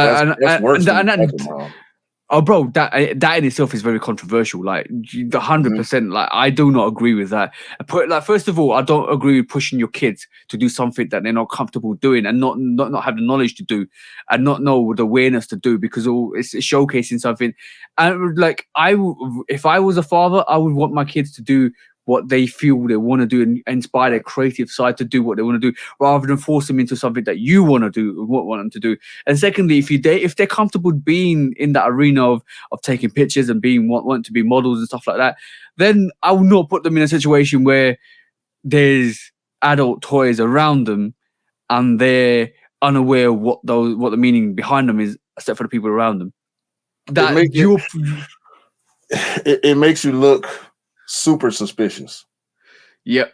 worse than pageant mom. Oh, bro, that in itself is very controversial. Like the 100%. Like I do not agree with that. Like first of all, I don't agree with pushing your kids to do something that they're not comfortable doing and not have the knowledge to do, and not know the awareness to do, because it's showcasing something. And like if I was a father, I would want my kids to do what they feel they want to do and inspire their creative side to do what they want to do, rather than force them into something that you want to do, want them to do. And secondly, if they're comfortable being in that arena of taking pictures and want to be models and stuff like that, then I will not put them in a situation where there's adult toys around them and they're unaware what the meaning behind them is, except for the people around them. It makes you look super suspicious. Yep.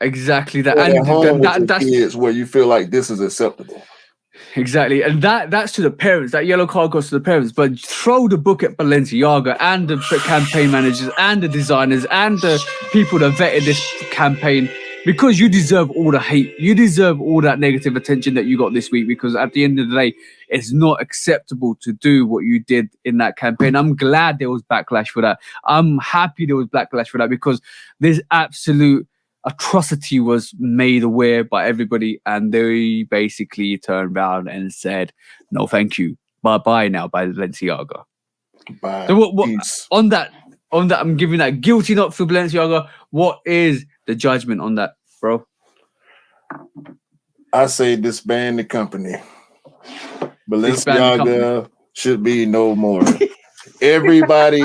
Exactly that. And that's kids where you feel like this is acceptable. Exactly, and that's to the parents. That yellow card goes to the parents. But throw the book at Balenciaga and the campaign managers and the designers and the people that vetted this campaign, because you deserve all the hate. You deserve all that negative attention that you got this week, because at the end of the day, it's not acceptable to do what you did in that campaign. I'm glad there was backlash for that. I'm happy there was backlash for that, because this absolute atrocity was made aware by everybody, and they basically turned around and said, no, thank you. Bye-bye now by Balenciaga. Bye. So what on that, I'm giving that guilty note for Balenciaga. What is the judgment on that, bro? I say disband the company. Balenciaga should be no more. Everybody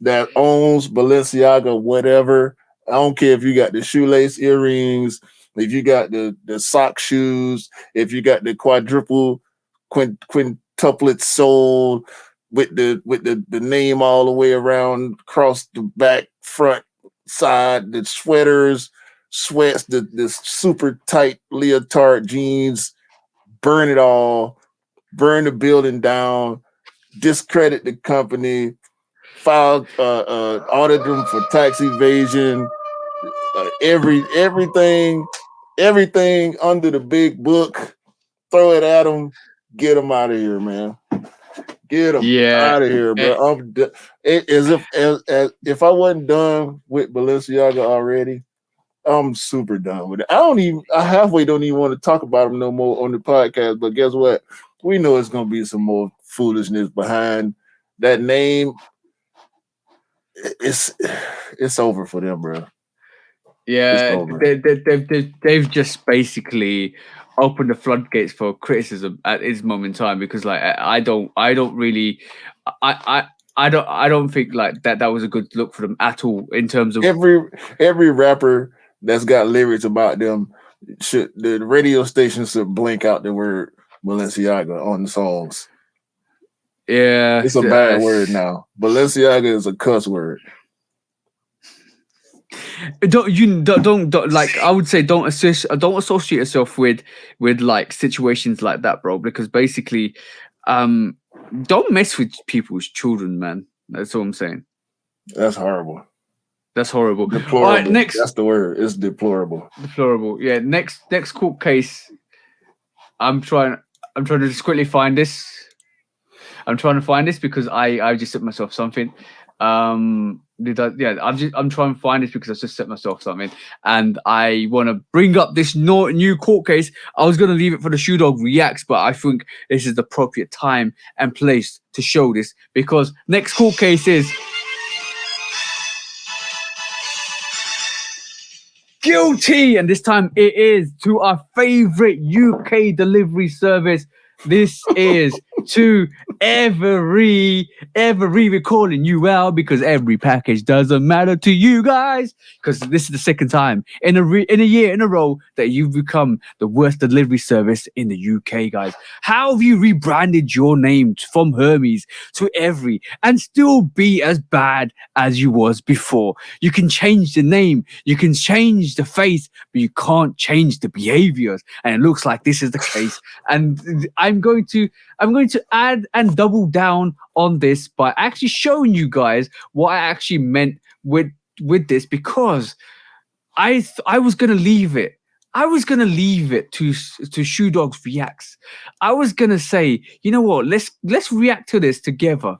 that owns Balenciaga, whatever, I don't care if you got the shoelace earrings, if you got the sock shoes, if you got the quintuplet sole with the name all the way around, across the back, front, side, the sweaters, sweats, the super tight leotard jeans, burn it all, burn the building down, discredit the company, file audit them for tax evasion, everything under the big book, throw it at them, get them out of here, man. Get them out of here, bro. If I wasn't done with Balenciaga already, I'm super done with it. I halfway don't even want to talk about them no more on the podcast, but guess what? We know it's going to be some more foolishness behind that name. It's over for them, bro. Yeah, they've just basically opened the floodgates for criticism at this moment in time, because like I don't think like that was a good look for them at all, in terms of every rapper that's got lyrics about them, the radio station should blink out the word Balenciaga on the songs. Yeah, it's a bad word now. Balenciaga is a cuss word. Don't like. I would say don't associate yourself with like situations like that, bro. Because basically, don't mess with people's children, man. That's all I'm saying. That's horrible. That's horrible. Deplorable. All right, next. That's the word. It's deplorable. Deplorable. Yeah. Next court case. I'm trying to just quickly find this. I'm trying to find this because I just set myself something. I'm trying to find this because I just set myself something, and I want to bring up this new court case. I was going to leave it for the Shoe Dog Reacts, but I think this is the appropriate time and place to show this because next court case is guilty, and this time it is to our favorite UK delivery service. This is to every we're calling you out because every package doesn't matter to you guys, because this is the second time in a year in a row that you've become the worst delivery service in the UK, guys. How have you rebranded your name from Hermes to Every and still be as bad as you was before? You can change the name, you can change the face, but you can't change the behaviors, and it looks like this is the case. And I'm going to add and double down on this by actually showing you guys what I actually meant with this, because I was gonna leave it. I was gonna leave it to Shoe Dog's Reacts. I was gonna say, you know what, let's react to this together.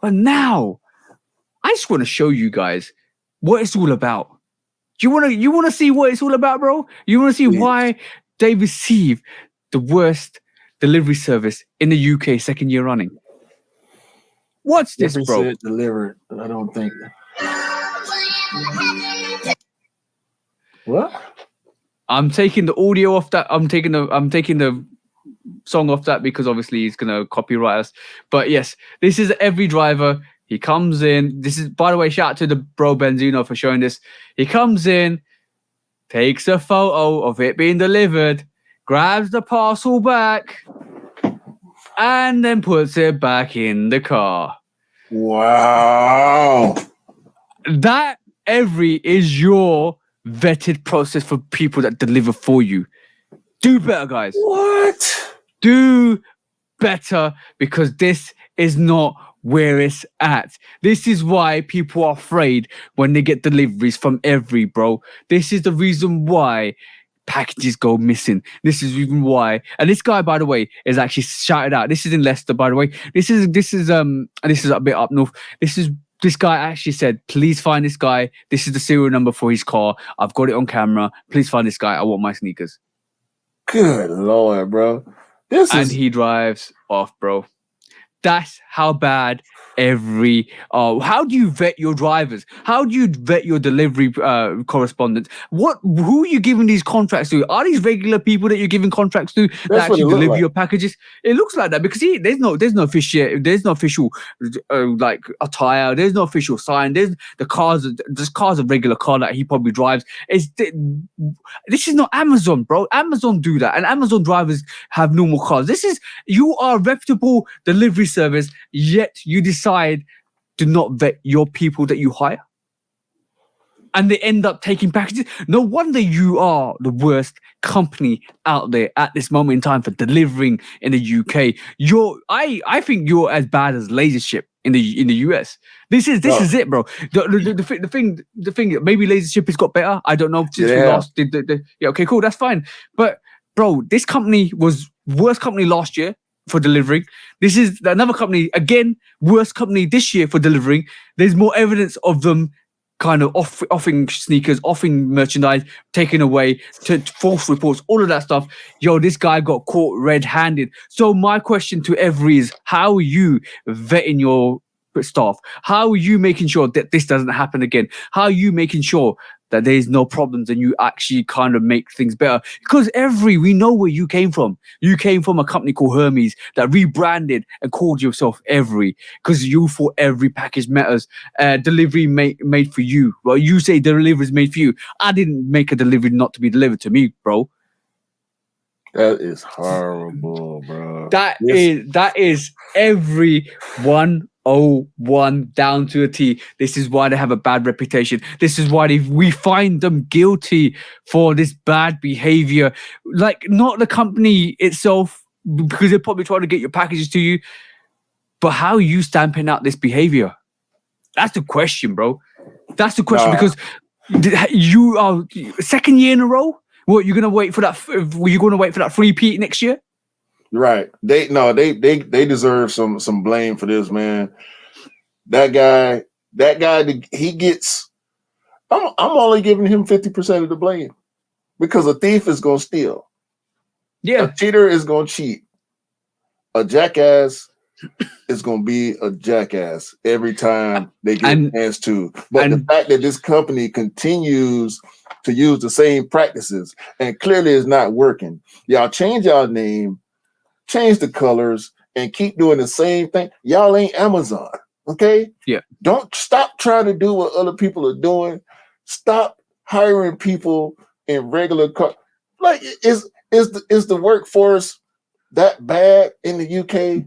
But now I just want to show you guys what it's all about. You wanna see what it's all about, bro? You wanna see why they receive the worst delivery service in the UK second year running? What's this, bro? Said delivered, but I don't think. What? I'm taking the audio off that. I'm taking the song off that because obviously he's gonna copyright us. But yes, this is Every driver. He comes in. This is, by the way, shout out to the bro Benzino for showing this. He comes in, takes a photo of it being delivered, grabs the parcel back, and then puts it back in the car. Wow. That Every is your vetted process for people that deliver for you. Do better, guys. What? Do better, because this is not where it's at. This is why people are afraid when they get deliveries from Every, bro. This is the reason why packages go missing. This is even why. And this guy, by the way, is actually shouted out. This is in Leicester, by the way. This is a bit up north. This guy actually said, please find this guy. This is the serial number for his car. I've got it on camera. Please find this guy. I want my sneakers. Good Lord, bro. And he drives off, bro. That's how bad Every. How do you vet your drivers? How do you vet your delivery correspondents? Who are you giving these contracts to? Are these regular people that you're giving contracts to that actually deliver your packages? It looks like that because there's no official like attire. There's no official sign. There's car's a regular car that he probably drives. This is not Amazon, bro. Amazon do that, and Amazon drivers have normal cars. You are a reputable delivery service, yet you decide to not vet your people that you hire, and they end up taking packages. No wonder you are the worst company out there at this moment in time for delivering in the UK. I think you're as bad as LaserShip in the US. This is it, bro. The thing. Maybe LaserShip has got better. I don't know. Since we last did okay, cool, that's fine. But bro, this company was worst company last year for delivering. This is another company, again, worst company this year for delivering. There's more evidence of them kind of offing sneakers, offing merchandise, taking away, to false reports, all of that stuff. Yo, this guy got caught red-handed. So my question to Every is, how are you vetting your staff? How are you making sure that this doesn't happen again? How are you making sure that there's no problems and you actually kind of make things better? Because we know where you came from. You came from a company called Hermes that rebranded and called yourself Every because you thought every package matters. Delivery made for you. Well, you say delivery is made for you. I didn't make a delivery not to be delivered to me, bro. That is horrible, bro. That is every 101 down to a T. This is why they have a bad reputation. This is why we find them guilty for this bad behavior. Like, not the company itself, because they're probably trying to get your packages to you, but how are you stamping out this behavior? That's the question, bro. That's the question, because you are second year in a row. What, you're gonna wait for that? Were you gonna wait for that repeat next year? Right. They deserve some blame for this, man. That guy, he gets. I'm only giving him 50% of the blame, because a thief is gonna steal. Yeah. A cheater is gonna cheat. A jackass is gonna be a jackass every time they get a chance to. But the fact that this company continues to use the same practices and clearly is not working. Y'all change y'all name, change the colors, and keep doing the same thing. Y'all ain't Amazon, okay? Yeah. Don't stop trying to do what other people are doing. Stop hiring people in regular like, is the workforce that bad in the UK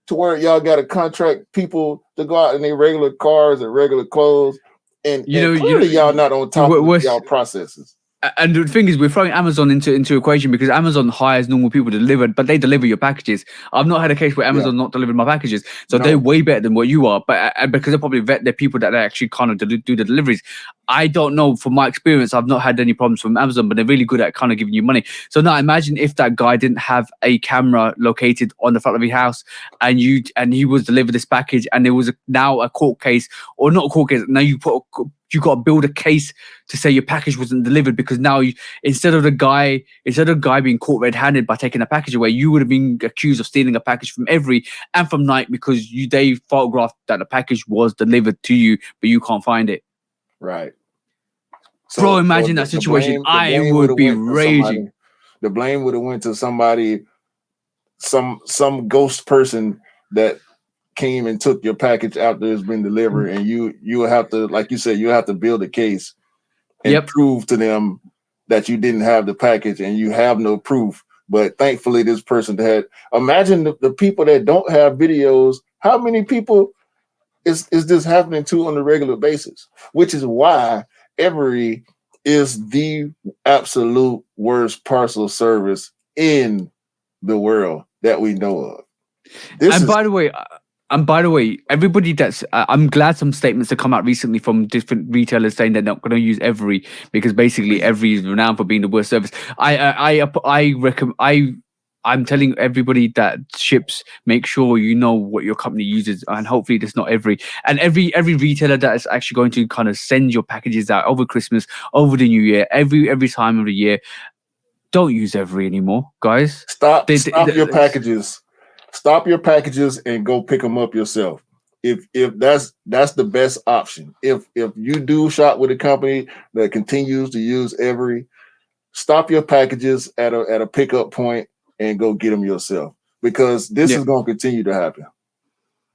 to where y'all got to contract people to go out in their regular cars and regular clothes? And clearly y'all not on top of y'all processes. And the thing is, we're throwing Amazon into equation, because Amazon hires normal people to deliver, but they deliver your packages. I've not had a case where Amazon not delivered my packages, so they're way better than what you are. But because they probably vet their people that they actually kind of do the deliveries. I don't know, from my experience, I've not had any problems from Amazon, but they're really good at kind of giving you money. So now imagine if that guy didn't have a camera located on the front of his house, and he was delivered this package, and there was now a court case, or not a court case. Now you got to build a case to say your package wasn't delivered, because now instead of the guy being caught red-handed by taking a package away, you would have been accused of stealing a package from Every and from Nike, because they photographed that the package was delivered to you, but you can't find it. Right. So, bro, imagine that situation. I would be raging. The blame would have went to somebody, some ghost person that came and took your package after it's been delivered, and you have to, like you said, you have to build a case and prove to them that you didn't have the package, and you have no proof. But thankfully, this person had. Imagine the people that don't have videos. How many people is this happening to on a regular basis? Which is why Every is the absolute worst parcel service in the world that we know of. By the way, everybody I'm glad some statements have come out recently from different retailers saying they're not going to use Every, because basically Every is renowned for being the worst service. I'm telling everybody that ships, make sure you know what your company uses, and hopefully there's not every retailer that is actually going to kind of send your packages out over Christmas, over the New Year, every time of the year. Don't use Every anymore, guys. Stop your packages. Stop your packages and go pick them up yourself. If that's the best option. If you do shop with a company that continues to use Every, stop your packages at a pickup point and go get them yourself, because this is going to continue to happen.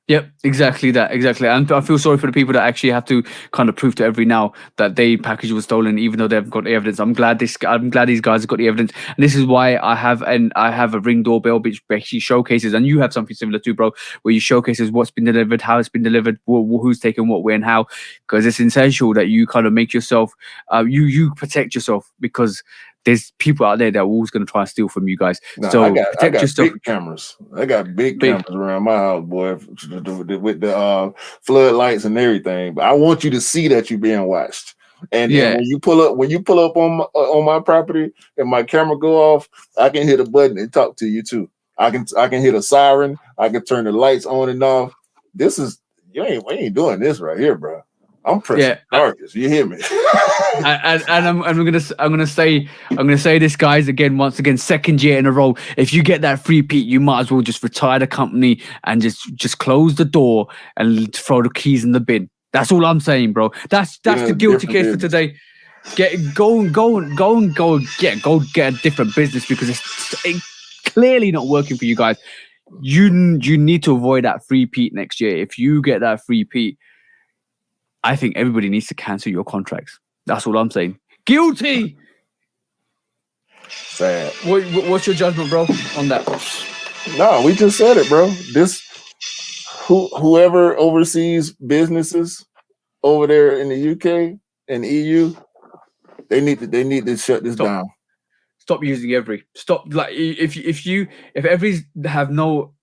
Yep, exactly that. Exactly. And I feel sorry for the people that actually have to kind of prove to Every now that their package was stolen, even though they've got the evidence. I'm glad these guys have got the evidence. And this is why I have a Ring doorbell which actually showcases, and you have something similar too, bro, where you showcases what's been delivered, how it's been delivered, who's taken what, where, and how, because it's essential that you kind of make yourself, you protect yourself, because there's people out there that are always going to try and steal from you guys. So I got big cameras. I got big cameras around my house, boy, with the floodlights and everything. But I want you to see that you're being watched. And when you pull up on my property and my camera go off, I can hit a button and talk to you too. I can hit a siren. I can turn the lights on and off. We ain't doing this right here, bro. I'm pressing targets. You hear me? and I'm gonna say this, guys, once again, second year in a row. If you get that free Pete, you might as well just retire the company and just close the door and throw the keys in the bin. That's all I'm saying, bro. That's the guilty case for today. Go get a different business, because it's clearly not working for you guys. You need to avoid that free Pete next year. If you get that free Pete, I think everybody needs to cancel your contracts. That's all I'm saying. Guilty. Sad. What's your judgment, bro, on that? No, we just said it, bro. Whoever oversees businesses over there in the UK and EU, they need to shut this down. Stop using every. Stop, like, if every have no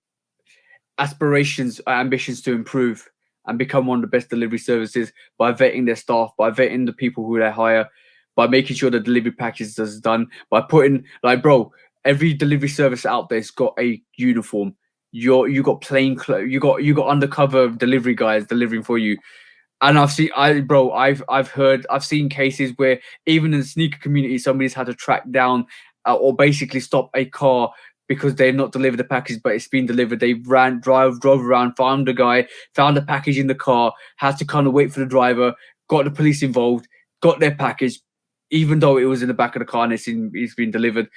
aspirations or ambitions to improve and become one of the best delivery services by vetting their staff, by vetting the people who they hire, by making sure the delivery package is done, by putting, like, bro, every delivery service out there's got a uniform. You got plain clothes. You got undercover delivery guys delivering for you. And I've seen cases where even in the sneaker community, somebody's had to track down or basically stop a car because they've not delivered the package, but it's been delivered. They drove around, found a guy, found a package in the car, had to kind of wait for the driver, got the police involved, got their package, even though it was in the back of the car and it's been delivered.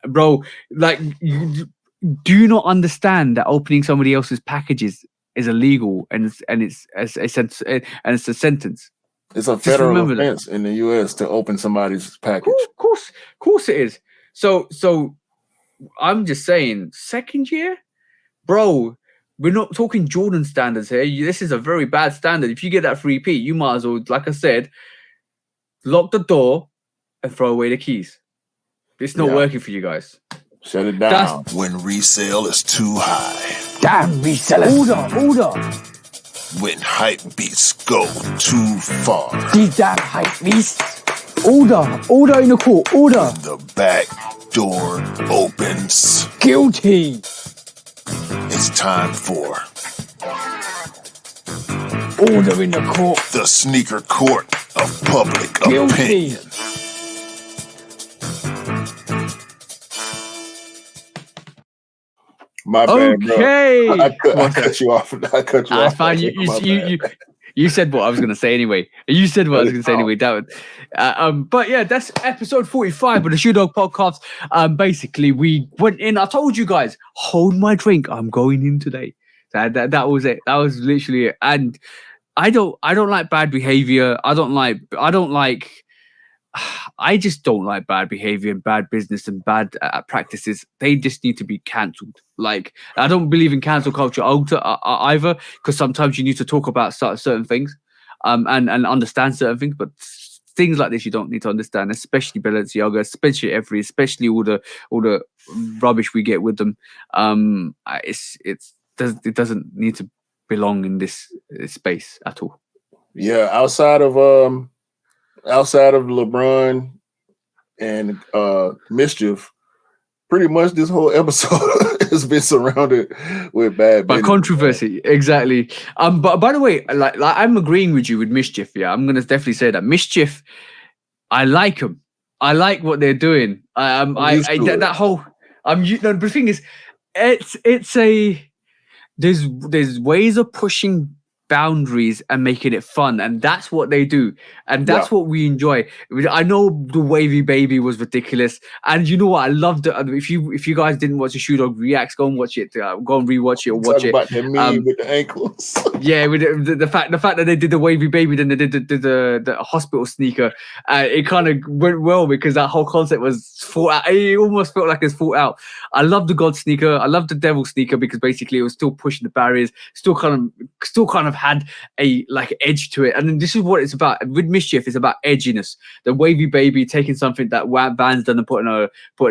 Bro, like, do you not understand that opening somebody else's packages is illegal and it's a sentence? It's a federal offense in the US to open somebody's package. Of course it is. So I'm just saying, second year, bro, we're not talking Jordan standards here. This is a very bad standard. If you get that 3P, you might as well, like I said, lock the door and throw away the keys. It's not working for you guys. Shut it down. When resale is too high. Damn resellers. Order. When hype beats go too far. These damn hype beasts. Order in the court. Order. When the back door opens. Guilty. It's time for order in the court. The sneaker court of public Guilty. opinion. My bad, okay. Bro. I cut you off. That's fine. You said what I was going to say anyway. You said what I was going to say anyway. That was, but yeah, that's episode 45 of the Shoe Dog podcast. Basically, we went in. I told you guys, hold my drink. I'm going in today. That was it. That was literally it. And I don't like bad behavior. I just don't like bad behavior and bad business and bad practices. They just need to be cancelled. Like, I don't believe in cancel culture either, because sometimes you need to talk about certain things and understand certain things, but things like this you don't need to understand, especially Balenciaga, especially all the rubbish we get with them. It doesn't need to belong in this space at all. Yeah, outside of LeBron and Mischief, pretty much this whole episode has been surrounded with bad by controversy. Exactly. But by the way, like I'm agreeing with you with Mischief. Yeah, I'm gonna definitely say that Mischief. I like them. I like what they're doing. That whole. But the thing is, there's ways of pushing boundaries and making it fun, and that's what they do, and that's what we enjoy. I know the Wavy Baby was ridiculous, and you know what, I loved it. If you guys didn't watch the Shoe Dog Reacts, go and watch it. Go and rewatch it or watch it. About meme with the ankles. Yeah, with the fact that they did the Wavy Baby, then they did the hospital sneaker. It kind of went well because that whole concept was thought out. It almost felt like it's thought out. I love the God sneaker. I love the Devil sneaker because basically it was still pushing the barriers, still kind of had a like edge to it. And then this is what it's about with Mischief. It's about edginess. The Wavy Baby taking something that Van's done and putting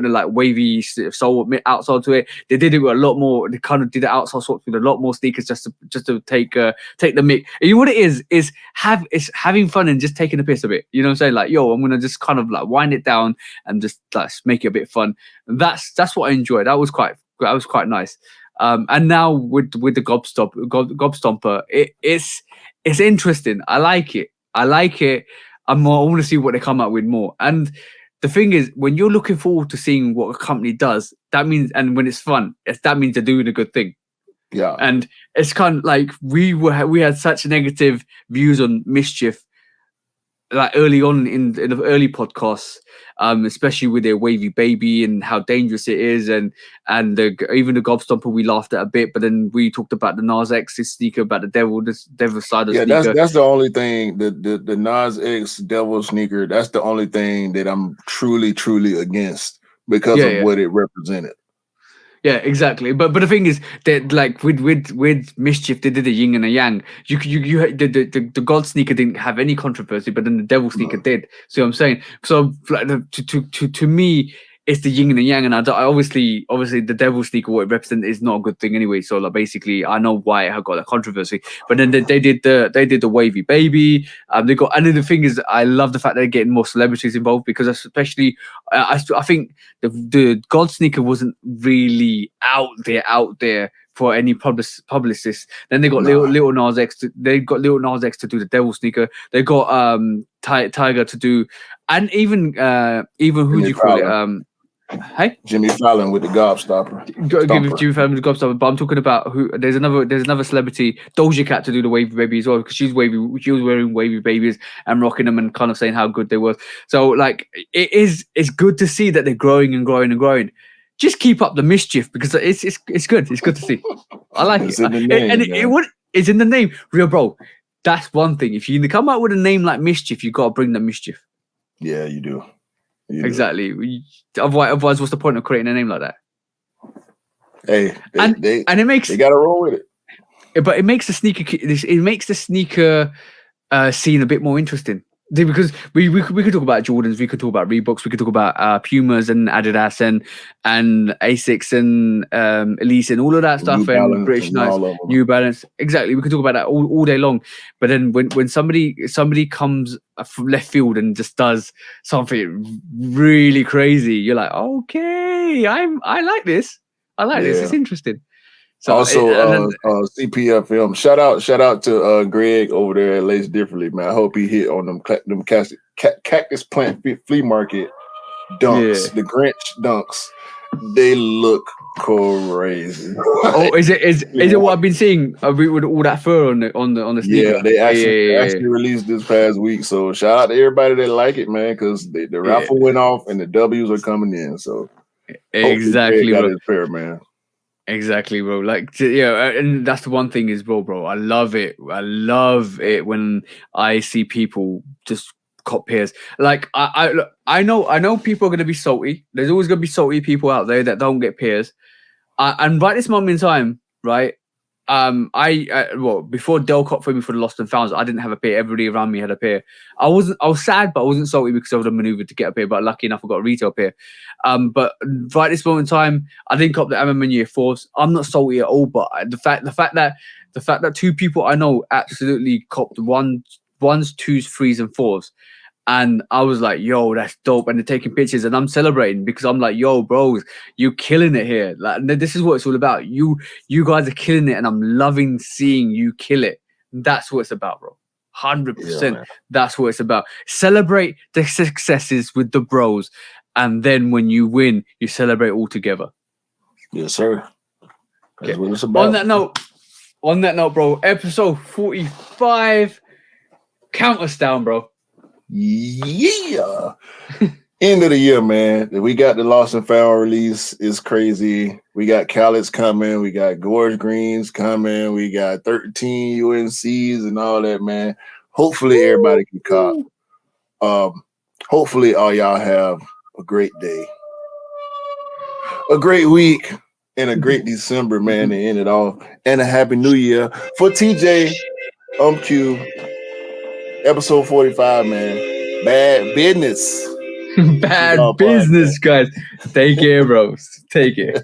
a like wavy sole outsole to it. They did it with a lot more. They kind of did the outsole swaps with a lot more sneakers just to take the mic. And you know what it is having fun and just taking the piss a bit. You know what I'm saying? Like, yo, I'm gonna just kind of like wind it down and just like make it a bit fun. And that's what I enjoyed. That was quite nice. And now with the Gob Stomper, it's interesting. I like it. I want to see what they come up with more. And the thing is, when you're looking forward to seeing what a company does, that means, and when it's fun, that means they're doing a good thing. Yeah. And it's kind of like we had such negative views on Mischief, like early on in the early podcasts, especially with their Wavy Baby and how dangerous it is, and even the Gob Stomper we laughed at a bit, but then we talked about the Nas X sneaker, about the devil side of sneaker. That's the only thing, the Nas X devil sneaker. That's the only thing that I'm truly against, because of what it represented. Yeah, exactly. But the thing is that like with Mischief, they did a yin and a yang. The God Sneaker didn't have any controversy, but then the Devil Sneaker did. See what I'm saying? So like, to me, it's the yin and the yang, and I obviously the Devil Sneaker, what it represents is not a good thing anyway. So like basically, I know why it got that controversy. But then they did the Wavy Baby. They got, and then the thing is, I love the fact they're getting more celebrities involved, because especially I think the God Sneaker wasn't really out there for any publicists. Then they got Lil Nas X. They got Lil Nas X to do the Devil Sneaker. They got Tiger to do, and even who do you call it? Hey, Jimmy Fallon with the Gobstopper. Give Jimmy Fallon with the Gobstopper. But I'm talking about who. There's another celebrity, Doja Cat, to do the Wavy Baby as well, because she was wearing Wavy Babies and rocking them and kind of saying how good they were. So like it's good to see that they're growing and growing and growing. Just keep up the mischief, because it's good. It's good to see. I like it. It's in the name, real bro. That's one thing. If you come out with a name like Mischief, you got to bring the mischief. Yeah, you do. Exactly. Otherwise, what's the point of creating a name like that? Hey, they got to roll with it. But it makes the sneaker scene a bit more interesting, because we could talk about Jordans, we could talk about Reeboks, we could talk about Pumas and Adidas and Asics and Elise and all of that stuff, and British Knights, New Balance. Exactly, we could talk about that all day long. But then when somebody comes from left field and just does something really crazy, you're like, okay, I like this. I like this. It's interesting. So also, CPF film. Shout out to Greg over there at Lace Differently, man. I hope he hit on them cactus plant flea market dunks, the Grinch dunks. They look crazy. Oh, is it what I've been seeing with all that fur on the sneaker? Yeah, they actually released this past week. So shout out to everybody that like it, man, because the raffle went off and the W's are coming in. So exactly, got his pair, man. Exactly, bro. Like, and that's the one thing is, bro. I love it. I love it when I see people just cop pairs. Like, I know people are gonna be salty. There's always gonna be salty people out there that don't get pairs. And right this moment in time, right? Before Dell caught for me for the Lost and Founds, I didn't have a pair. Everybody around me had a pair. I was sad, but I wasn't salty because I would have maneuvered to get a pair. But lucky enough, I got a retail pair. But right this moment in time, I didn't cop the Year Force. I'm not salty at all. But the fact that two people I know absolutely copped ones, twos, threes, and fours. And I was like, yo, that's dope. And they're taking pictures and I'm celebrating because I'm like, yo, bros, you killing it here. Like, this is what it's all about. You guys are killing it and I'm loving seeing you kill it. That's what it's about, bro. 100%. That's what it's about. Celebrate the successes with the bros. And then when you win, you celebrate all together. Yes, sir. That's what it's about. On that note, bro, episode 45. Count us down, bro. Yeah. End of the year, man. We got the Lost and Found release. It's crazy. We got Khaled's coming. We got Gorge Greens coming. We got 13 UNCs and all that, man. Hopefully everybody can cop. Hopefully all y'all have a great day, a great week, and a great December, man, to end it all. And a happy new year. For TJ, Q. Episode 45, man. Bad business. Bad business, guys. Take care, bros. Take care.